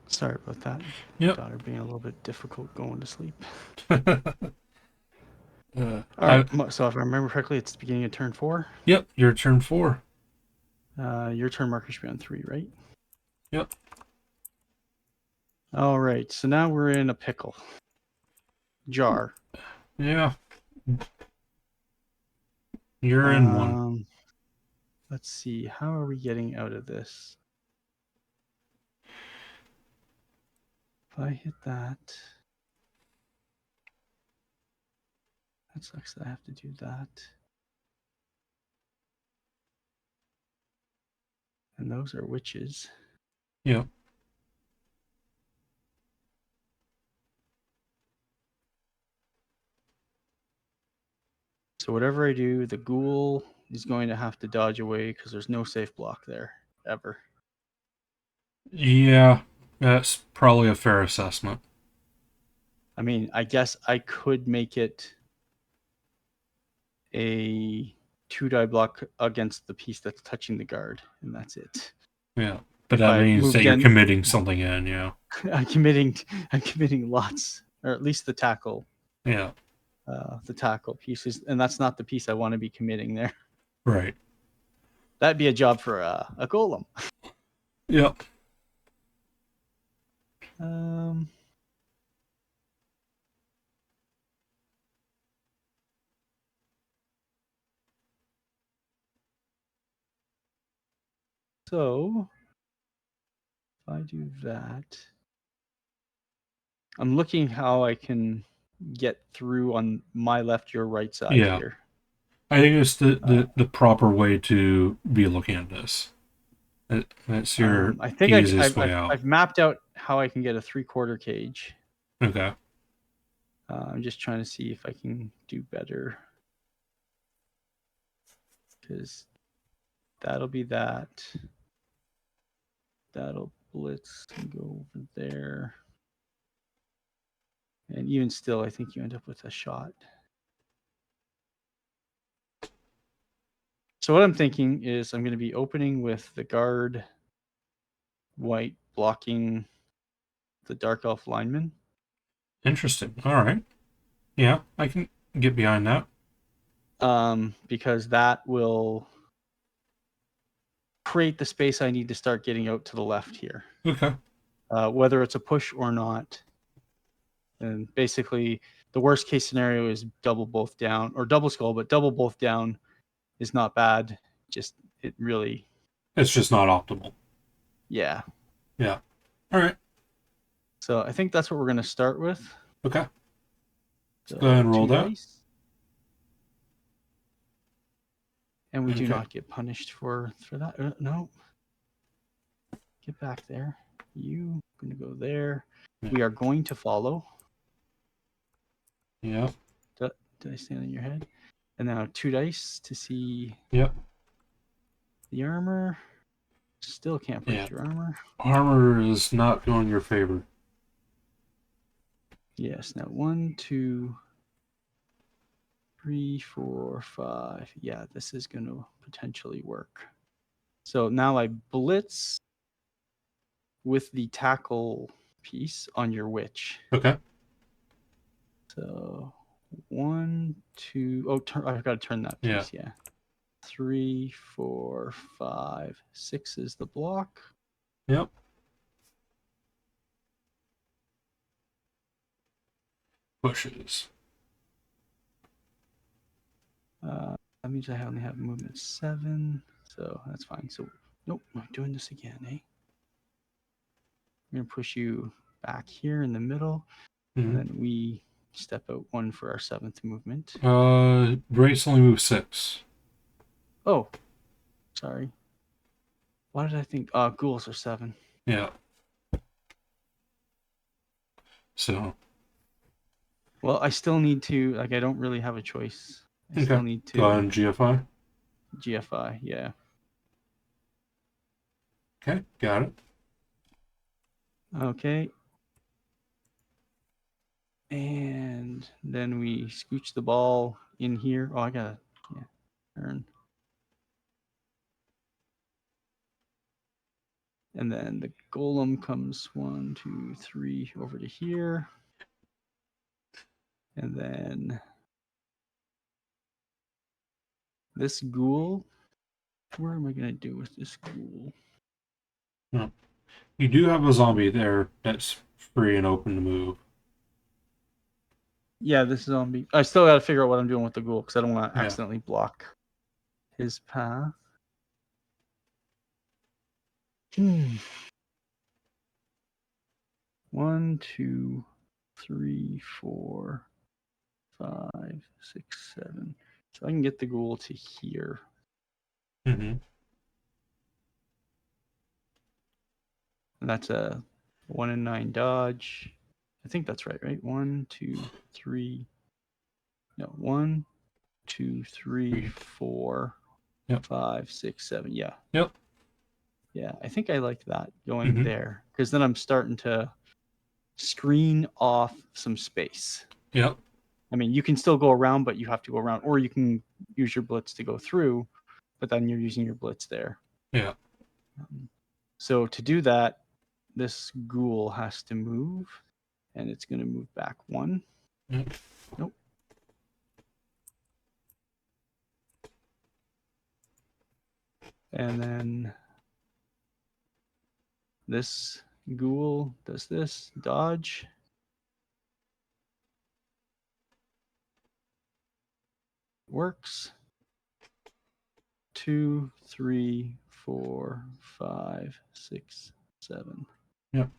Sorry about that. Yep. Daughter being a little bit difficult going to sleep. All All right. So if I remember correctly, it's the beginning of turn 4. Yep, your turn 4. Your turn marker should be on 3, right? Yep. All right. So now we're in a pickle. Jar. Yeah. You're in one. Let's see. How are we getting out of this? If I hit that, that sucks that I have to do that. And those are witches. Yep. So whatever I do, the ghoul is going to have to dodge away because there's no safe block there, ever. Yeah, that's probably a fair assessment. I mean, I guess I could make it a 2-die block against the piece that's touching the guard, and that's it. Yeah, but If that I means that moved you're in, committing something in, yeah. I'm committing lots, or at least the tackle Yeah, pieces, and that's not the piece I want to be committing there. right. That'd be a job for a golem. Yep. So if I do that, I'm looking how I can get through on my left, your right side Yeah. here. I think it's the proper way to be looking at this. That's your I think easiest way out. I've mapped out how I can get a 3/4 cage. Okay. I'm just trying to see if I can do better, because that'll be that. That'll blitz and go over there. And even still, I think you end up with a shot. So what I'm thinking is I'm going to be opening with the guard white blocking the dark elf lineman. Interesting. All right. Yeah, I can get behind that. Because that will create the space I need to start getting out to the left here. Okay. Whether it's a push or not. And basically, the worst case scenario is double both down, or double skull, but double both down is not bad. Just, it really, It's just not optimal. yeah. Yeah. All right. So I think that's what we're going to start with. Okay. So Go ahead and roll 2 that. dice. And we do Okay. not get punished for that. No. Get back there. You going to go there. Yeah. We are going to follow. Yep. Did I stand on your head? And now 2 dice to see Yep. the armor. Still can't break Yeah. your armor. Armor is not going your favor. Yes. Now 1, 2, 3, 4, 5. Yeah, this is going to potentially work. So now I blitz with the tackle piece on your witch. Okay. So 1, 2. Oh, I've got to turn that piece. Yeah. 3, 4, 5, 6 is the block. Yep. Pushes. That means I only have movement 7, so that's fine. So nope, I'm doing this again, eh? I'm gonna push you back here in the middle, and then we step out 1 for our 7th movement. Brace only moves 6. Oh, sorry. Why did I think? Ghouls are 7. Yeah. So. Well, I still need to. Like, I don't really have a choice. I Okay. still need to Go ahead and GFI. GFI. Yeah. Okay. Got it. Okay. And then we scooch the ball in here. Oh, I gotta turn. And then the golem comes 1, 2, 3 over to here. And then this ghoul. Where am I gonna do with this ghoul? No. You do have a zombie there that's free and open to move. Yeah, this zombie. I still gotta figure out what I'm doing with the ghoul because I don't want to Yeah. accidentally block his path. 1, 2, 3, 4, 5, 6, 7. So I can get the ghoul to here. Mm-hmm. And that's a 1 in 9 dodge. I think that's right? 1, 2, 3. No, 1, 2, 3, 4, Yep. 5, 6, 7. Yeah. Yep. Yeah, I think I like that going Mhm. there because then I'm starting to screen off some space. Yep. I mean, you can still go around, but you have to go around, or you can use your blitz to go through, but then you're using your blitz there. Yeah. So to do that, this ghoul has to move, and it's going to move back 1. Yep. Nope. And then this ghoul does this, dodge. Works. 2, 3, 4, 5, 6, 7. Yep.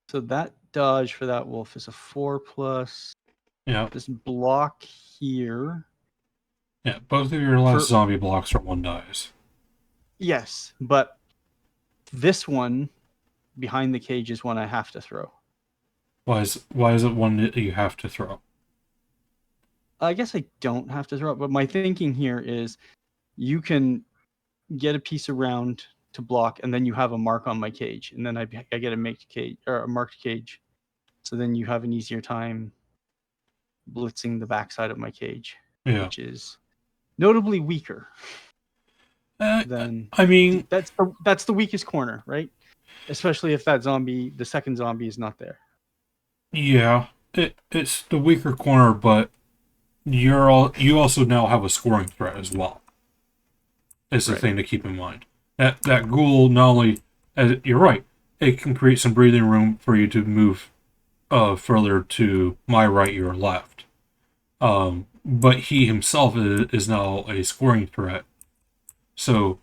So that dodge for that wolf is a 4+. Yeah. This block here. Yeah. Both of your last zombie blocks are 1 dice. Yes, but this one behind the cage is one I have to throw. Why is it one that you have to throw? I guess I don't have to throw it, but my thinking here is you can get a piece around to block, and then you have a mark on my cage, and then I get a marked cage, so then you have an easier time blitzing the backside of my cage, which is notably weaker than. I mean, that's the weakest corner, right? Especially if the second zombie is not there. Yeah, it's the weaker corner, but you also now have a scoring threat as well. Is the thing to keep in mind. That ghoul not only, you're right, it can create some breathing room for you to move further to my right, your left. But he himself is now a scoring threat. So,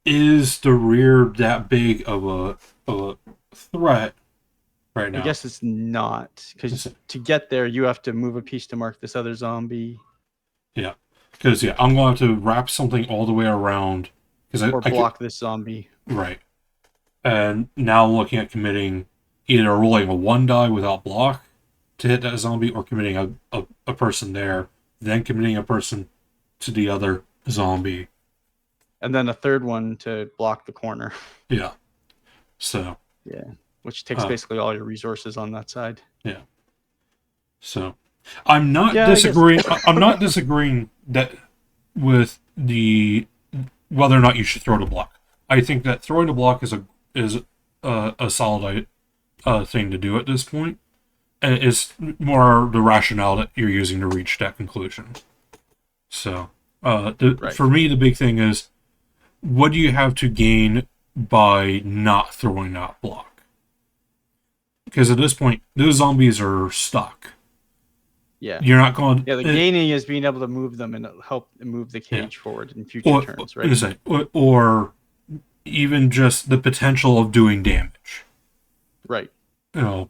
is the rear that big of a threat right now? I guess it's not, because to get there, you have to move a piece to mark this other zombie. Yeah. Because yeah, I'm going to wrap something all the way around because Or block this zombie. right. And now looking at committing either rolling a 1 die without block to hit that zombie, or committing a person there, then committing a person to the other zombie. And then a third one to block the corner. Yeah. So. Yeah. Which takes basically all your resources on that side. Yeah. So, I'm not Yeah, disagreeing. I'm not disagreeing that with the whether or not you should throw the block. I think that throwing the block is a solid thing to do at this point, and it's more the rationale that you're using to reach that conclusion. So, Right. for me, the big thing is, what do you have to gain by not throwing that block? Because at this point, those zombies are stuck. Yeah. You're not going. Yeah, the gaining is being able to move them and help move the cage forward in future turns, right? Or even just the potential of doing damage. Right. You know.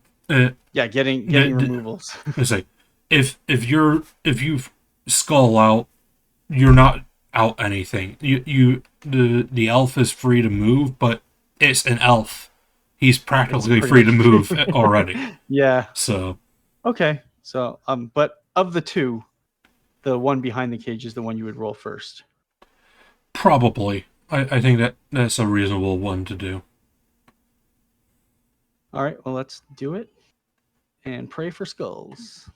Yeah, getting removals. If you skull out, you're not out anything. The elf is free to move, but it's an elf. He's practically free to move already. Yeah. So. Okay. So but of the two, the one behind the cage is the one you would roll first. Probably. I think that's a reasonable one to do. All right. Well, let's do it. And pray for skulls.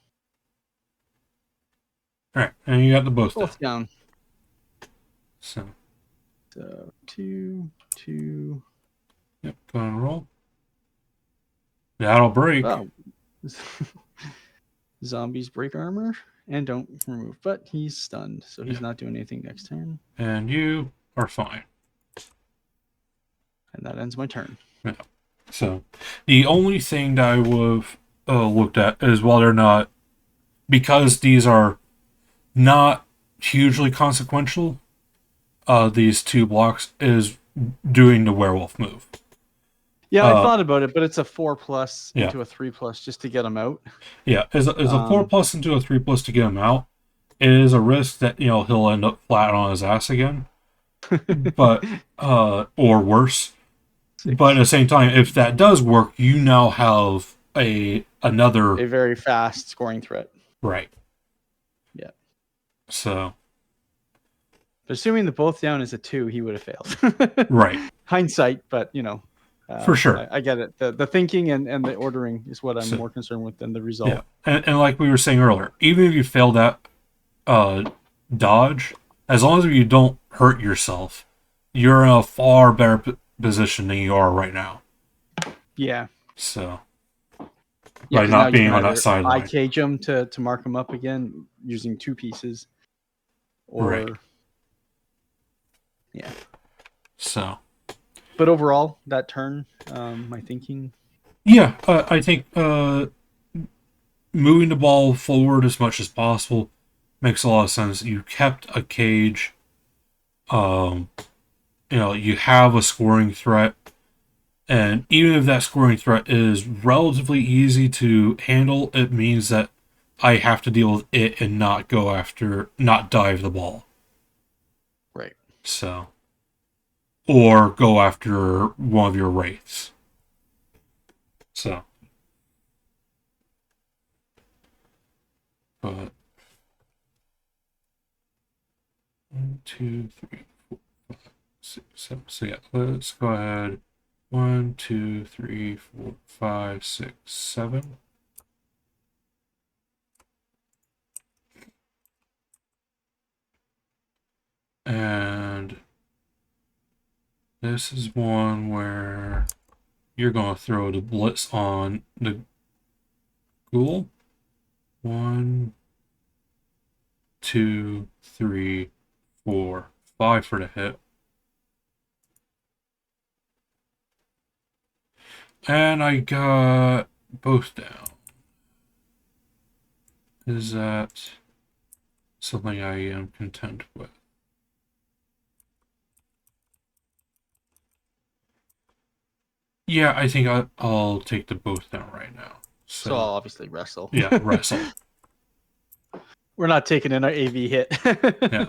All right, and you got the both down. So 2, 2. Yep, go ahead and roll. That'll break. Oh. Zombies break armor and don't remove, but he's stunned, so he's not doing anything next turn. And you are fine. And that ends my turn. Yeah. So the only thing that I would have looked at is whether or not, because these are not hugely consequential, these 2 blocks, is doing the werewolf move. Yeah, I thought about it, but it's a 4+ into a 3+ just to get him out. Yeah, as a 4+ into a 3+ to get him out. It is a risk that he'll end up flat on his ass again, but or worse. 6. But at the same time, if that does work, you now have a very fast scoring threat. Right. Yeah. So. But assuming the both down is a 2, he would have failed. Right. Hindsight, but for sure. I get it. The thinking and the ordering is what I'm more concerned with than the result. Yeah. And like we were saying earlier, even if you fail that dodge, as long as you don't hurt yourself, you're in a far better position than you are right now. Yeah. So. By not being on that sideline. I cage him to mark him up again using 2 pieces. Or. Right. Yeah. So. But overall, that turn, my thinking. Yeah, I think moving the ball forward as much as possible makes a lot of sense. You kept a cage. You have a scoring threat. And even if that scoring threat is relatively easy to handle, it means that I have to deal with it and not dive the ball. Right. So. Or go after one of your wraiths. So. But 1, 2, 3, 4, 5, 6, 7. So yeah, let's go ahead. 1, 2, 3, 4, 5, 6, 7. And this is one where you're going to throw the blitz on the ghoul. 1, 2, 3, 4, 5 for the hit. And I got both down. Is that something I am content with? Yeah, I think I'll take the both down right now. So I'll obviously wrestle. Yeah, wrestle. We're not taking an AV hit. Yeah.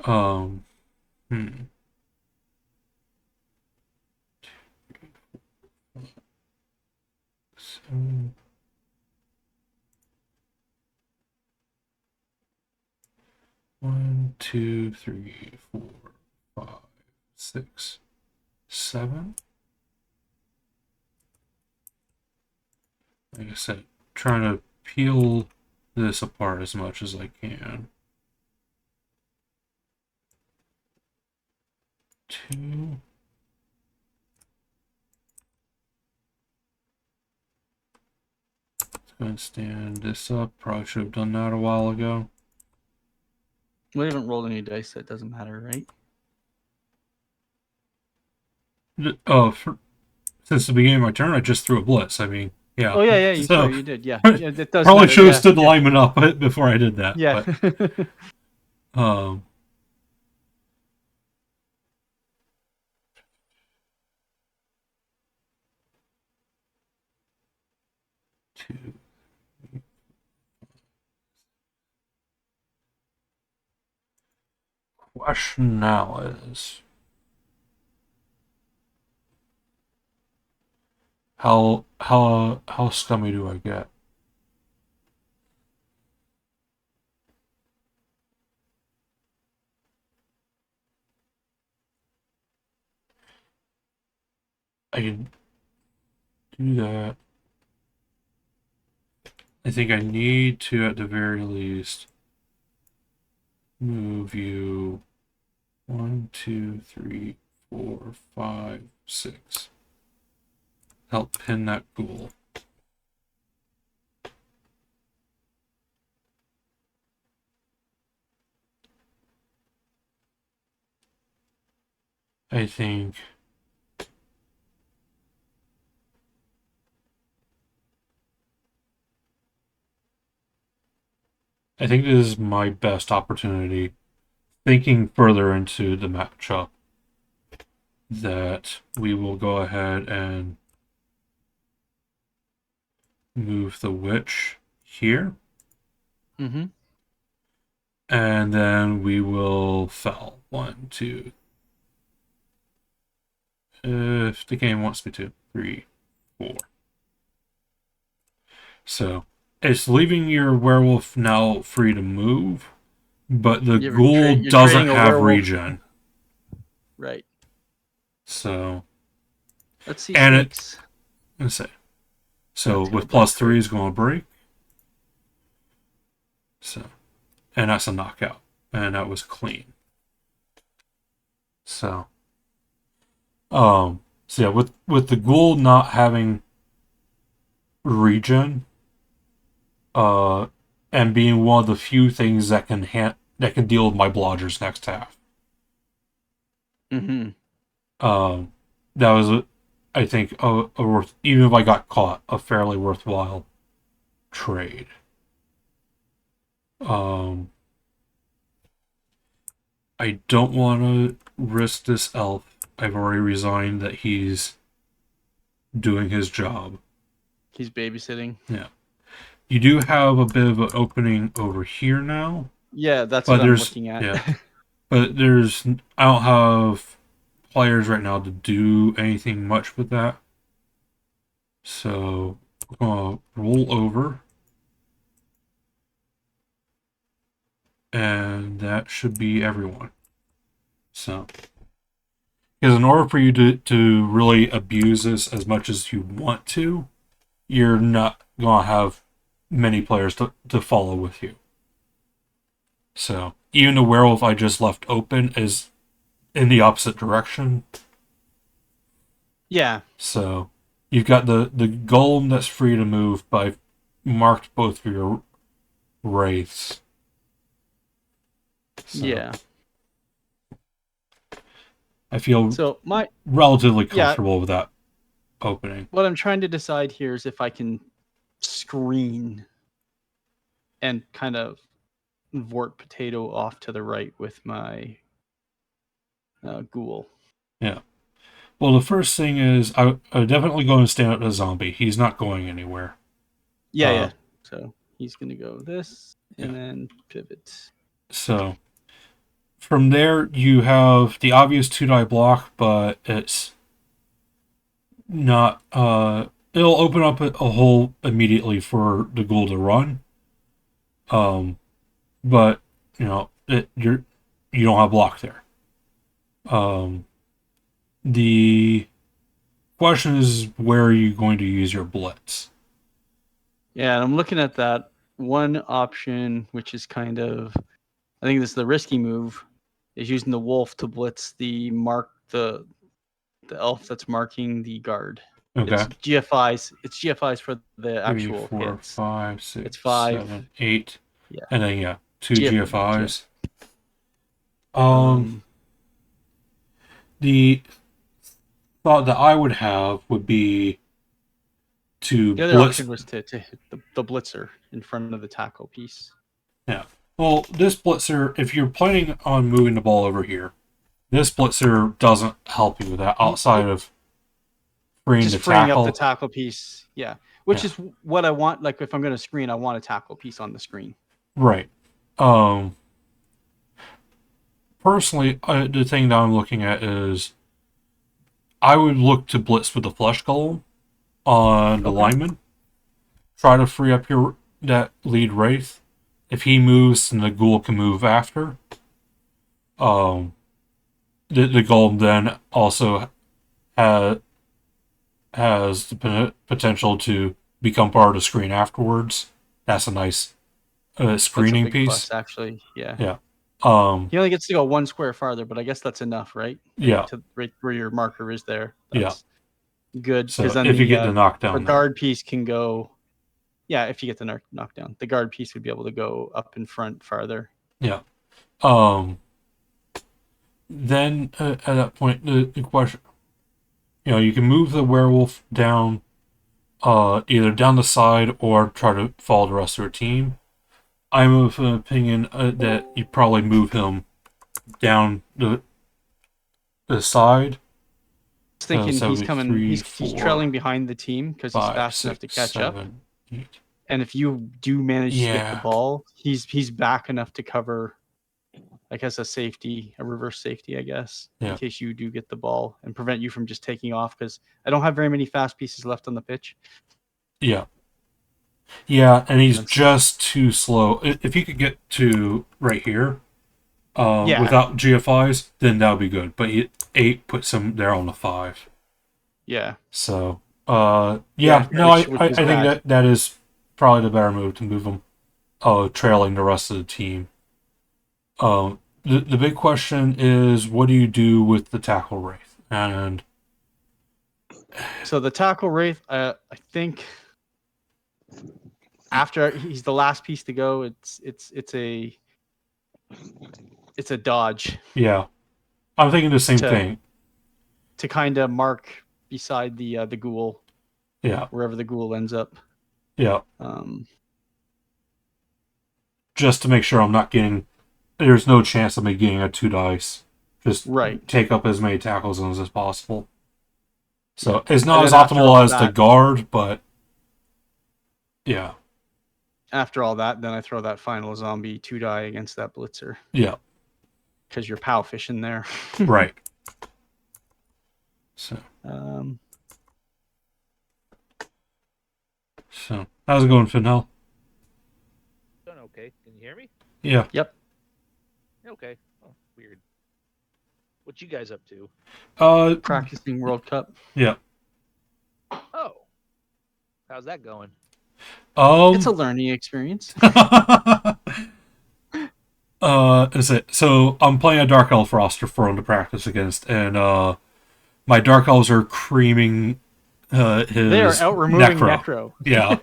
Hmm. So, 1, 2, 3, 4, 5, 6, 7. Like I said, trying to peel this apart as much as I can. 2. Let's go and stand this up. Probably should have done that a while ago. We haven't rolled any dice, so it doesn't matter, right? Since the beginning of my turn, I just threw a blitz. I mean, yeah. Oh yeah, you So you did, yeah. Yeah, that does probably matter. should have Yeah, stood the yeah. lineman up before I did that. Yeah. But, um, 2. Question now is, how scummy do I get? I can do that. I think I need to, at the very least, move you 1, 2, 3, 4, 5, 6. Help pin that ghoul. I think this is my best opportunity, thinking further into the matchup, that we will go ahead and move the witch here, Mm-hmm. and then we will fell 1, 2. If the game wants me to, 3, 4. So it's leaving your werewolf now free to move, but the ghoul You're doesn't trading a have werewolf. regen. Right. So, Let's see and it, snakes. let's say, so That's gonna with break +3 her. is going to break. So, and that's a knockout, and that was clean. So, so yeah, with the ghoul not having regen, and being one of the few things that can deal with my blodgers next half. Mm-hmm. That was, I think, a worth, even if I got caught, a fairly worthwhile trade. I don't want to risk this elf. I've already resigned that he's doing his job. He's babysitting. Yeah. You do have a bit of an opening over here now. Yeah, that's But what I'm there's, looking at. yeah. But there's, I don't have players right now to do anything much with that. So, I'm going to roll over. And that should be everyone. So, because in order for you to really abuse this as much as you want to, you're not going to have many players to follow with you. So, even the werewolf I just left open is in the opposite direction. Yeah. So, you've got the golem that's free to move, but I've marked both of your wraiths. So, Yeah. I feel So relatively comfortable with that opening. what I'm trying to decide here is if I can screen and kind of vort potato off to the right with my ghoul. Yeah. Well, the first thing is I definitely going to stand up to the zombie. He's not going anywhere. Yeah. So he's gonna go this. And then pivot. So from there, you have the obvious 2-die block, but it's not. It'll open up a hole immediately for the ghoul to run. But you don't have block there. The question is, where are you going to use your blitz? Yeah, and I'm looking at that one option, which is kind of, I think this is the risky move, is using the wolf to blitz the elf that's marking the guard. Okay. It's GFIs. It's GFIs for the 3, actual 4, hits. 5, 6, It's 5. 7, 8. Yeah. And then 2 GFIs. The thought that I would have would be to the other blitz. option was to hit the blitzer in front of the tackle piece. Yeah. Well, this blitzer, if you're planning on moving the ball over here, this blitzer doesn't help you with that outside of freeing Just the freeing tackle. up the tackle piece. Yeah. Which is what I want. Like if I'm going to screen, I want a tackle piece on the screen. Right. Personally, the thing that I'm looking at is I would look to blitz with the flesh golem on the lineman. Try to free up that lead wraith. If he moves, then the ghoul can move after. The golem then also has the potential to become part of the screen afterwards. That's a nice screening piece. Plus, actually, yeah. Yeah. He only gets to go 1 square farther, but I guess that's enough, right? Yeah. To right where your marker is there. Yeah. Good. So Because then if you get the knockdown, the guard piece can go. Yeah, if you get the knockdown, the guard piece would be able to go up in front farther. Yeah. Then at that point, the question, you can move the werewolf down, either down the side or try to follow the rest of your team. I'm of an opinion that you probably move him down the side. I was thinking So he's coming. 3, He's 4, trailing behind the team because he's 5, fast enough to 6, catch up. 7, 8. And if you do manage to get the ball, he's back enough to cover, I guess, a reverse safety, I guess, in case you do get the ball and prevent you from just taking off. Because I don't have very many fast pieces left on the pitch. Yeah. Yeah, and he's just too slow. If he could get to right here without GFIs, then that would be good. But 8 puts him there on the 5. Yeah. So, I think that is probably the better move to move him trailing the rest of the team. The big question is, what do you do with the tackle wraith? And so the tackle wraith, I think after he's the last piece to go, it's a dodge. Yeah, I'm thinking the same thing. To kind of mark beside the ghoul. Yeah. Wherever the ghoul ends up. Yeah. Just to make sure I'm not getting. There's no chance of me getting a 2 dice. Just take up as many tackle zones as possible. So it's not as optimal as the guard, but yeah. After all that, then I throw that final zombie 2 die against that blitzer. Yeah. Because you're pow fishing there. Right. So. So how's it going, Finhell? Doing okay. Can you hear me? Yeah. Yep. Okay. Oh, weird. What you guys up to? Practicing World Cup. Yeah. Oh. How's that going? It's a learning experience. Is it? So I'm playing a Dark Elf roster for him to practice against, and my Dark Elves are creaming his. They are out removing Necro. Yeah.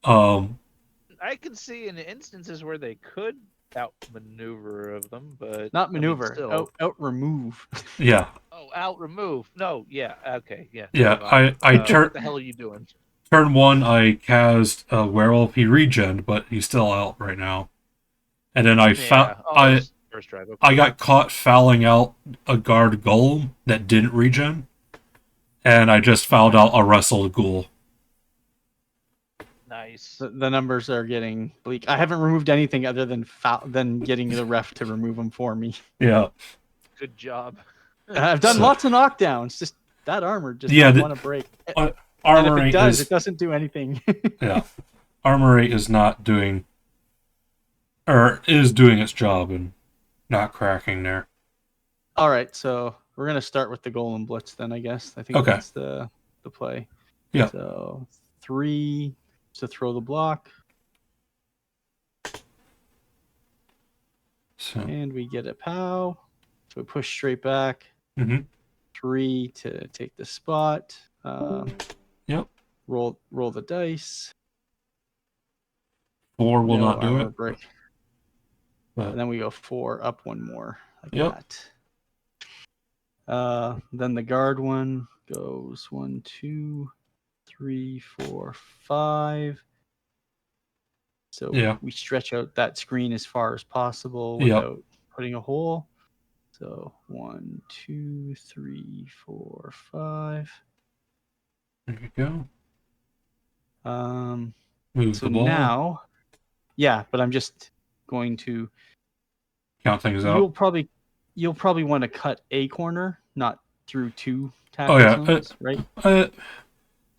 I can see in instances where they could outmaneuver of them, but not maneuver. Out remove. Yeah. Oh, out remove. No. Yeah. Okay. Yeah. Yeah. I turn. What the hell are you doing? Turn 1, I cast a werewolf. He regened, but he's still out right now. And then I first drive. Okay. I got caught fouling out a guard golem that didn't regen, and I just fouled out a wrestled ghoul. Nice. Nice. The numbers are getting bleak. I haven't removed anything other than getting the ref to remove them for me. Yeah. Good job. I've done So- lots of knockdowns. Just that armor does Yeah, not want to break. And Armor if it 8 does, is it doesn't do anything. yeah. Armor 8 is not doing, or is doing its job and not cracking there. All right, so we're gonna start with the Golem Blitz then, I guess. I think Okay. that's the play. Yeah. So 3 to throw the block, So. and we get a POW. So we push straight back. Mhm. 3 to take the spot. Yep. Roll the dice. 4 will No not do armor it. break. But And then we go 4 up one more like Yep. that. Then the guard one goes 1, 2, 3, 4, 5. So Yeah. we stretch out that screen as far as possible Yep. without putting a hole. So 1, 2, 3, 4, 5. There you go. Move So the ball. now, yeah, but I'm just going to. Count things You'll out. probably want to cut a corner, not through 2 Oh tackle yeah. zones, right?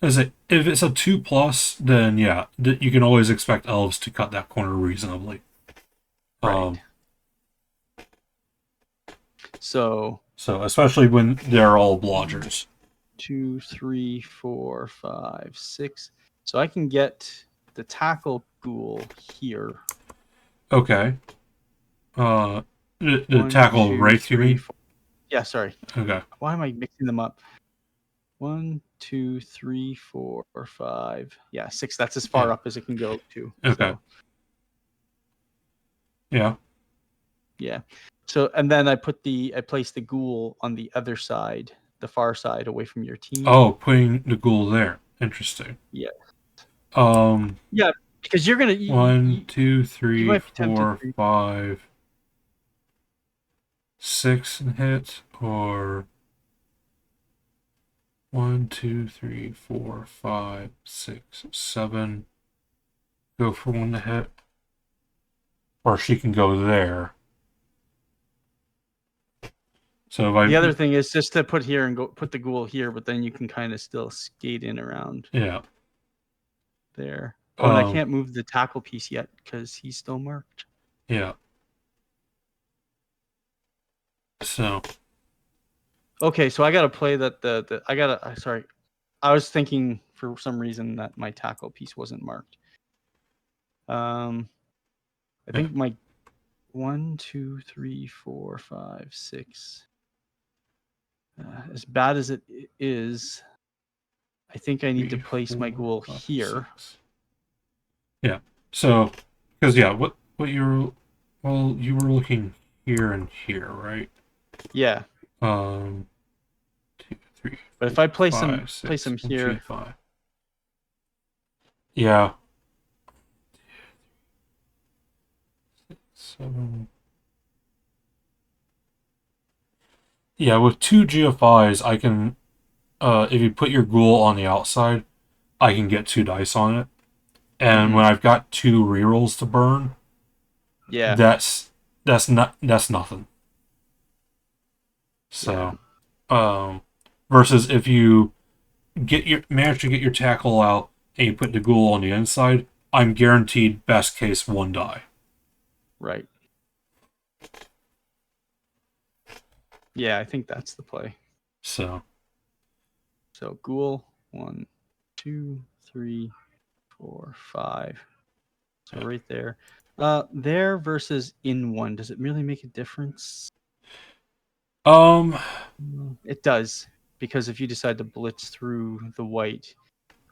Is it if it's a 2+, then yeah, you can always expect elves to cut that corner reasonably. Right. So Especially when they're all blodgers. 2, 3, 4, 5, 6. So I can get the tackle ghoul here. Okay. The 1, tackle 2, wraith, you 3, mean? 4. Yeah, sorry. Okay. Why am I mixing them up? 1, 2, 3, 4, 5. Yeah, 6. That's as far Yeah. up as it can go to. Okay. So, Yeah. yeah. So and then I place the ghoul on the other side, the far side, away from your team. Oh, putting the ghoul there. Interesting. Yeah. Um. Yeah, because you're gonna 1, 2, you 3, might be tempted 4, to- 5, 6 and hit, or 1, 2, 3, 4, 5, 6, 7. Go for 1 to hit. Or she can go there. So if I The other thing is just to put here and go put the ghoul here, but then you can kind of still skate in around yeah. there. Oh, and I Um, can't move the tackle piece yet because he's still marked. Yeah. So Okay, so I gotta play that sorry. I was thinking for some reason that my tackle piece wasn't marked. I think my 1, 2, 3, 4, 5, 6. As bad as it is, I think I need to 3, place my 4, ghoul 5, here. 6. Yeah. So because yeah, what you were looking here and here, right? Yeah, 2, 3. but if I place 5, him 6, 1, 2, here, 5. Yeah. 7. Yeah, with 2 GFIs, I can, if you put your ghoul on the outside, I can get 2 dice on it. And when I've got 2 rerolls to burn, yeah, that's nothing. So, versus if you manage to get your tackle out and you put the ghoul on the inside, I'm guaranteed best case 1 die. right. Yeah, I think that's the play. So Ghoul 1, 2, 3, 4, 5. So right there. There versus in 1. Does it really make a difference? It does, because if you decide to blitz through the white,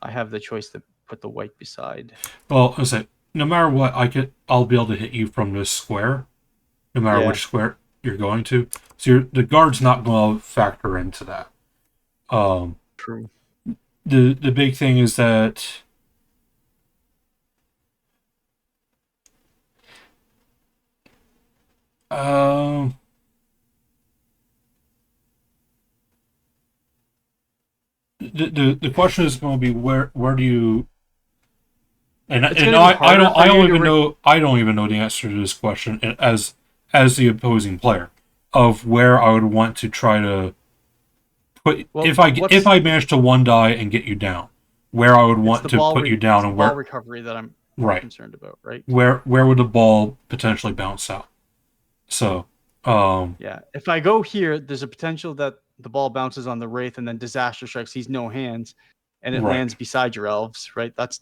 I have the choice to put the white beside. well, I say no matter what, I'll be able to hit you from this square, no matter Yeah. which square you're going to. So the guard's not going to factor into that. True. The big thing is that the question is going to be where do you And It's and gonna be I harder don't for I you don't to even know the answer to this question as the opposing player of where I would want to try to put Well, if I manage to one die and get you down, where I would it's want to put you down it's the and ball where recovery that I'm more right concerned about, right? where would the ball potentially bounce out? So Yeah. If I go here, there's a potential that the ball bounces on the Wraith and then disaster strikes. He's no hands, and it right lands beside your elves, right? That's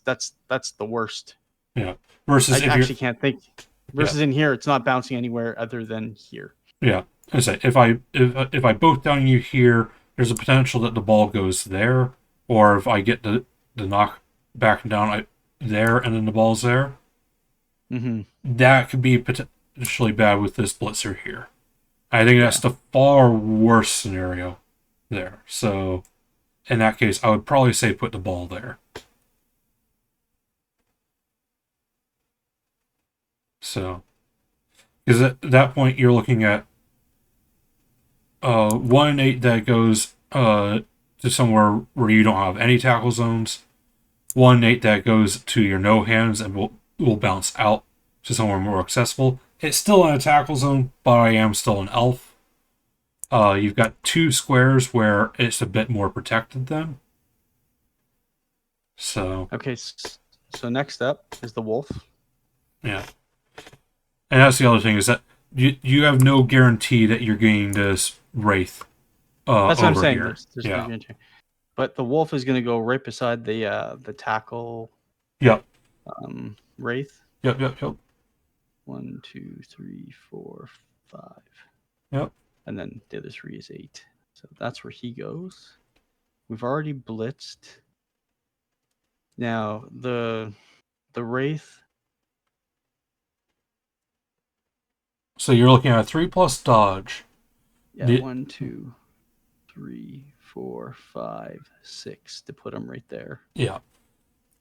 the worst. yeah I versus if you're actually can't think. yeah Versus in here, it's not bouncing anywhere other than here. yeah I say if I both down you here, there's a potential that the ball goes there, or if I get the knock back down there and then the ball's there, Mm-hmm. that could be potentially bad with this blitzer here. I think that's Yeah. the far worst scenario there. So in that case, I would probably say put the ball there. So because at that point you're looking at 1 8 that goes to somewhere where you don't have any tackle zones. 1 8 that goes to your no hands and will bounce out to somewhere more accessible. It's still in a tackle zone, but I am still an elf. You've got 2 squares where it's a bit more protected then. So Okay. So next up is the wolf. yeah, and that's the other thing is that you have no guarantee that you're getting this wraith That's what I'm over saying. here. There's Yeah. no guarantee. But the wolf is going to go right beside the tackle Yep. Wraith. Yep. 1, 2, 3, 4, 5. Yep. And then the other 3 is 8. So that's where he goes. We've already blitzed. Now the Wraith. So you're looking at a 3+ dodge. Yeah, The- 1, 2, 3, 4, 5, 6 to put him right there. Yeah.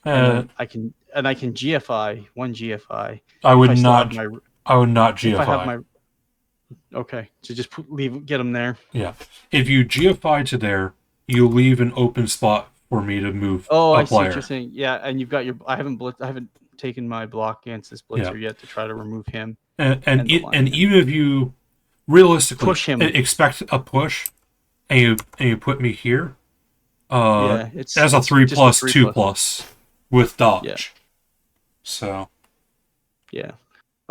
And then I can GFI one GFI. I would if I still not. have my, I would not GFI. if I have my. Okay, so just get him there. Yeah. If you GFI to there, you leave an open spot for me to move Oh, a I see player. what you're saying. Yeah, and you've got your. I haven't taken my block against this blitzer yet to try to remove him. And the lion. even if you realistically Push him. expect a push, and you put me here, Yeah, it's as a it's 3+, just a 2+ with dodge. Yeah. So Yeah.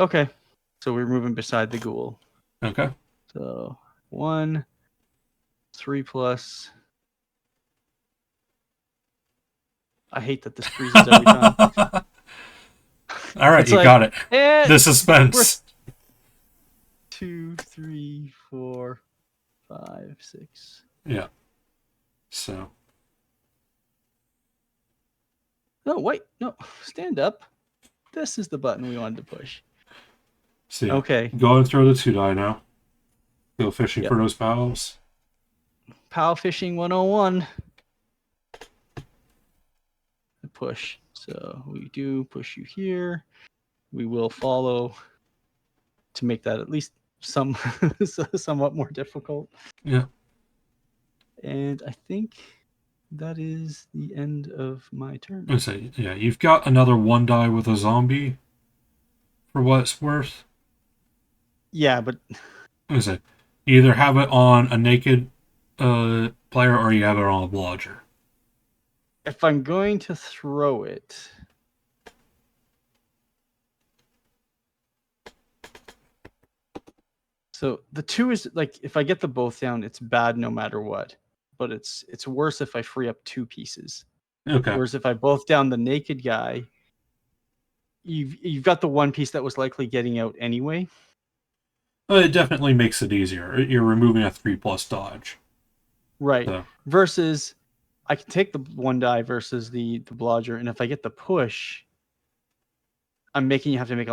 Okay. So we're moving beside the ghoul. okay. So 1, 3+. I hate that this freezes every time. All right, It's you like, got it. eh, The suspense. 2, 3, 4, 5, 6. Yeah. So No, wait, no, stand up. This is the button we wanted to push. see. Okay. Go and throw the 2 die now. Go fishing Yep. for those pals. Pow fishing 101. Push. So we do push you here. We will follow to make that at least somewhat more difficult. Yeah. And I think that is the end of my turn. Let's say, yeah, you've got another 1 die with a zombie. For what it's worth. Yeah, but Let's say, you either have it on a naked player or you have it on a blodger. if I'm going to throw it, so the 2 is like if I get the both down, it's bad no matter what. But it's worse if I free up 2 pieces. Okay. Whereas if I both down the naked guy, you've got the 1 piece that was likely getting out anyway. Well, it definitely makes it easier. You're removing a 3+ dodge. Right. So. Versus I can take the 1 die versus the blodger, and if I get the push, I'm making you have to make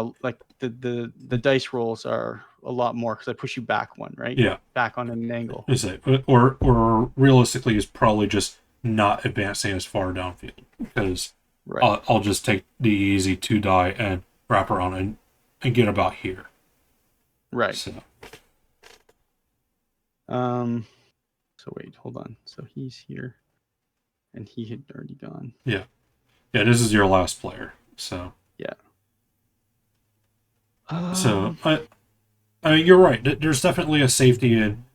the dice rolls are a lot more because I push you back 1, right? Yeah. Back on an angle. Is it or realistically is probably just not advancing as far downfield because Right. I'll just take the easy 2 die and wrap around and get about here. Right. So So wait, hold on. So he's here, and he had already gone. yeah, this is your last player. So, Yeah. so I mean, you're right. There's definitely a safety in,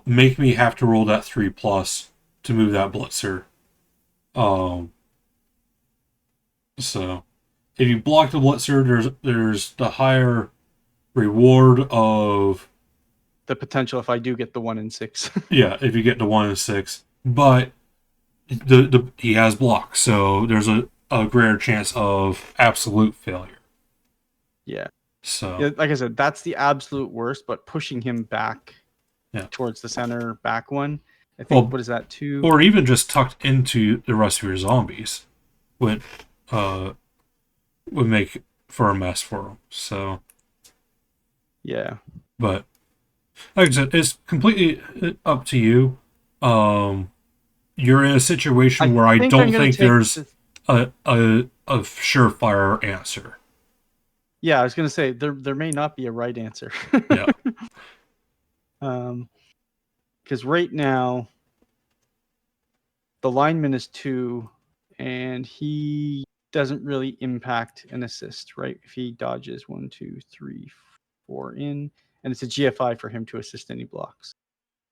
make me have to roll that 3+ to move that blitzer. So if you block the blitzer, there's the higher reward of, the potential if I do get the 1 in 6. yeah, if you get to 1 in 6, but he has blocks, so there's a greater chance of absolute failure. Yeah. So Yeah, like I said, that's the absolute worst, but pushing him back yeah, towards the center back one, I think, well, what is that, 2? or even just tucked into the rest of your zombies would uh would make for a mess for them. So, Yeah. but like I said, it's completely up to you. You're in a situation I where I think I'm don't going to think take there's the, a surefire answer. yeah, I was going to say there may not be a right answer. Yeah. Because right now the lineman is 2 and he doesn't really impact an assist, right? If he dodges 1, 2, 3, 4 in, and it's a GFI for him to assist any blocks.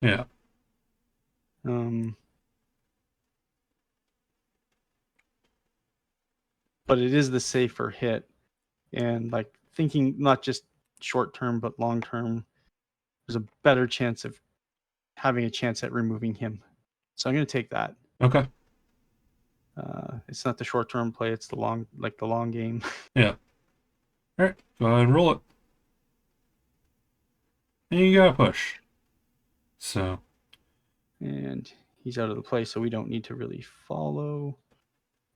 Yeah. But it is the safer hit, and like thinking not just short term but long term, there's a better chance of having a chance at removing him. So I'm going to take that. Okay. It's not the short term play; it's the long game. Yeah. All right. Go ahead and roll it. And you gotta push. So, And he's out of the play, so we don't need to really follow.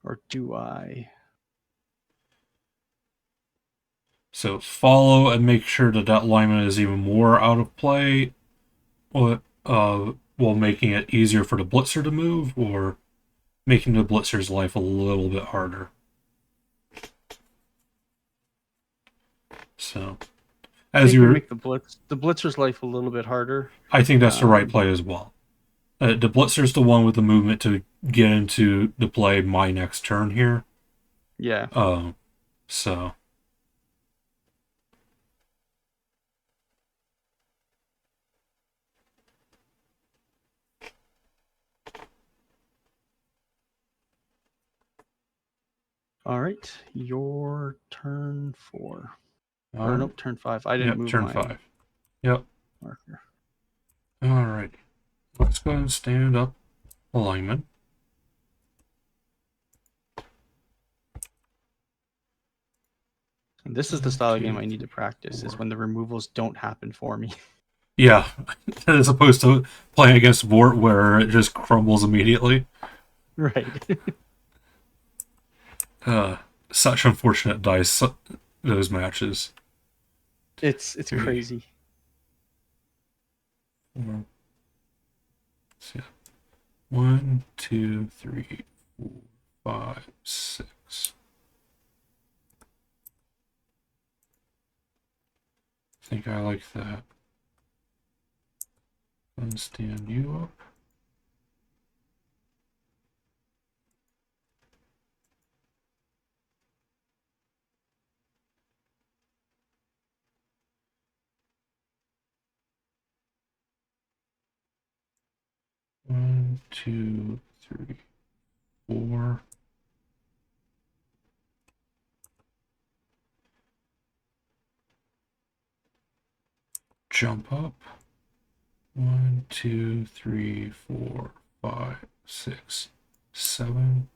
Or do I? follow and make sure that lineman is even more out of play, while making it easier for the blitzer to move, or making the blitzer's life a little bit harder. So, I as think we you're, make the blitzer's life a little bit harder. I think that's the right play as well. The blitzer's the one with the movement to get into the play my next turn here. Yeah. So. All right, your turn 4. All Or right. nope, turn 5. I didn't Yep, move turn my 5. Yep. marker. All right. Let's go ahead and stand up alignment. And this is the 1, style of 2, game I need to practice, 4. is when the removals don't happen for me. Yeah, as opposed to playing against Vort where it just crumbles immediately. Right. Such unfortunate dice, those matches. It's 3, crazy. 4. So, yeah. 1, 2, 3, 4, 5, 6. I think I like that. And stand you up. One, two, three, 4. Jump up. 1, 2, 3, 4, 5, 6, 7.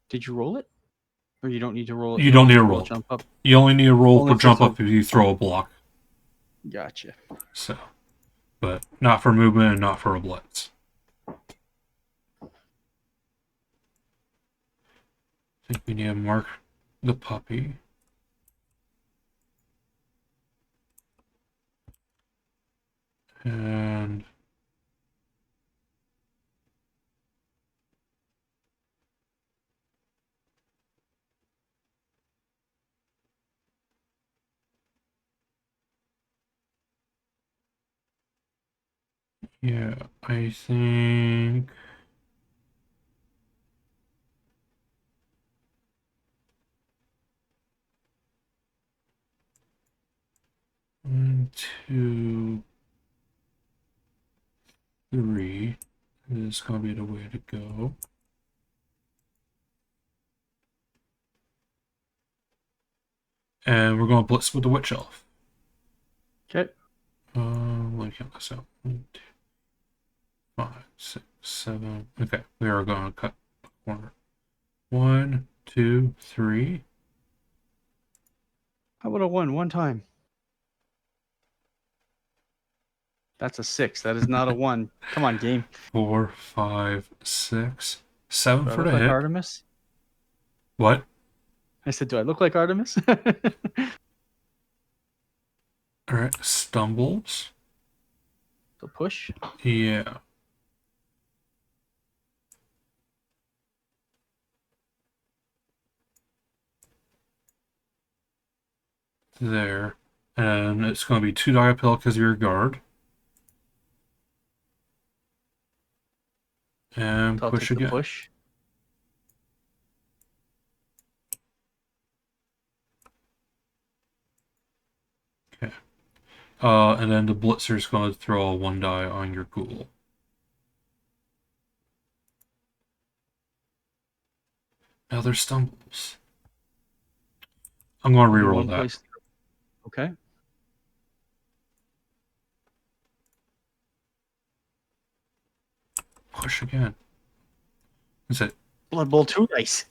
Did you roll it? Or you don't need to roll it? You don't need a roll roll. jump up. You only need a roll Only for if jump it's up if you throw a block. Gotcha. So, but not for movement and not for a blitz. I think we need to mark the puppy. And yeah, I think 2, 3 is going to be the way to go. And we're going to blitz with the Witch Elf. Okay. Let me count this out. 1, 2, 5, 6, 7. Okay, we are going to cut the corner. 1, 2, 3. How about a 1 one time? That's a 6. That is not a 1. Come on, game. 4, 5, 6, 7 Do I for look the like hit. Artemis? What? I said, do I look like Artemis? All right, stumbles. So push. Yeah. There. And it's going to be 2 die uphill because of your guard. And So I'll push take the again. push. Okay. And then the blitzer is going to throw a 1 die on your ghoul. Now there's stumbles. I'm going to Only reroll one that. place. Okay. Push again. Is it? Blood Bowl 2 dice.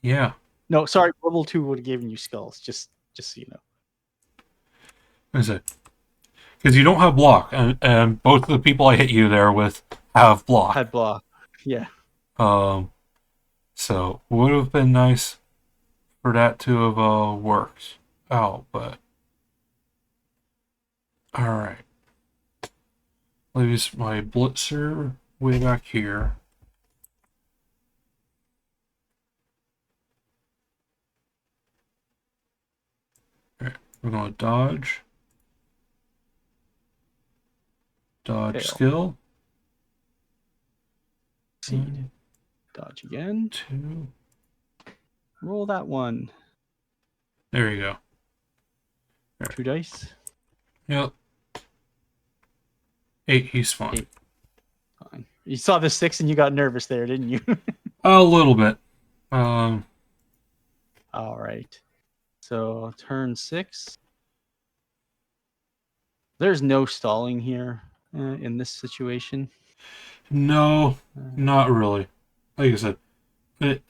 Yeah. No, sorry. Blood Bowl 2 would have given you skulls. Just so you know. Is it? Because you don't have block, and both of the people I hit you there with have block. Had block. Yeah. So would have been nice for that to have worked out, but all right. Leaves my blitzer way back here. All right, we're going to dodge. Dodge Fail. skill. Seed. Dodge again. 2. Roll that one. There you go. 2 dice. Yep. 8, he's fine. 8. Fine. You saw the 6 and you got nervous there, didn't you? A little bit. All right. So turn 6. There's no stalling here in this situation. No, not really. Like I said, I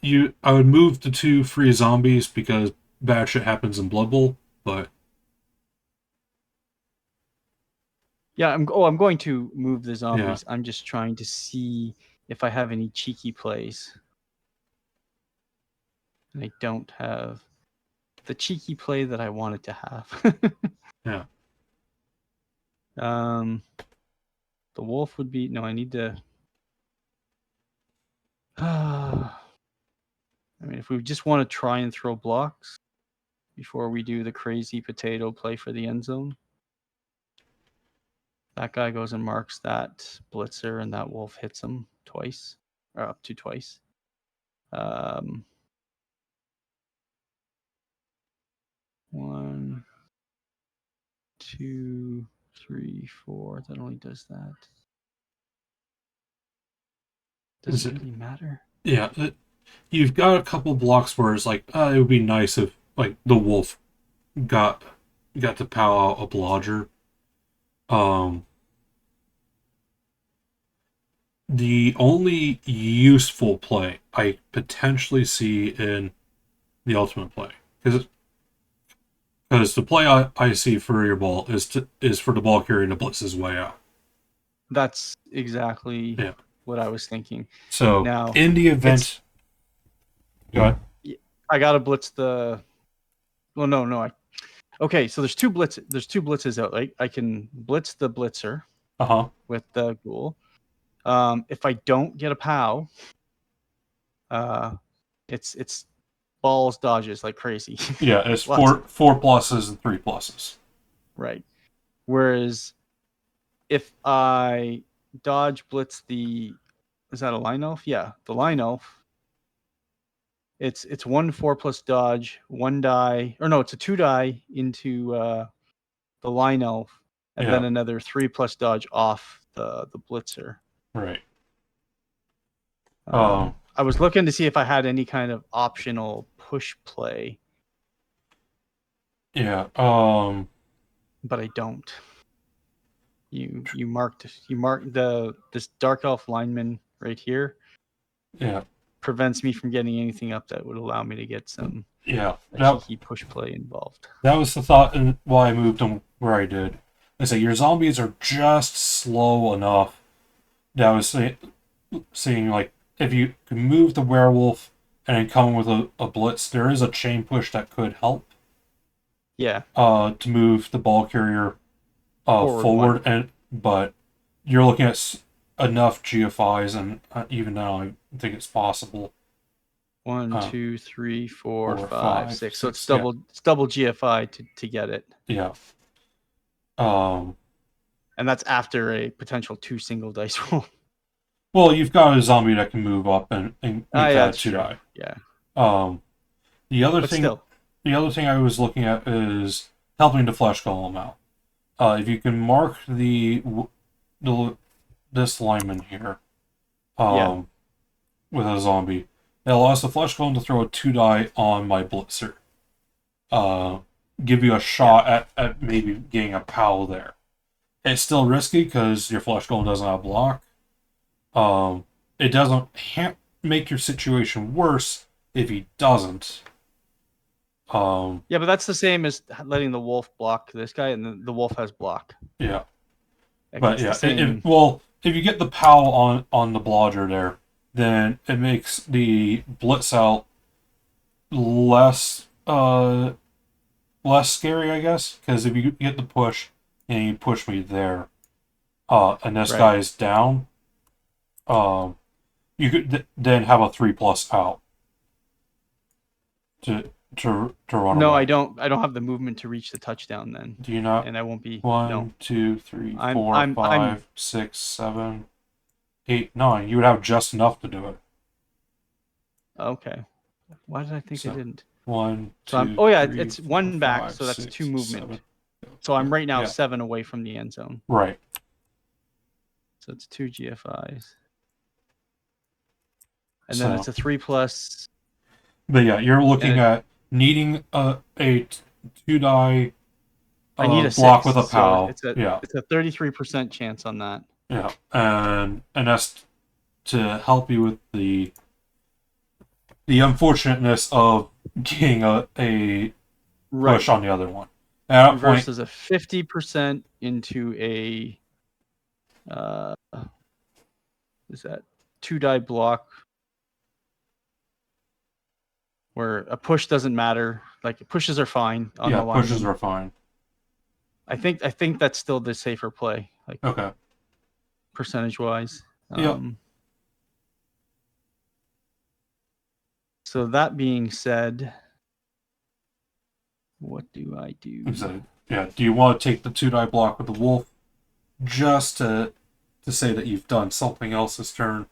would move the 2 free zombies because bad shit happens in Blood Bowl, but Yeah, I'm going to move the zombies. I'm just trying to see if I have any cheeky plays. And I don't have the cheeky play that I wanted to have. yeah. The wolf would be I need to. I mean, if we just want to try and throw blocks before we do the crazy potato play for the end zone, that guy goes and marks that blitzer, and that wolf hits him twice, or up to twice. 1, 2, 3, 4. That only does that. Does it really matter? Yeah, you've got a couple blocks where it's like, it would be nice if like the wolf got to pow out a blodger. The only useful play I potentially see in the ultimate play, because the play I see for your ball is for the ball carrier to blitz his way out. That's exactly what I was thinking. So now, in the event, go ahead. I gotta blitz the. Well, no. Okay, so there's two blitzes out. Right? I can blitz the blitzer. With the ghoul. If I don't get a POW, it's balls dodges like crazy. Yeah, it's 4 pluses and 3 pluses. Right. Whereas if I dodge blitz is that a line elf? Yeah, the line elf. It's 1 4+ dodge, 1 die, or no, it's a 2 die into the the line elf, and Yeah. then another 3+ dodge off the blitzer. Right. I was looking to see if I had any kind of optional push play, Yeah. but I don't. You marked this dark elf lineman right here Yeah. prevents me from getting anything up that would allow me to get some Yeah. cheeky push play involved. That was the thought and why I moved them where I did. I say your zombies are just slow enough that I was saying like if you can move the werewolf and then come with a blitz, there is a chain push that could help. Yeah. To move the ball carrier forward but you're looking at enough GFIs, and even now I think it's possible. 1, 2, 3, 4, 4, 5, 5, 6. So it's 6, double it's double GFI to get it. Yeah. And that's after a potential 2 single dice roll. Well, you've got a zombie that can move up and make that a 2 die. Yeah. The other But thing, still. the other thing I was looking at is helping to flesh golem out. If you can mark this lineman here, with a zombie, it allows the flesh golem to throw a 2 die on my blitzer. Give you a shot at maybe getting a POW there. It's still risky because your flesh golem doesn't have block. It doesn't make your situation worse if he doesn't. Yeah, but that's the same as letting the wolf block this guy, and the wolf has block. Yeah. Like, But yeah, if you get the POW on the blodger there, then it makes the blitz out less scary, I guess. Because if you get the push and you push me there, and this guy is down, you could then have a 3+ out to run No, away. I don't have the movement to reach the touchdown then. Do you not? And I won't be 1, 2, 3, I'm- 4, I'm- 5, 6, 7, 8, 9. You would have just enough to do it. Okay. Why did I think I So, didn't? 1, 2, So it's 3, 1 4, back, 5, so that's 6, 2 movement. 7. So I'm right now Yeah. 7 away from the end zone. Right. So it's 2 GFIs. And then it's a 3+. But yeah, you're looking at needing a 2 die I need a block 6, with a POW. So it's a 33% chance on that. Yeah. And that's to help you with the unfortunateness of getting a push on the other one. At that point, Versus a 50% into a is that 2 die block where a push doesn't matter. Like pushes are fine on the line. Pushes are fine. I think that's still the safer play, like Okay. percentage wise. Yep. So that being said, what do I do? So, yeah, do you want to take the 2 die block with the wolf just to say that you've done something else this turn?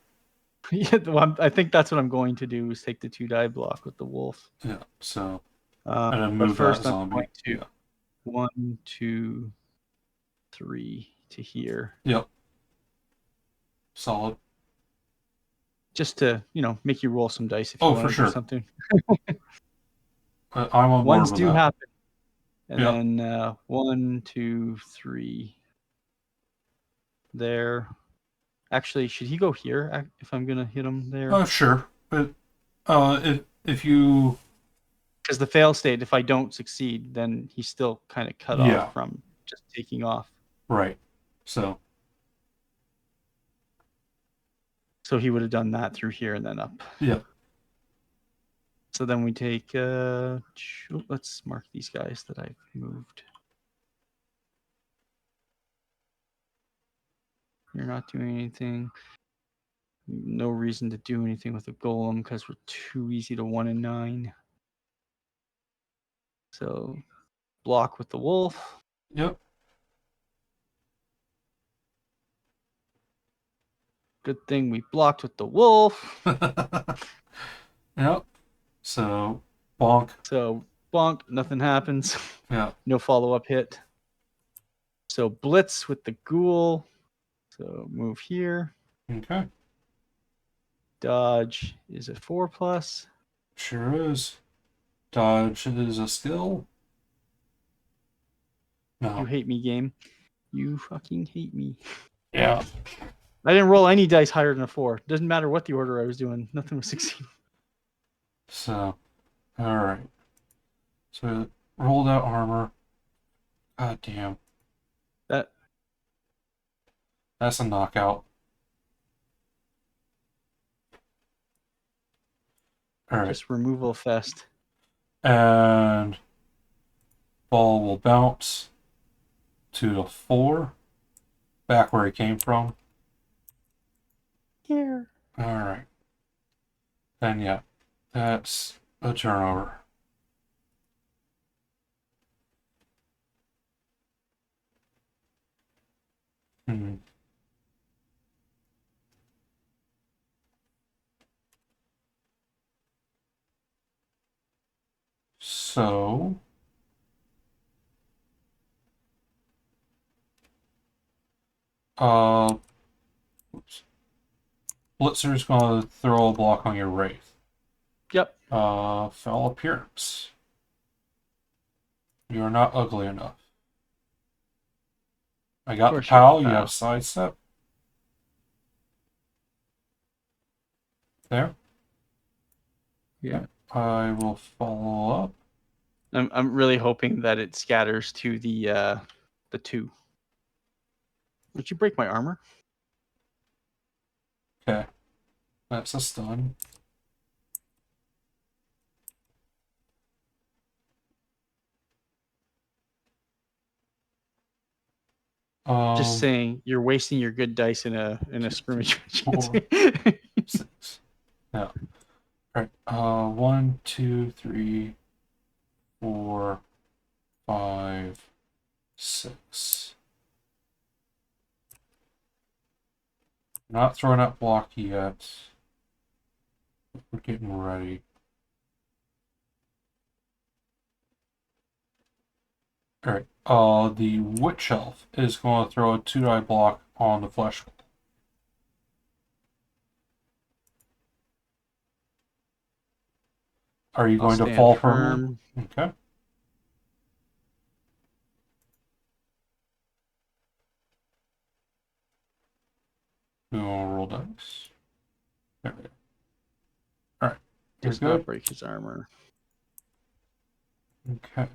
Yeah, well, I think that's what I'm going to do is take the 2 die block with the wolf. Yeah. So and then but move first that I'm zombie. going to 1, 2, 3 to here. Yep. Solid. Just to make you roll some dice if you want to do something. I'm on board Ones with do that. happen. And then 1, 2, 3 there. Actually, should he go here if I'm gonna hit him there? Sure, but if you, because the fail state, if I don't succeed, then he's still kind of cut off from just taking off. Right. So he would have done that through here and then up. Yeah. So then we take. Let's mark these guys that I've moved. You're not doing anything. No reason to do anything with the golem because we're too easy to 1 and 9. So block with the wolf. Yep. Good thing we blocked with the wolf. Yep. So bonk. So bonk, nothing happens. Yeah. No follow-up hit. So blitz with the ghoul. So move here. Okay. Dodge is a 4+. Sure is. Dodge is a skill. You No. hate me, game. You fucking hate me. Yeah. I didn't roll any dice higher than a 4. Doesn't matter what the order I was doing. Nothing was succeeding. So, alright. So, rolled out armor. God damn. That That's a knockout. Alright. just removal fest. And ball will bounce to the 4. Back where he came from. Here. Alright. Then, yeah. That's a turnover. Hmm. So, oops. Blitzer's gonna throw a block on your Wraith. Yep. Foul appearance. You are not ugly enough. I got the course you have POW, you POW. have sidestep. There. Yeah. I will follow up. I'm really hoping that it scatters to the 2. Would you break my armor? Okay. That's a stun. Just saying, you're wasting your good dice in a scrimmage. 6. Yeah. Alright. 1, 2, 3, 4, 5, 6. Not throwing out block yet. We're getting ready. Alright. The Witch Elf is going to throw a 2-die block on the Flesh. Are you I'll going to stand fall firm. firmly? Okay. We will roll dice. There we go. Alright. You're Does not good? break his armor. Okay.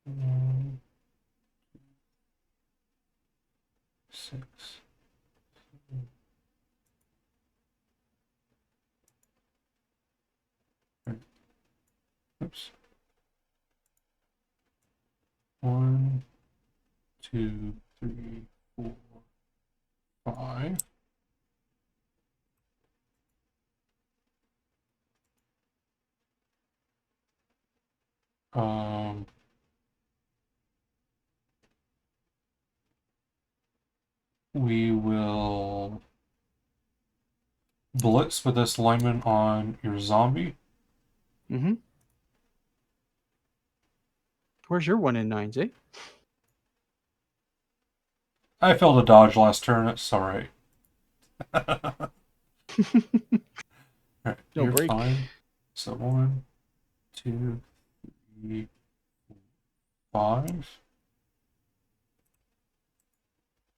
Mm, 6. Oops. 1, 2, 3, 4, 5. We will blitz with this lineman on your zombie. Mm-hmm. Where's your 1 in 9s, eh? I failed a dodge last turn. It's alright. Alright, No you're break. fine. So 1, 2, 3, 5.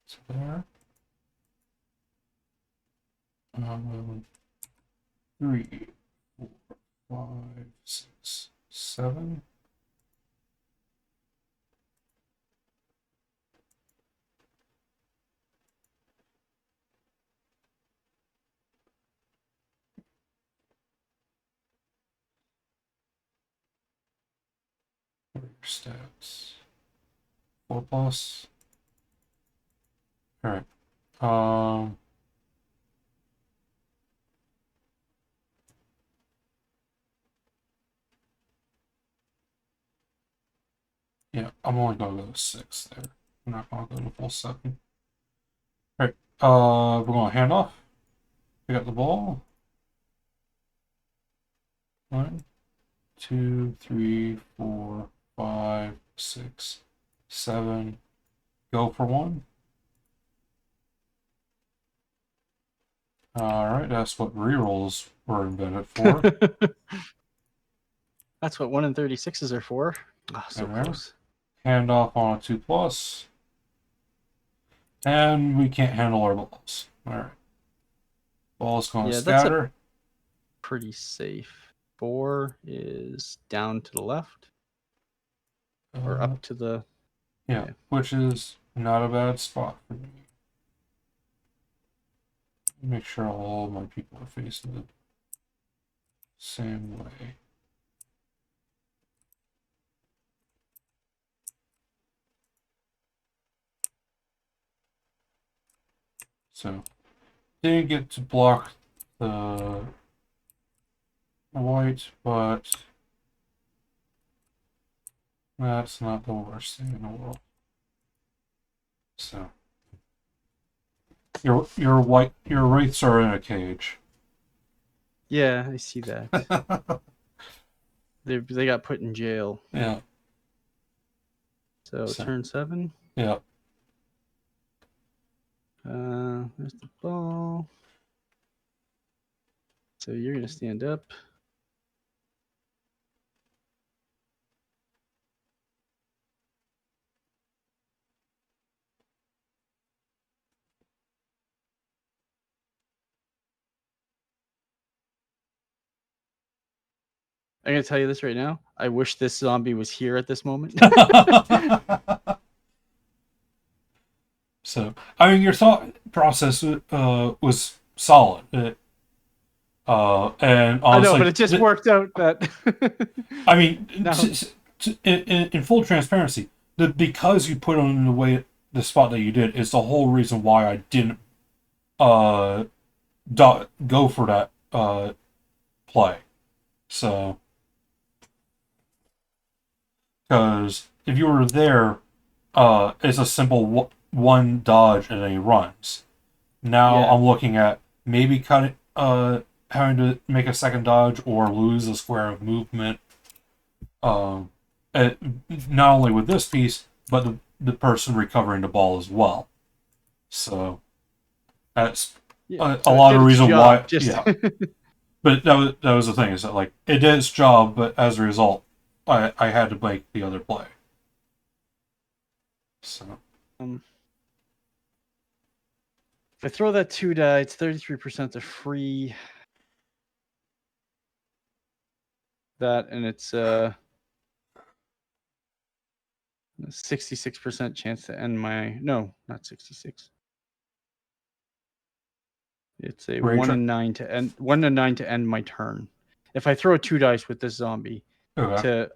So there. 3, 4, 5, 6, 7. What are your stats? 4 plus. Alright. Yeah, I'm only gonna go to 6 there. I'm not gonna go to full 7. Alright, we're gonna hand off. Pick up the ball. 1, 2, 3, 4, 5, 6, 7. Go for 1. Alright, that's what rerolls were invented for. That's what 1 in 36s are for. Oh, so Alright. close. Hand off on a 2+. And we can't handle our balls. Alright. Ball's going to Yeah, that's scatter. pretty safe. 4 is down to the left or up to the. Yeah, which is not a bad spot for me. Make sure all my people are facing the same way. So, didn't get to block the white, but that's not the worst thing in the world. So, your wraiths are in a cage. Yeah, I see that. They got put in jail. Yeah. So turn 7. Yeah. There's the ball. So you're gonna stand up. I'm gonna tell you this right now. I wish this zombie was here at this moment. So, I mean, your thought process was solid. And honestly, I know, but it just worked out that. I mean, No. in full transparency, because you put him in the spot that you did is the whole reason why I didn't go for that play. So, because if you were there, it's a simple one dodge and then he runs. Now Yeah. I'm looking at maybe having to make a second dodge or lose a square of movement. Not only with this piece, but the person recovering the ball as well. So that's Yeah, a lot of reason why. Just... Yeah, but that was the thing, is that like it did its job, but as a result, I had to make the other play. So if I throw that 2 die, it's 33% to free that, and it's 66% chance to end my. No, not 66. It's a 1 in 9 to end. 1 in 9 to end my turn. If I throw 2 dice with this zombie, I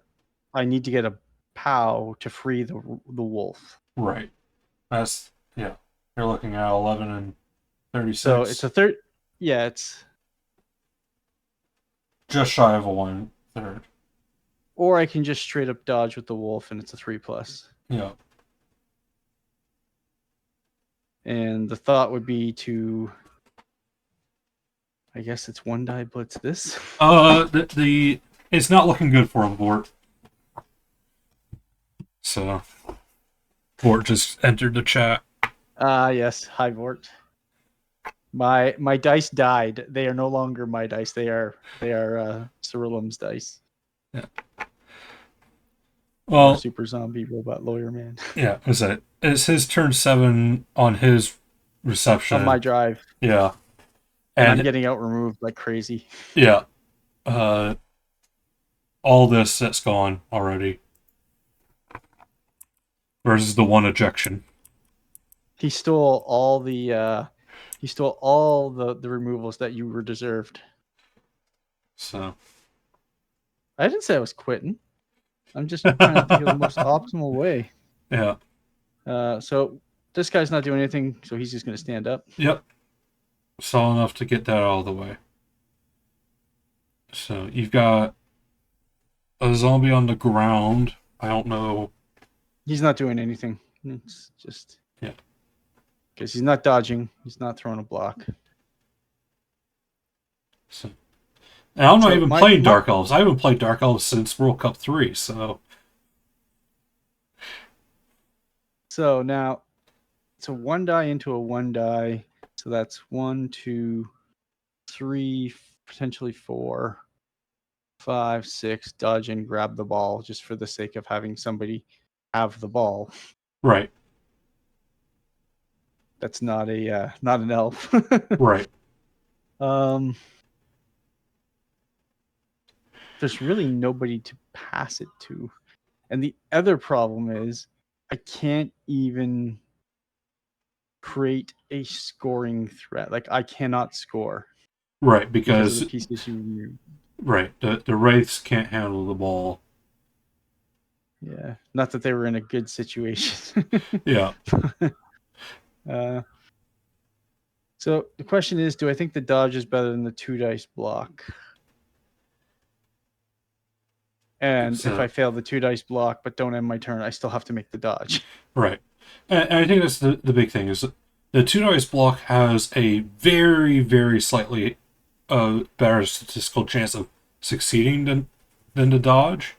need to get a POW to free the wolf. Right. That's You're looking at 11 and 36. So it's a third. Yeah, it's just shy of a 1/3. Or I can just straight up dodge with the wolf, and it's a 3+. Yeah. And the thought would be to. I guess it's 1 die blitz this. It's not looking good for him, Vort. So, Vort just entered the chat. Yes. Hi, Vort. My dice died. They are no longer my dice. They are Cyrilum's dice. Yeah. Well, super zombie robot lawyer man. Yeah, it's his turn 7 on his reception. On my drive. Yeah. And I'm getting out removed like crazy. Yeah. All this that's gone already. Versus the 1 ejection. He stole all the removals that you were deserved. So I didn't say I was quitting. I'm just trying to think of the most optimal way. Yeah. So this guy's not doing anything, so he's just going to stand up. Yep. Saw enough to get that out of the way. So you've got a zombie on the ground. I don't know. He's not doing anything. It's just... Yeah. Because he's not dodging. He's not throwing a block. So, And I'm not So even my- playing my- Dark Elves. I haven't played Dark Elves since World Cup 3, so... So now it's a 1 die into a 1 die. So that's 1, 2, 3, potentially 4, 5, 6. Dodge and grab the ball just for the sake of having somebody have the ball. Right, That's not an elf. right. There's really nobody to pass it to. And the other problem is I can't even create a scoring threat. Like I cannot score Right, because of because... the pieces you remove. Right, the Wraiths can't handle the ball. Yeah. Not that they were in a good situation. Yeah, uh, so the question is, do I think the dodge is better than the 2 dice block? And if So- I fail the 2 dice block but don't end my turn, I still have to make the dodge. right. And I think that's the big thing, is that the 2 dice block has a very, very slightly better statistical chance of succeeding than the dodge.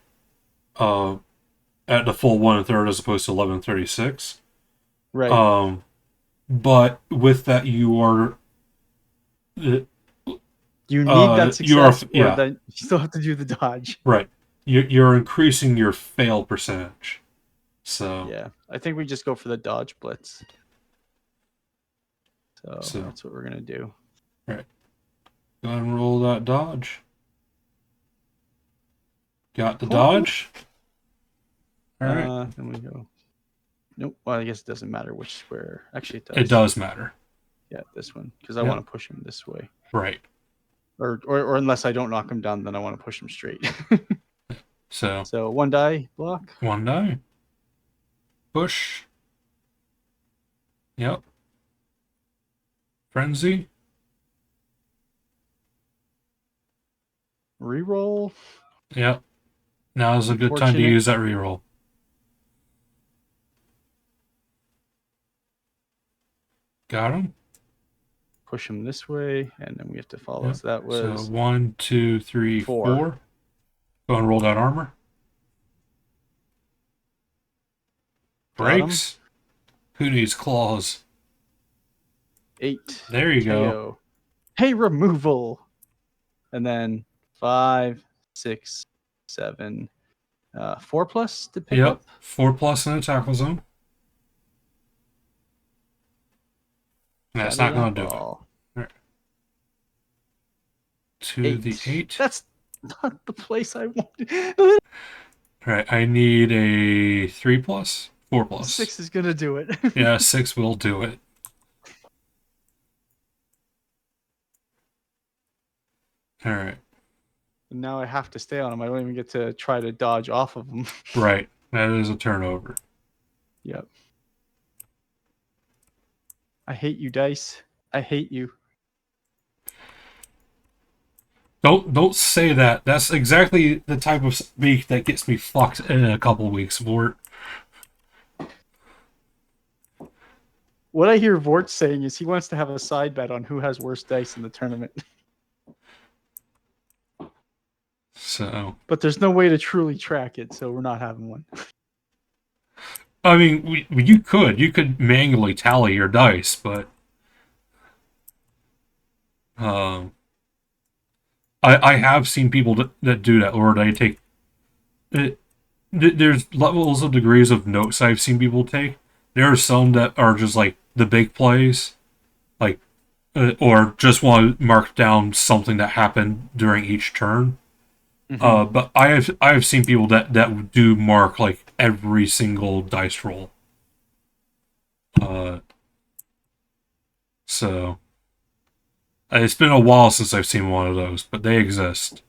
At the full 1 1/3 as opposed to 11/36. Right. But with that, you are... You need that you are... success, or Yeah, then you still have to do the dodge. right. You're increasing your fail percentage. So... Yeah, I think we just go for the dodge blitz. So that's what we're gonna do. Right. Go ahead and roll that dodge. Got the Cool. dodge. All right. Then we go. Nope. Well, I guess it doesn't matter which square. Actually, it does. It does matter. Yeah, this one, because I Yeah. want to push him this way. Right. Or unless I don't knock him down, then I want to push him straight. So So 1 die block. 1 die. Push. Yep. Frenzy. Reroll. Yep. Now is a good time to Unfortunate. use that reroll. Got him. Push him this way, and then we have to follow. Yep. So that was So 1, 2, 3, 4. 4. Go and roll that armor. Got him. Breaks. Who needs claws? 8. There you go. KO. Hey, removal. And then 5, 6, 7, 4 plus to pick Yep. up. 4+ in the tackle zone. And that's not Shatter going that to do it. ball. To the 8. That's not the place I wanted. All right, I need a 3+, 4+. 6 is gonna do it. Yeah, 6 will do it. All right, And now I have to stay on him. I don't even get to try to dodge off of him. right. That is a turnover. Yep. I hate you, dice. I hate you. Don't say that. That's exactly the type of speak that gets me fucked in a couple weeks. Vort. What I hear Vort saying is he wants to have a side bet on who has worse dice in the tournament. So But there's no way to truly track it, so we're not having one. I mean, you could manually tally your dice, but I have seen people that do that, or they take it. There's levels of degrees of notes I've seen people take. There are some that are just like the big plays, like, or just want to mark down something that happened during each turn. But I have seen people that do mark like every single dice roll. So it's been a while since I've seen one of those, but they exist.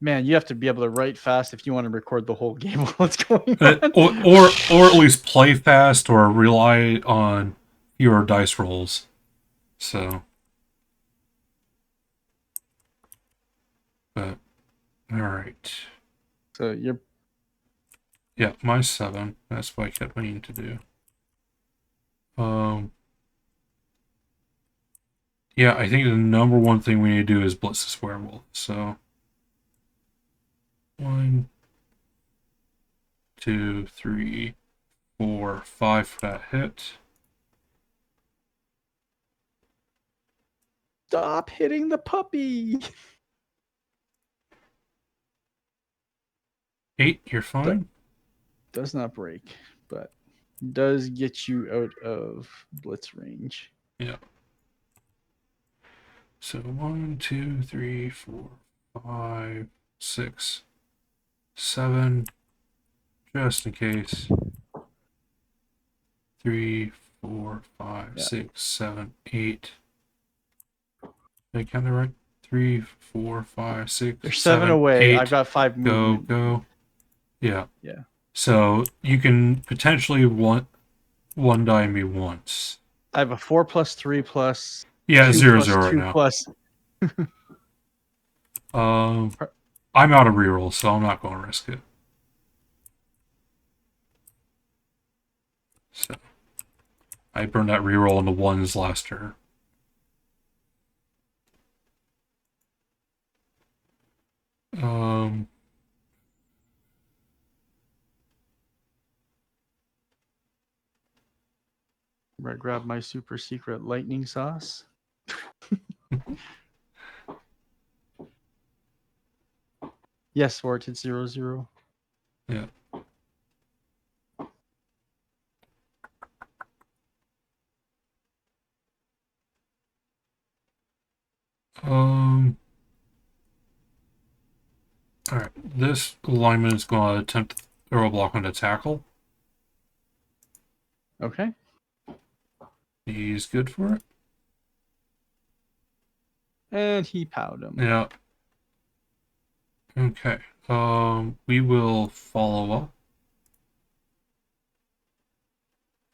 Man, you have to be able to write fast if you want to record the whole game while it's going on. Or at least play fast or rely on fewer dice rolls. So, but all right. So you're Yeah, my 7. That's what I kept meaning to do. Yeah, I think the number one thing we need to do is blitz this werewolf. So 1, 2, 3, 4, 5 for that hit. Stop hitting the puppy. 8, you're fine. Does not break, but does get you out of blitz range. Yeah. So 1, 2, 3, 4, 5, 6, 7, just in case. 3, 4, 5, Yeah. 6, 7, 8. Did I count that right? 3, 4, 5, 6, There's 7, 7 away. 8. I've got 5 Go, movement. go. Yeah. Yeah. So you can potentially one die me once. I have a 4+3+. Yeah, 2 0, plus 0 right 2 now. plus. I'm out of reroll, so I'm not going to risk it. So I burned that reroll into ones last turn. Um, I grab my super secret lightning sauce. Yes, Wart, it's 0, 0. yeah. All right. This lineman is going to attempt to throw a block on a tackle. Okay. He's good for it. And he powed him. Yeah. Okay. We will follow up.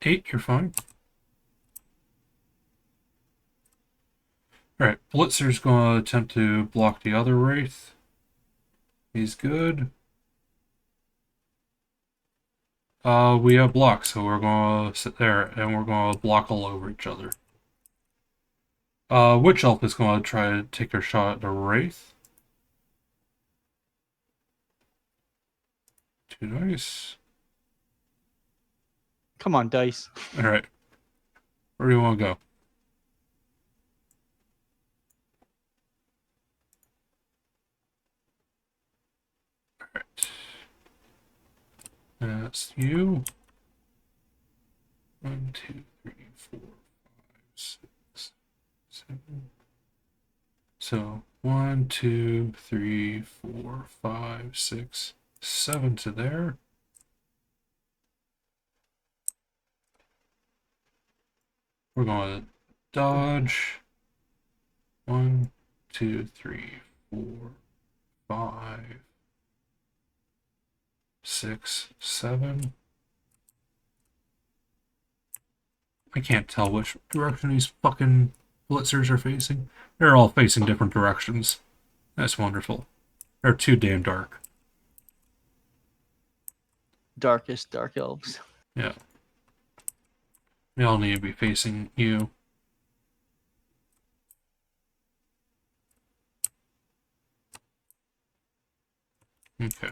8, you're fine. Alright, Blitzer's going to attempt to block the other Wraith. He's good. We have blocks, so we're going to sit there and we're going to block all over each other. Witch Elf is going to try to take her shot at the Wraith. 2 dice. Come on, dice. Alright. Where do you want to go? Alright. That's you. 1, 2, 3, 4, 5, 6, 7. So 1, 2, 3, 4, 5, 6, 7 to there. We're going to dodge. 1, 2, 3, 4, 5, 6, 7. I can't tell which direction these fucking blitzers are facing. They're all facing different directions. That's wonderful. They're too damn dark. Darkest dark elves. Yeah. They all need to be facing you. Okay.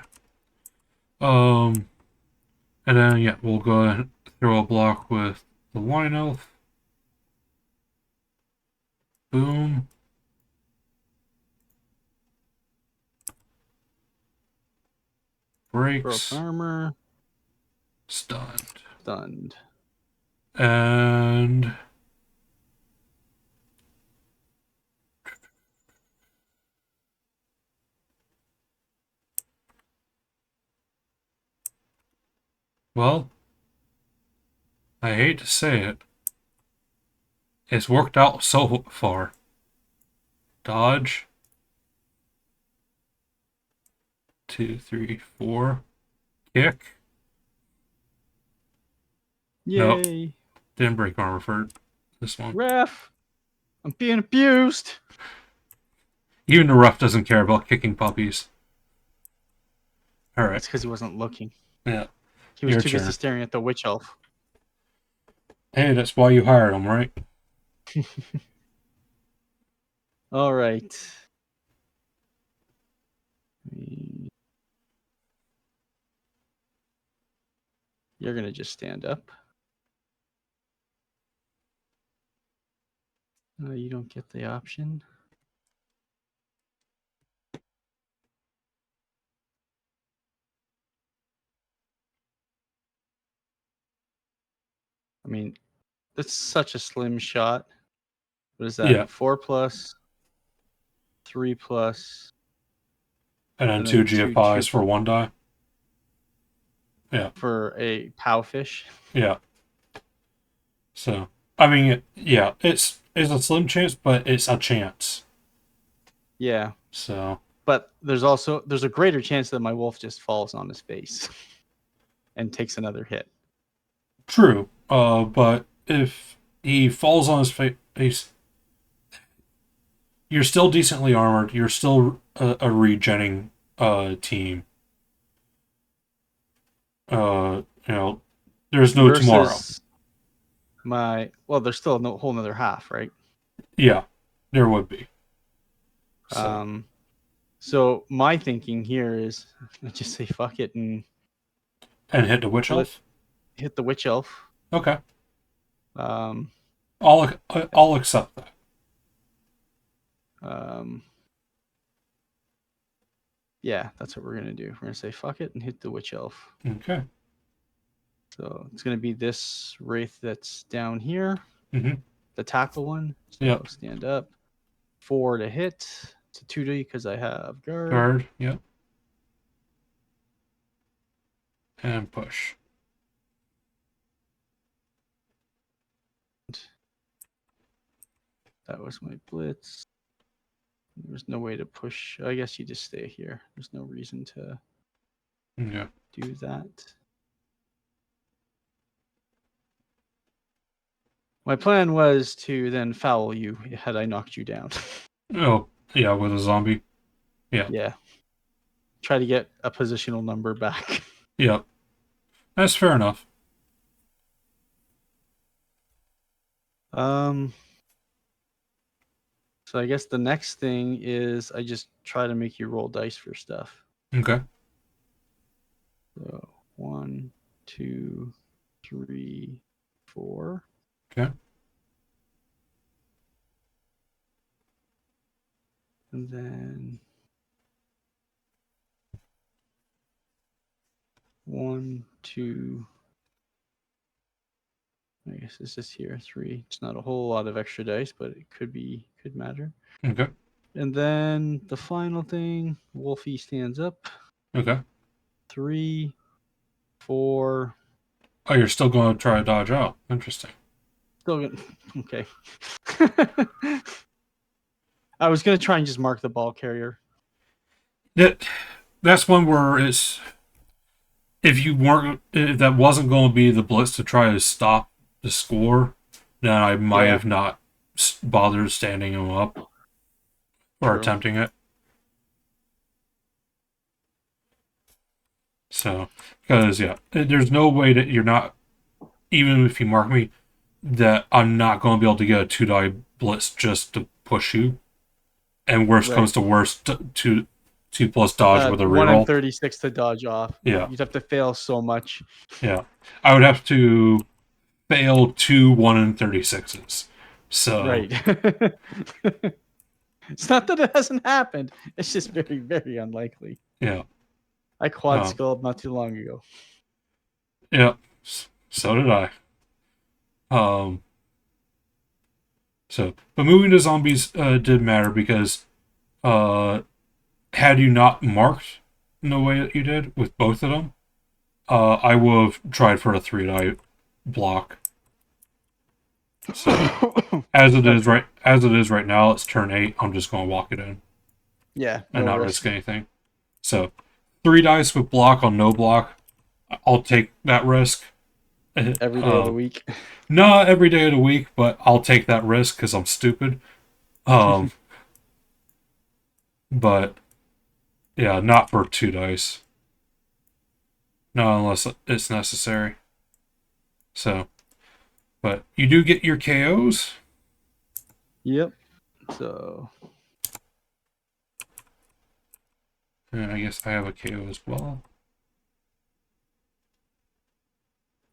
And then, yeah, we'll go ahead and throw a block with the Wine Elf. Boom. Breaks. Broke armor. Stunned. Stunned. And well, I hate to say it. It's worked out so far. Dodge. 2, 3, 4. Kick. Nope. Yay. Didn't break armor for this one. Ref. I'm being abused. Even the ref doesn't care about kicking puppies. Alright. That's because he wasn't looking. Yeah. He was Your too turn. busy staring at the witch elf. Hey, that's why you hired him, right? All right. You're gonna just stand up. You don't get the option. I mean, that's such a slim shot. What is that? Yeah. 4 plus, 3 plus, And then and two then two GFIs for 1 die. Yeah. for a powfish. Yeah. So, I mean, yeah, it's a slim chance, but it's a chance. Yeah, So, but there's a greater chance that my wolf just falls on his face and takes another hit. true. But if he falls on his face, you're still decently armored. You're still a regenning team. There's no tomorrow. Versus there's still a whole another half, right? Yeah, there would be. So, So my thinking here is I just say fuck it and and hit the witch elf. hit the witch elf. Okay, Um, I'll accept that. Yeah, that's what we're gonna do. We're gonna say fuck it and hit the witch elf. Okay. So it's gonna be this wraith that's down here, Mm-hmm. the tackle one. So Yep. stand up. 4 to hit. It's a 2D because I have guard. Guard. Yep. And push. That was my blitz. There's no way to push. I guess you just stay here. There's no reason to Yeah. do that. My plan was to then foul you had I knocked you down. Oh, yeah, with a zombie. Yeah. Yeah. Try to get a positional number back. Yep. That's fair enough. So I guess the next thing is I just try to make you roll dice for stuff. Okay. So 1, 2, 3, 4. Okay. And then 1, 2. I guess it's just here 3. It's not a whole lot of extra dice, but it could matter. Okay. And then the final thing, Wolfie stands up. Okay. 3, 4. Oh, you're still going to try to dodge out. Interesting. Still good. Okay. I was gonna try and just mark the ball carrier. That's one where it's if that wasn't going to be the blitz to try to stop the score, then I might have not bothered standing him up or attempting it. So, because there's no way that you're not, even if you mark me, that I'm not going to be able to get a 2-die blitz just to push you. And worst comes to worst, 2+ dodge with a reroll. 1 in 36 to dodge off. Yeah. You'd have to fail so much. Yeah. I would have to fail 2 1 in 36s. So. Right. It's not that it hasn't happened. It's just very, very unlikely. Yeah. I quad skulled not too long ago. Yeah. So did I. So, but moving to zombies did matter because had you not marked in the way that you did with both of them, I would have tried for a 3-die block. So, as it is right now, it's turn 8. I'm just going to walk it in. Yeah, and not risk anything. So, 3 dice with block on no block. I'll take that risk. Every day of the week. Not every day of the week, but I'll take that risk because I'm stupid. But yeah, not for 2 dice. Not unless it's necessary. So, but you do get your KOs. Yep. So And I guess I have a KO as well.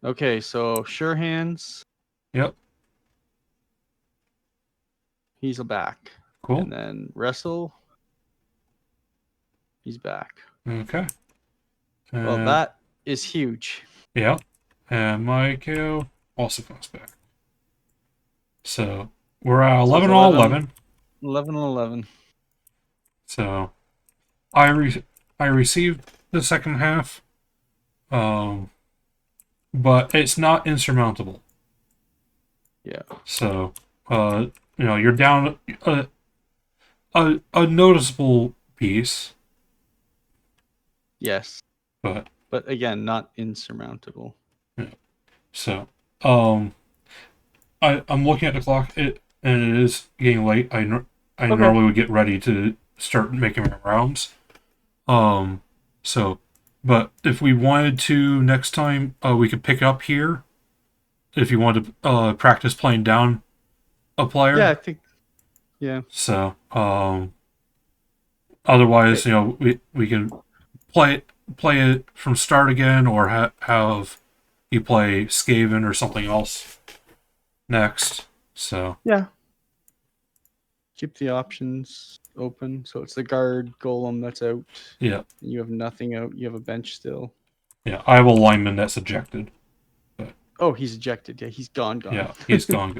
Okay, so sure hands. Yep. He's back. Cool. And then wrestle. He's back. Okay. Well, And that is huge. yeah. And my KO also comes back. So we're at So it's 11 on 11. 11 and 11. So I received the second half, but it's not insurmountable. Yeah. So you're down a noticeable piece, Yes. but But again, not insurmountable. yeah. So I'm looking at the clock, and it is getting late. I normally would get ready to start making my rounds. So, but if we wanted to next time, we could pick up here. If you want to practice playing down a player. Yeah, I think. Yeah. So, otherwise, we can play it from start again, or have you play Skaven or something else next. So Yeah. Keep the options open. So it's the guard golem that's out. yeah, You have nothing out. You have a bench still. yeah. I have a lineman that's ejected. Oh, he's ejected. Yeah, he's gone. Yeah, he's gone.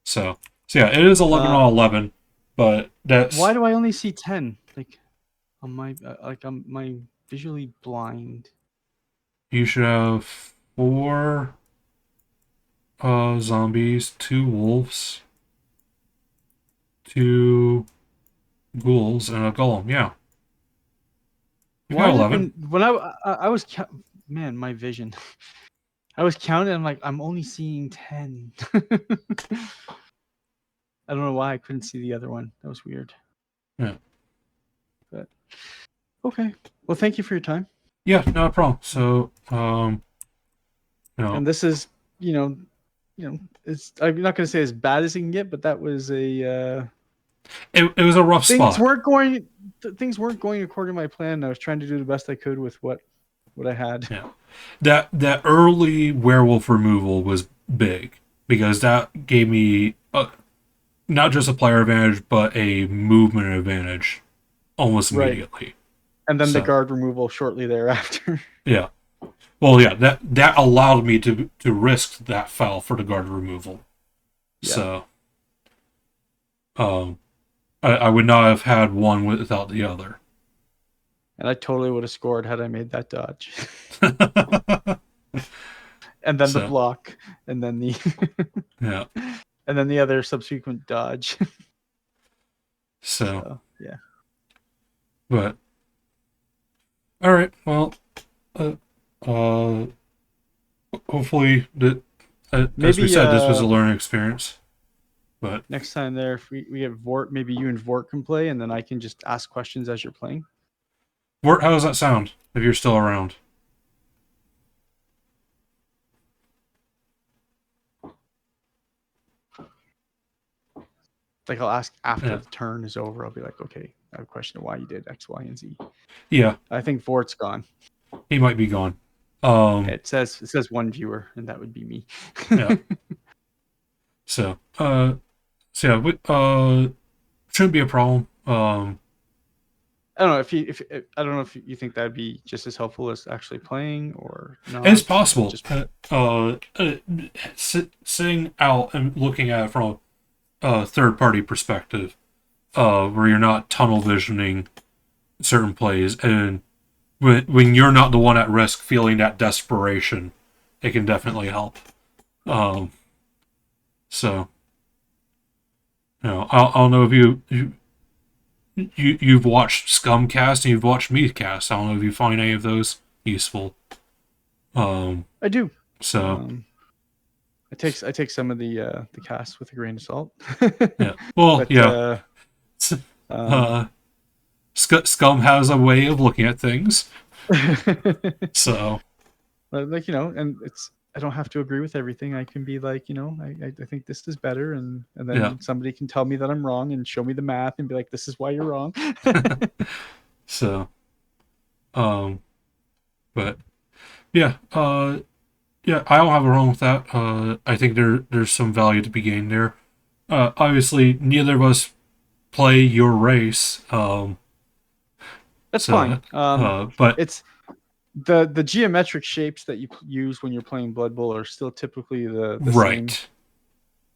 So yeah, it is 11 on 11, but that's Why do I only see 10? Like, on my I'm my visually blind. you should have 4 zombies, 2 wolves, 2 ghouls, and a golem. Yeah. You got 11. When I was man, my vision. I was counting. I'm like, I'm only seeing 10. I don't know why I couldn't see the other one. That was weird. Yeah. But okay. Well, thank you for your time. Yeah, no problem. So, And this is, it's. I'm not going to say as bad as it can get, but that was a. it was a rough spot. Things weren't going according to my plan. I was trying to do the best I could with what I had. Yeah. That early werewolf removal was big because that gave me not just a player advantage but a movement advantage almost immediately. Right. And then the guard removal shortly thereafter. Yeah. Well, yeah, that allowed me to risk that foul for the guard removal. Yeah. So I would not have had one without the other. And I totally would have scored had I made that dodge. And then the block, and then the yeah, and then the other subsequent dodge. So yeah. But all right, well, hopefully that as we said, this was a learning experience. But next time there, if we get Vort, maybe you and Vort can play, and then I can just ask questions as you're playing. Vort, how does that sound if you're still around? Like I'll ask after the turn is over. I'll be like, okay, I have a question of why you did X, Y, and Z. Yeah. I think Vort's gone. He might be gone. It says one viewer, and that would be me. Yeah. So yeah, shouldn't be a problem. I don't know if you think that'd be just as helpful as actually playing or not. It's possible. Sitting out and looking at it from a third-party perspective, where you're not tunnel visioning certain plays, and when you're not the one at risk, feeling that desperation, it can definitely help. So, I don't know if you've watched Scumcast and you've watched me cast. I don't know if you find any of those useful. I do. So I take some of the casts with a grain of salt. Yeah. Well, but, yeah. Scum has a way of looking at things. So, like and I don't have to agree with everything. I can be like, I think this is better, and then somebody can tell me that I'm wrong and show me the math and be like, this is why you're wrong. So, But yeah, yeah, I don't have a problem with that. I think there's some value to be gained there. Obviously, neither of us play your race. That's So, fine. but It's the geometric shapes that you use when you're playing Blood Bowl are still typically the same. right.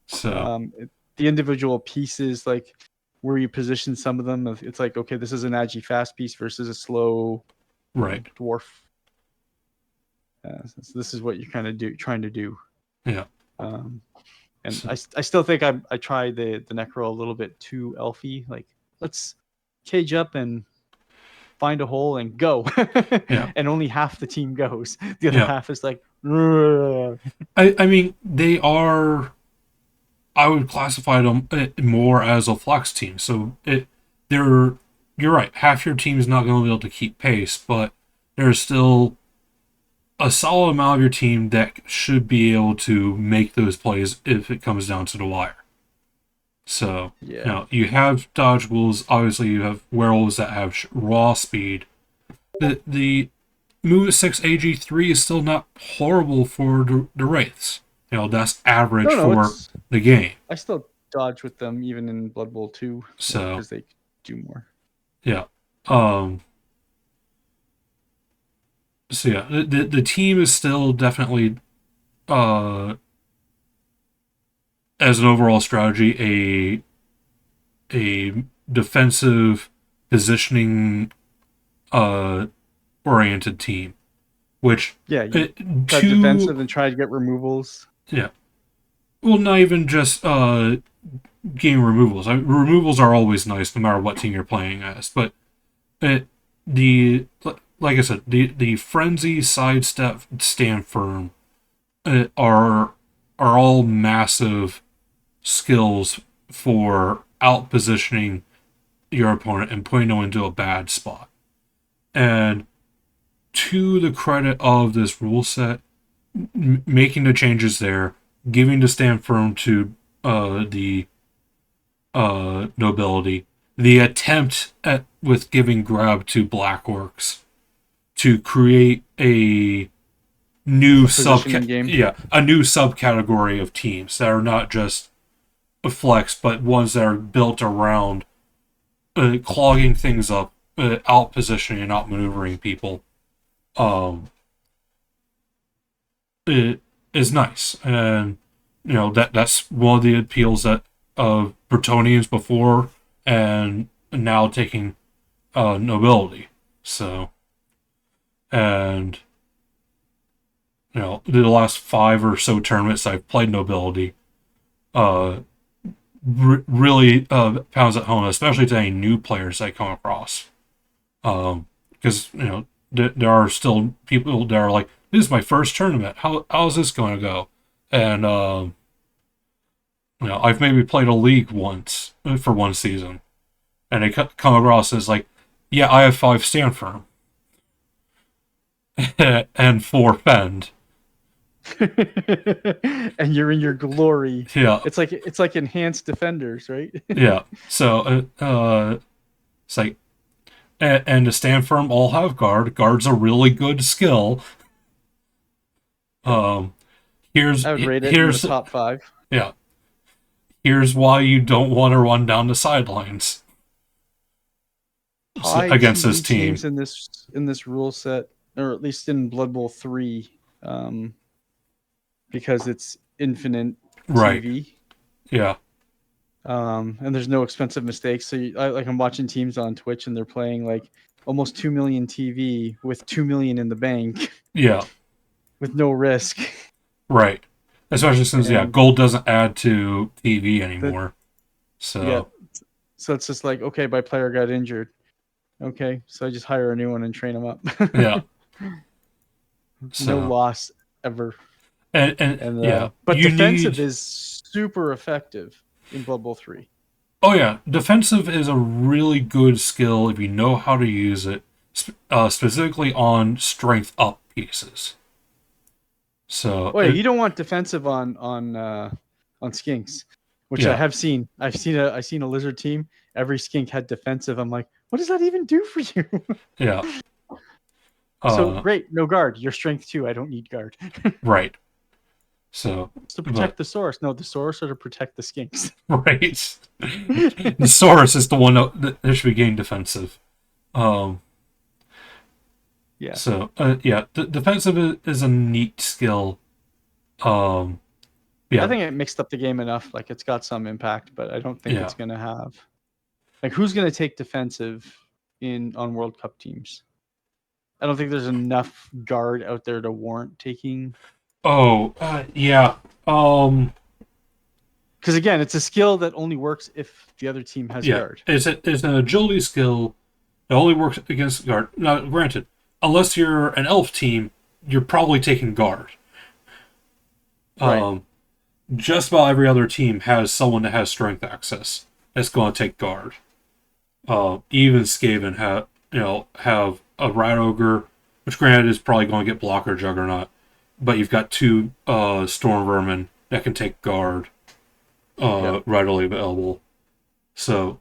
So, The individual pieces, like where you position some of them, it's like, okay, this is an agi fast piece versus a slow right. dwarf. So this is what you're kind of trying to do. Yeah. Um, and So, I still think I tried the necro a little bit too elfy. Like, let's cage up and find a hole and go. yeah. And only half the team goes. The other Yeah. half is like, "Ugh." I mean, they are. I would classify them more as a flex team. So they're. You're right. Half your team is not going to be able to keep pace, but there's still a solid amount of your team that should be able to make those plays if it comes down to the wire. So, Yeah. now you have dodge wolves. Obviously, you have werewolves that have raw speed. The Move 6 AG3 is still not horrible for the Wraiths. That's average No, for it's the game. I still dodge with them even in Blood Bowl 2 So, because they do more. yeah. So yeah, the team is still definitely as an overall strategy a defensive positioning oriented team, which Yeah, you try two defensive and try to get removals. yeah, well, not even just game removals. Removals are always nice no matter what team you're playing as, but the like I said, the frenzy, sidestep, stand firm are all massive skills for out positioning your opponent and putting them into a bad spot. And to the credit of this rule set, making the changes there, giving the stand firm to the nobility, the attempt at with giving grab to black orcs to create a new a new subcategory of teams that are not just a flex, but ones that are built around clogging things up, out positioning and out maneuvering people. It is nice, and that's one of the appeals that of Bretonians before, and now taking nobility. So, and the last 5 or so tournaments I've played nobility, really pounds at home, especially to any new players I come across. Because there are still people that are like, "This is my first tournament. How's this going to go?" And I've maybe played a league once for one season, and they come across as like, "Yeah, I have 5 stand firm and 4 fend." And you're in your glory. Yeah, It's like enhanced defenders, right? yeah. So it's like, and the stand firm all have guard. Guard's a really good skill. Here's I would rate it in the top 5. Yeah. Here's why you don't want to run down the sidelines against this team. Teams in this rule set, or at least in Blood Bowl 3, because it's infinite Right. TV. Yeah. And there's no expensive mistakes. So I'm watching teams on Twitch and they're playing like almost 2 million TV with 2 million in the bank. Yeah. With no risk. Right. Especially since gold doesn't add to TV anymore. So it's just like, okay, my player got injured. Okay, so I just hire a new one and train them up. Yeah. No loss ever. And yeah, but defensive is super effective in Blood Bowl 3. Oh yeah, defensive is a really good skill if you know how to use it, specifically on strength up pieces. So, you don't want defensive on skinks, which I have seen. I've seen a lizard team. Every skink had defensive. I'm like, what does that even do for you? Yeah. So great, no guard. Your strength 2. I don't need guard. Right. So, It's to protect the source. No, the source or to protect the skinks. right. The Saurus is the one that should be getting defensive. Yeah. So, defensive is a neat skill. Yeah. I think it mixed up the game enough. Like it's got some impact, but I don't think it's going to have. Like who's going to take defensive on World Cup teams? I don't think there's enough guard out there to warrant taking. Yeah. Because again, it's a skill that only works if the other team has guard. It's an agility skill that only works against guard. Now, granted, unless you're an elf team, you're probably taking guard. Right. Just about every other team has someone that has strength access that's going to take guard. Even Skaven have a rat ogre, which granted is probably going to get blocker juggernaut, but you've got 2 storm vermin that can take guard readily available. So,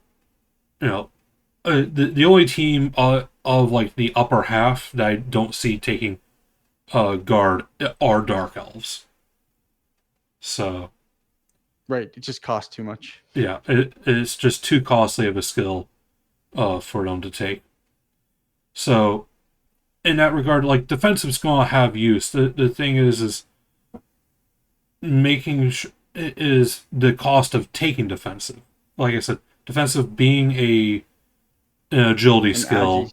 the only team of like the upper half that I don't see taking guard are dark elves. So, right, it just costs too much. Yeah, it's just too costly of a skill for them to take. So, in that regard, like defensive's going to have use. The thing is making is the cost of taking defensive. Like I said, defensive being an agility skill.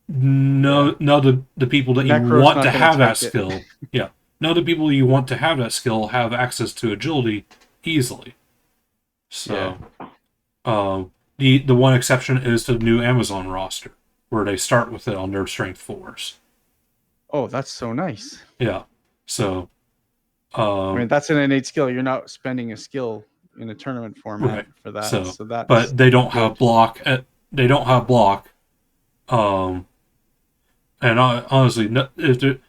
No, the people that you want to have that skill. Yeah, no, the people you want to have that skill have access to agility easily. So, the one exception is the new Amazon roster, where they start with it on their strength 4s. Oh, that's so nice. Yeah. So, I mean, that's an innate skill. You're not spending a skill in a tournament format for that. So that's but they don't have block. They don't have block. And honestly, if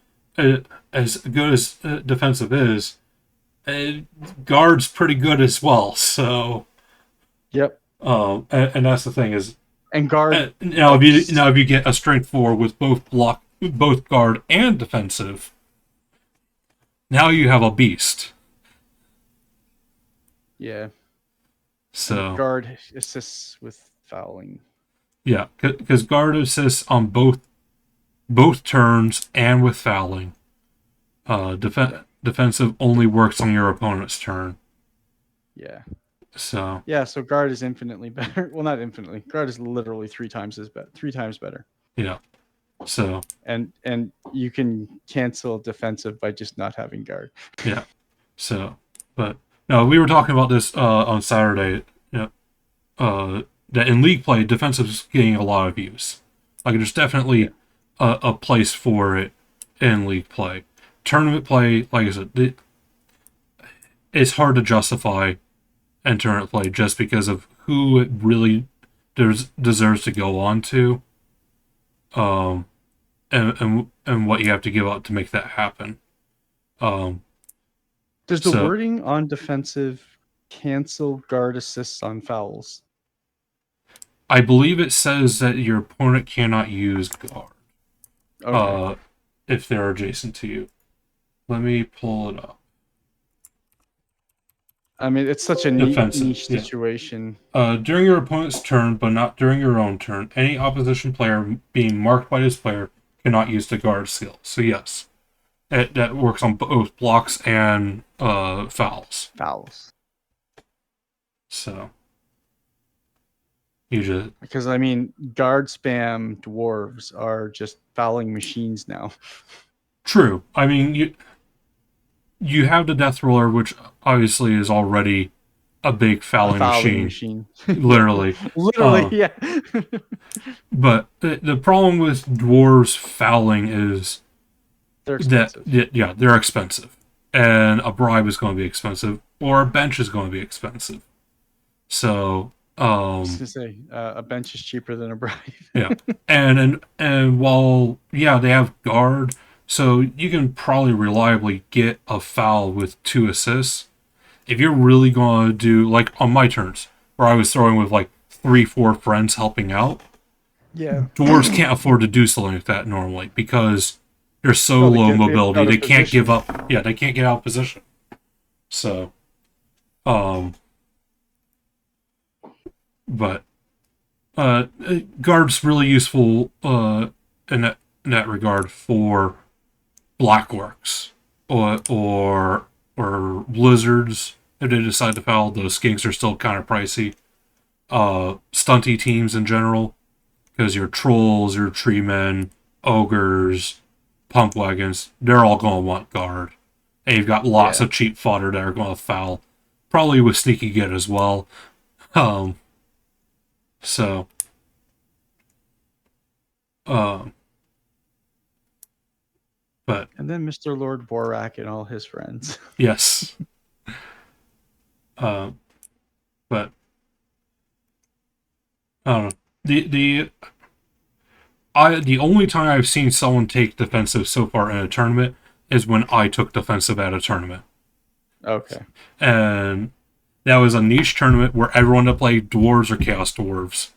as good as defensive is, guard's pretty good as well. So, yep. And that's the thing is, and guard. Now if you get a strength 4 with both guard and defensive, now you have a beast. Yeah. So and guard assists with fouling. Yeah, because guard assists on both turns and with fouling. Defensive only works on your opponent's turn. Yeah. So guard is infinitely better. Well, not infinitely. Guard is literally 3 times better. Yeah. So and you can cancel defensive by just not having guard. Yeah. So, but no, we were talking about this on Saturday. That in league play, defensive is getting a lot of use. Like there's definitely a place for it in league play. Tournament play, like I said, it's hard to justify in tournament play just because of who it really deserves to go on to, and what you have to give up to make that happen. Does the wording on defensive cancel guard assists on fouls? I believe it says that your opponent cannot use guard if they're adjacent to you. Let me pull it up. I mean, it's such a niche situation. During your opponent's turn, but not during your own turn, any opposition player being marked by this player cannot use the guard skill. So yes, that works on both blocks and fouls. So because I mean, guard spam dwarves are just fouling machines now. True. I mean, you have the death roller, which obviously is already a big fouling machine. Literally. Yeah. But the problem with dwarves fouling is they're expensive. they're expensive. And a bribe is going to be expensive, or a bench is going to be expensive. So I was gonna say a bench is cheaper than a bribe. Yeah. And while they have guard, so you can probably reliably get a foul with 2 assists. If you're really going to do, like on my turns, where I was throwing with like 3-4 friends helping out, Yeah. Dwarves can't afford to do something like that normally because they're so No, they low get mobility. out of They can't give position. up. Yeah, they can't get out of position. So, um, but guard's really useful in that regard for blackworks or blizzards if they decide to foul. Those skinks are still kind of pricey. Stunty teams in general, because your trolls, your tree men, ogres, pump wagons, they're all going to want guard. And you've got lots Yeah. of cheap fodder that are going to foul, probably with sneaky get as well. Um, so, um, but And then Mr. Lord Borak and all his friends. yes, um, but I don't know. The only time I've seen someone take defensive so far in a tournament is when I took defensive at a tournament. Okay. And that was a niche tournament where everyone that played dwarves or chaos dwarves.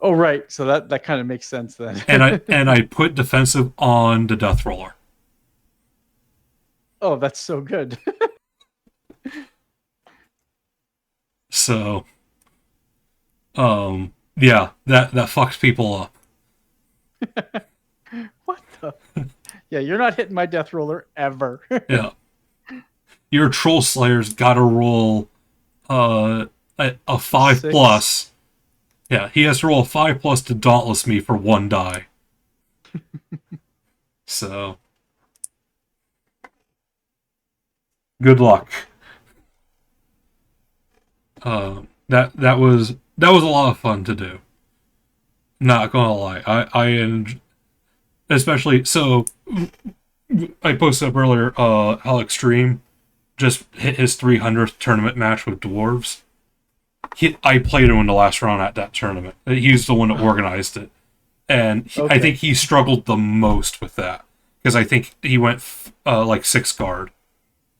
Oh, right. So that kind of makes sense then. And I put defensive on the death roller. Oh, that's so good. So yeah, that fucks people up. What the? Yeah, you're not hitting my death roller ever. Yeah. Your troll slayer's gotta roll a 5 6. plus. Yeah, he has to roll a 5 plus to dauntless me for 1 die. So good luck. That was a lot of fun to do. Not gonna lie, especially so. I posted up earlier how Extreme just hit his 300th tournament match with dwarves. I played him in the last round at that tournament. He's the one that organized it, and I think he struggled the most with that because I think he went like 6 guard,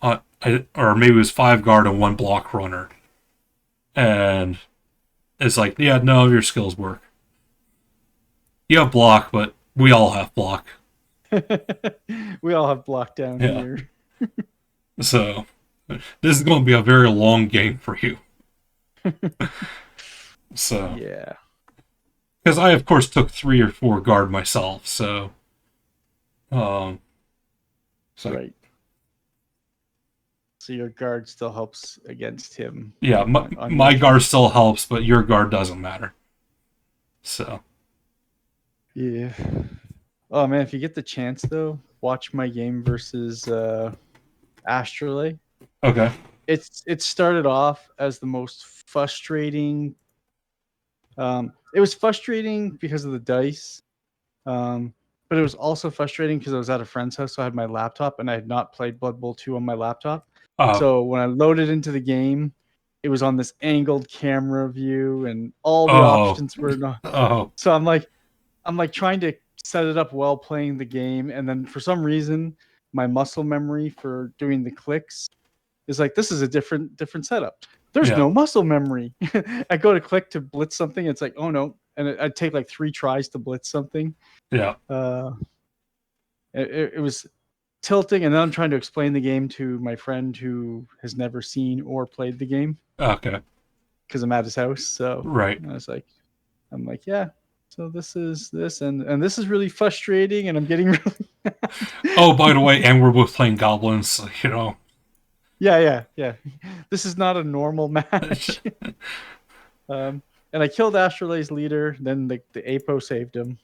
or maybe it was 5 guard and 1 block runner, and it's like, yeah, no, your skills work. You have block, but we all have block. We all have block down here. So this is going to be a very long game for you. So Yeah. because I of course took 3 or 4 guard myself, so Right. So your guard still helps against him. yeah, on my your guard turn. still helps, but your guard doesn't matter. So Yeah. Oh man, if you get the chance though, watch my game versus Astrolabe. okay, It started off as the most frustrating. It was frustrating because of the dice, but it was also frustrating because I was at a friend's house, so I had my laptop and I had not played Blood Bowl 2 on my laptop. So when I loaded into the game, it was on this angled camera view, and all the options were not. So I'm like trying to set it up while playing the game, and then for some reason, my muscle memory for doing the clicks is like, this is a different setup. There's Yeah. no muscle memory. I go to click to blitz something, it's like, oh no, and I'd take like 3 tries to blitz something. yeah, It was tilting, and then I'm trying to explain the game to my friend who has never seen or played the game okay, because I'm at his house. So right. I'm like, yeah. So this is this, and this is really frustrating, and I'm getting really mad. Oh, by the way, and we're both playing goblins, you know. Yeah. This is not a normal match. And I killed Astrolabe's leader. Then the Apo saved him.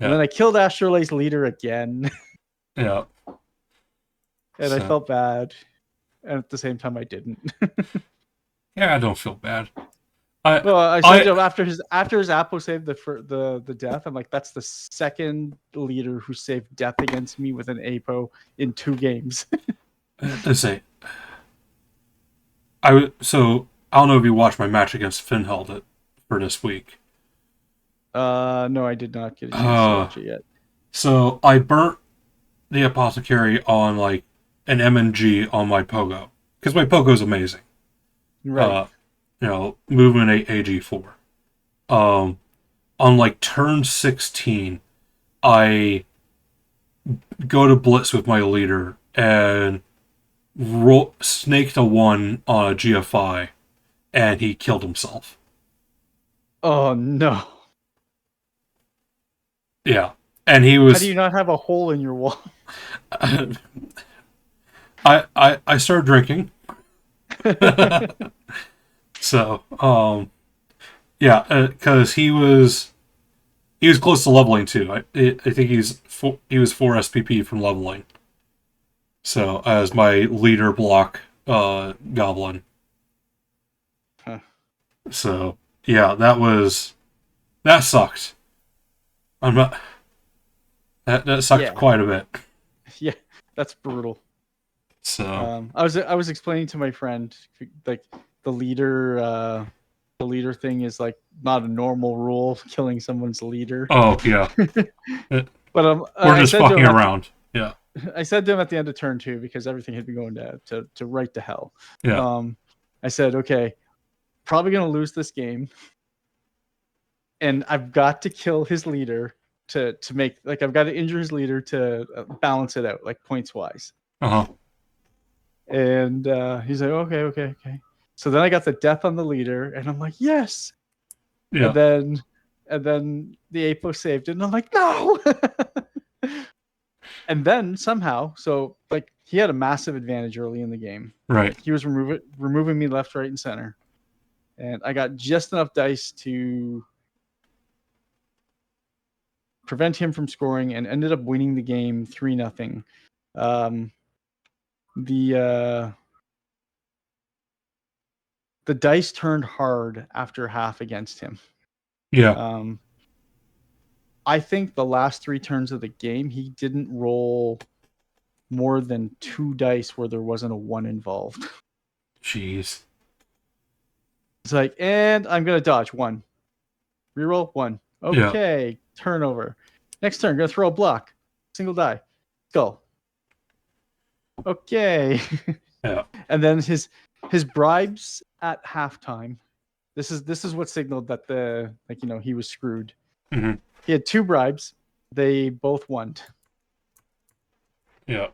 Yeah. And then I killed Astrolabe's leader again. Yeah. And I felt bad. And at the same time, I didn't. Yeah, I don't feel bad. Well, I said, you know, after his Apo saved the death, I'm like, that's the second leader who saved death against me with an Apo in 2 games. Let's say, I don't know if you watched my match against Finheld for this week. No, I did not get a chance to watch it yet. So I burnt the apothecary on like an MNG on my Pogo because my Pogo's amazing. Right. You know, movement 8 AG4. on like turn 16, I go to blitz with my leader and snaked a 1 on a GFI, and he killed himself. Oh no! Yeah, and he How do was. you not have a hole in your wall? I started drinking, so yeah, because he was close to leveling too. I think he was 4 SPP from leveling. So as my leader block goblin. Huh. So yeah, that sucked. I'm not that sucked Yeah. quite a bit. Yeah, that's brutal. So I was explaining to my friend like the leader thing is like not a normal rule, killing someone's leader. oh yeah, But we're I just said to fucking him around. Yeah, I said to him at the end of turn 2 because everything had been going to right to hell. yeah, I said, okay, probably gonna lose this game, and I've got to kill his leader to make like I've got to injure his leader to balance it out like points wise. uh huh, And he's like, okay. So then I got the death on the leader, and I'm like, yes. yeah, And then the Apo saved it, and I'm like, no. And then somehow, so like he had a massive advantage early in the game. right, Like he was removing me left, right, and center, and I got just enough dice to prevent him from scoring, and ended up winning the game 3-0. The the dice turned hard after half against him. yeah, Um, I think the last 3 turns of the game, he didn't roll more than 2 dice where there wasn't a 1 involved. jeez, It's like, and I'm gonna dodge 1, reroll 1. yeah, Okay, turnover. Next turn, gonna throw a block, single die, skull. Okay, yeah, and then his bribes at halftime. This is what signaled that he was screwed. hmm He had 2 bribes. They both won. yeah.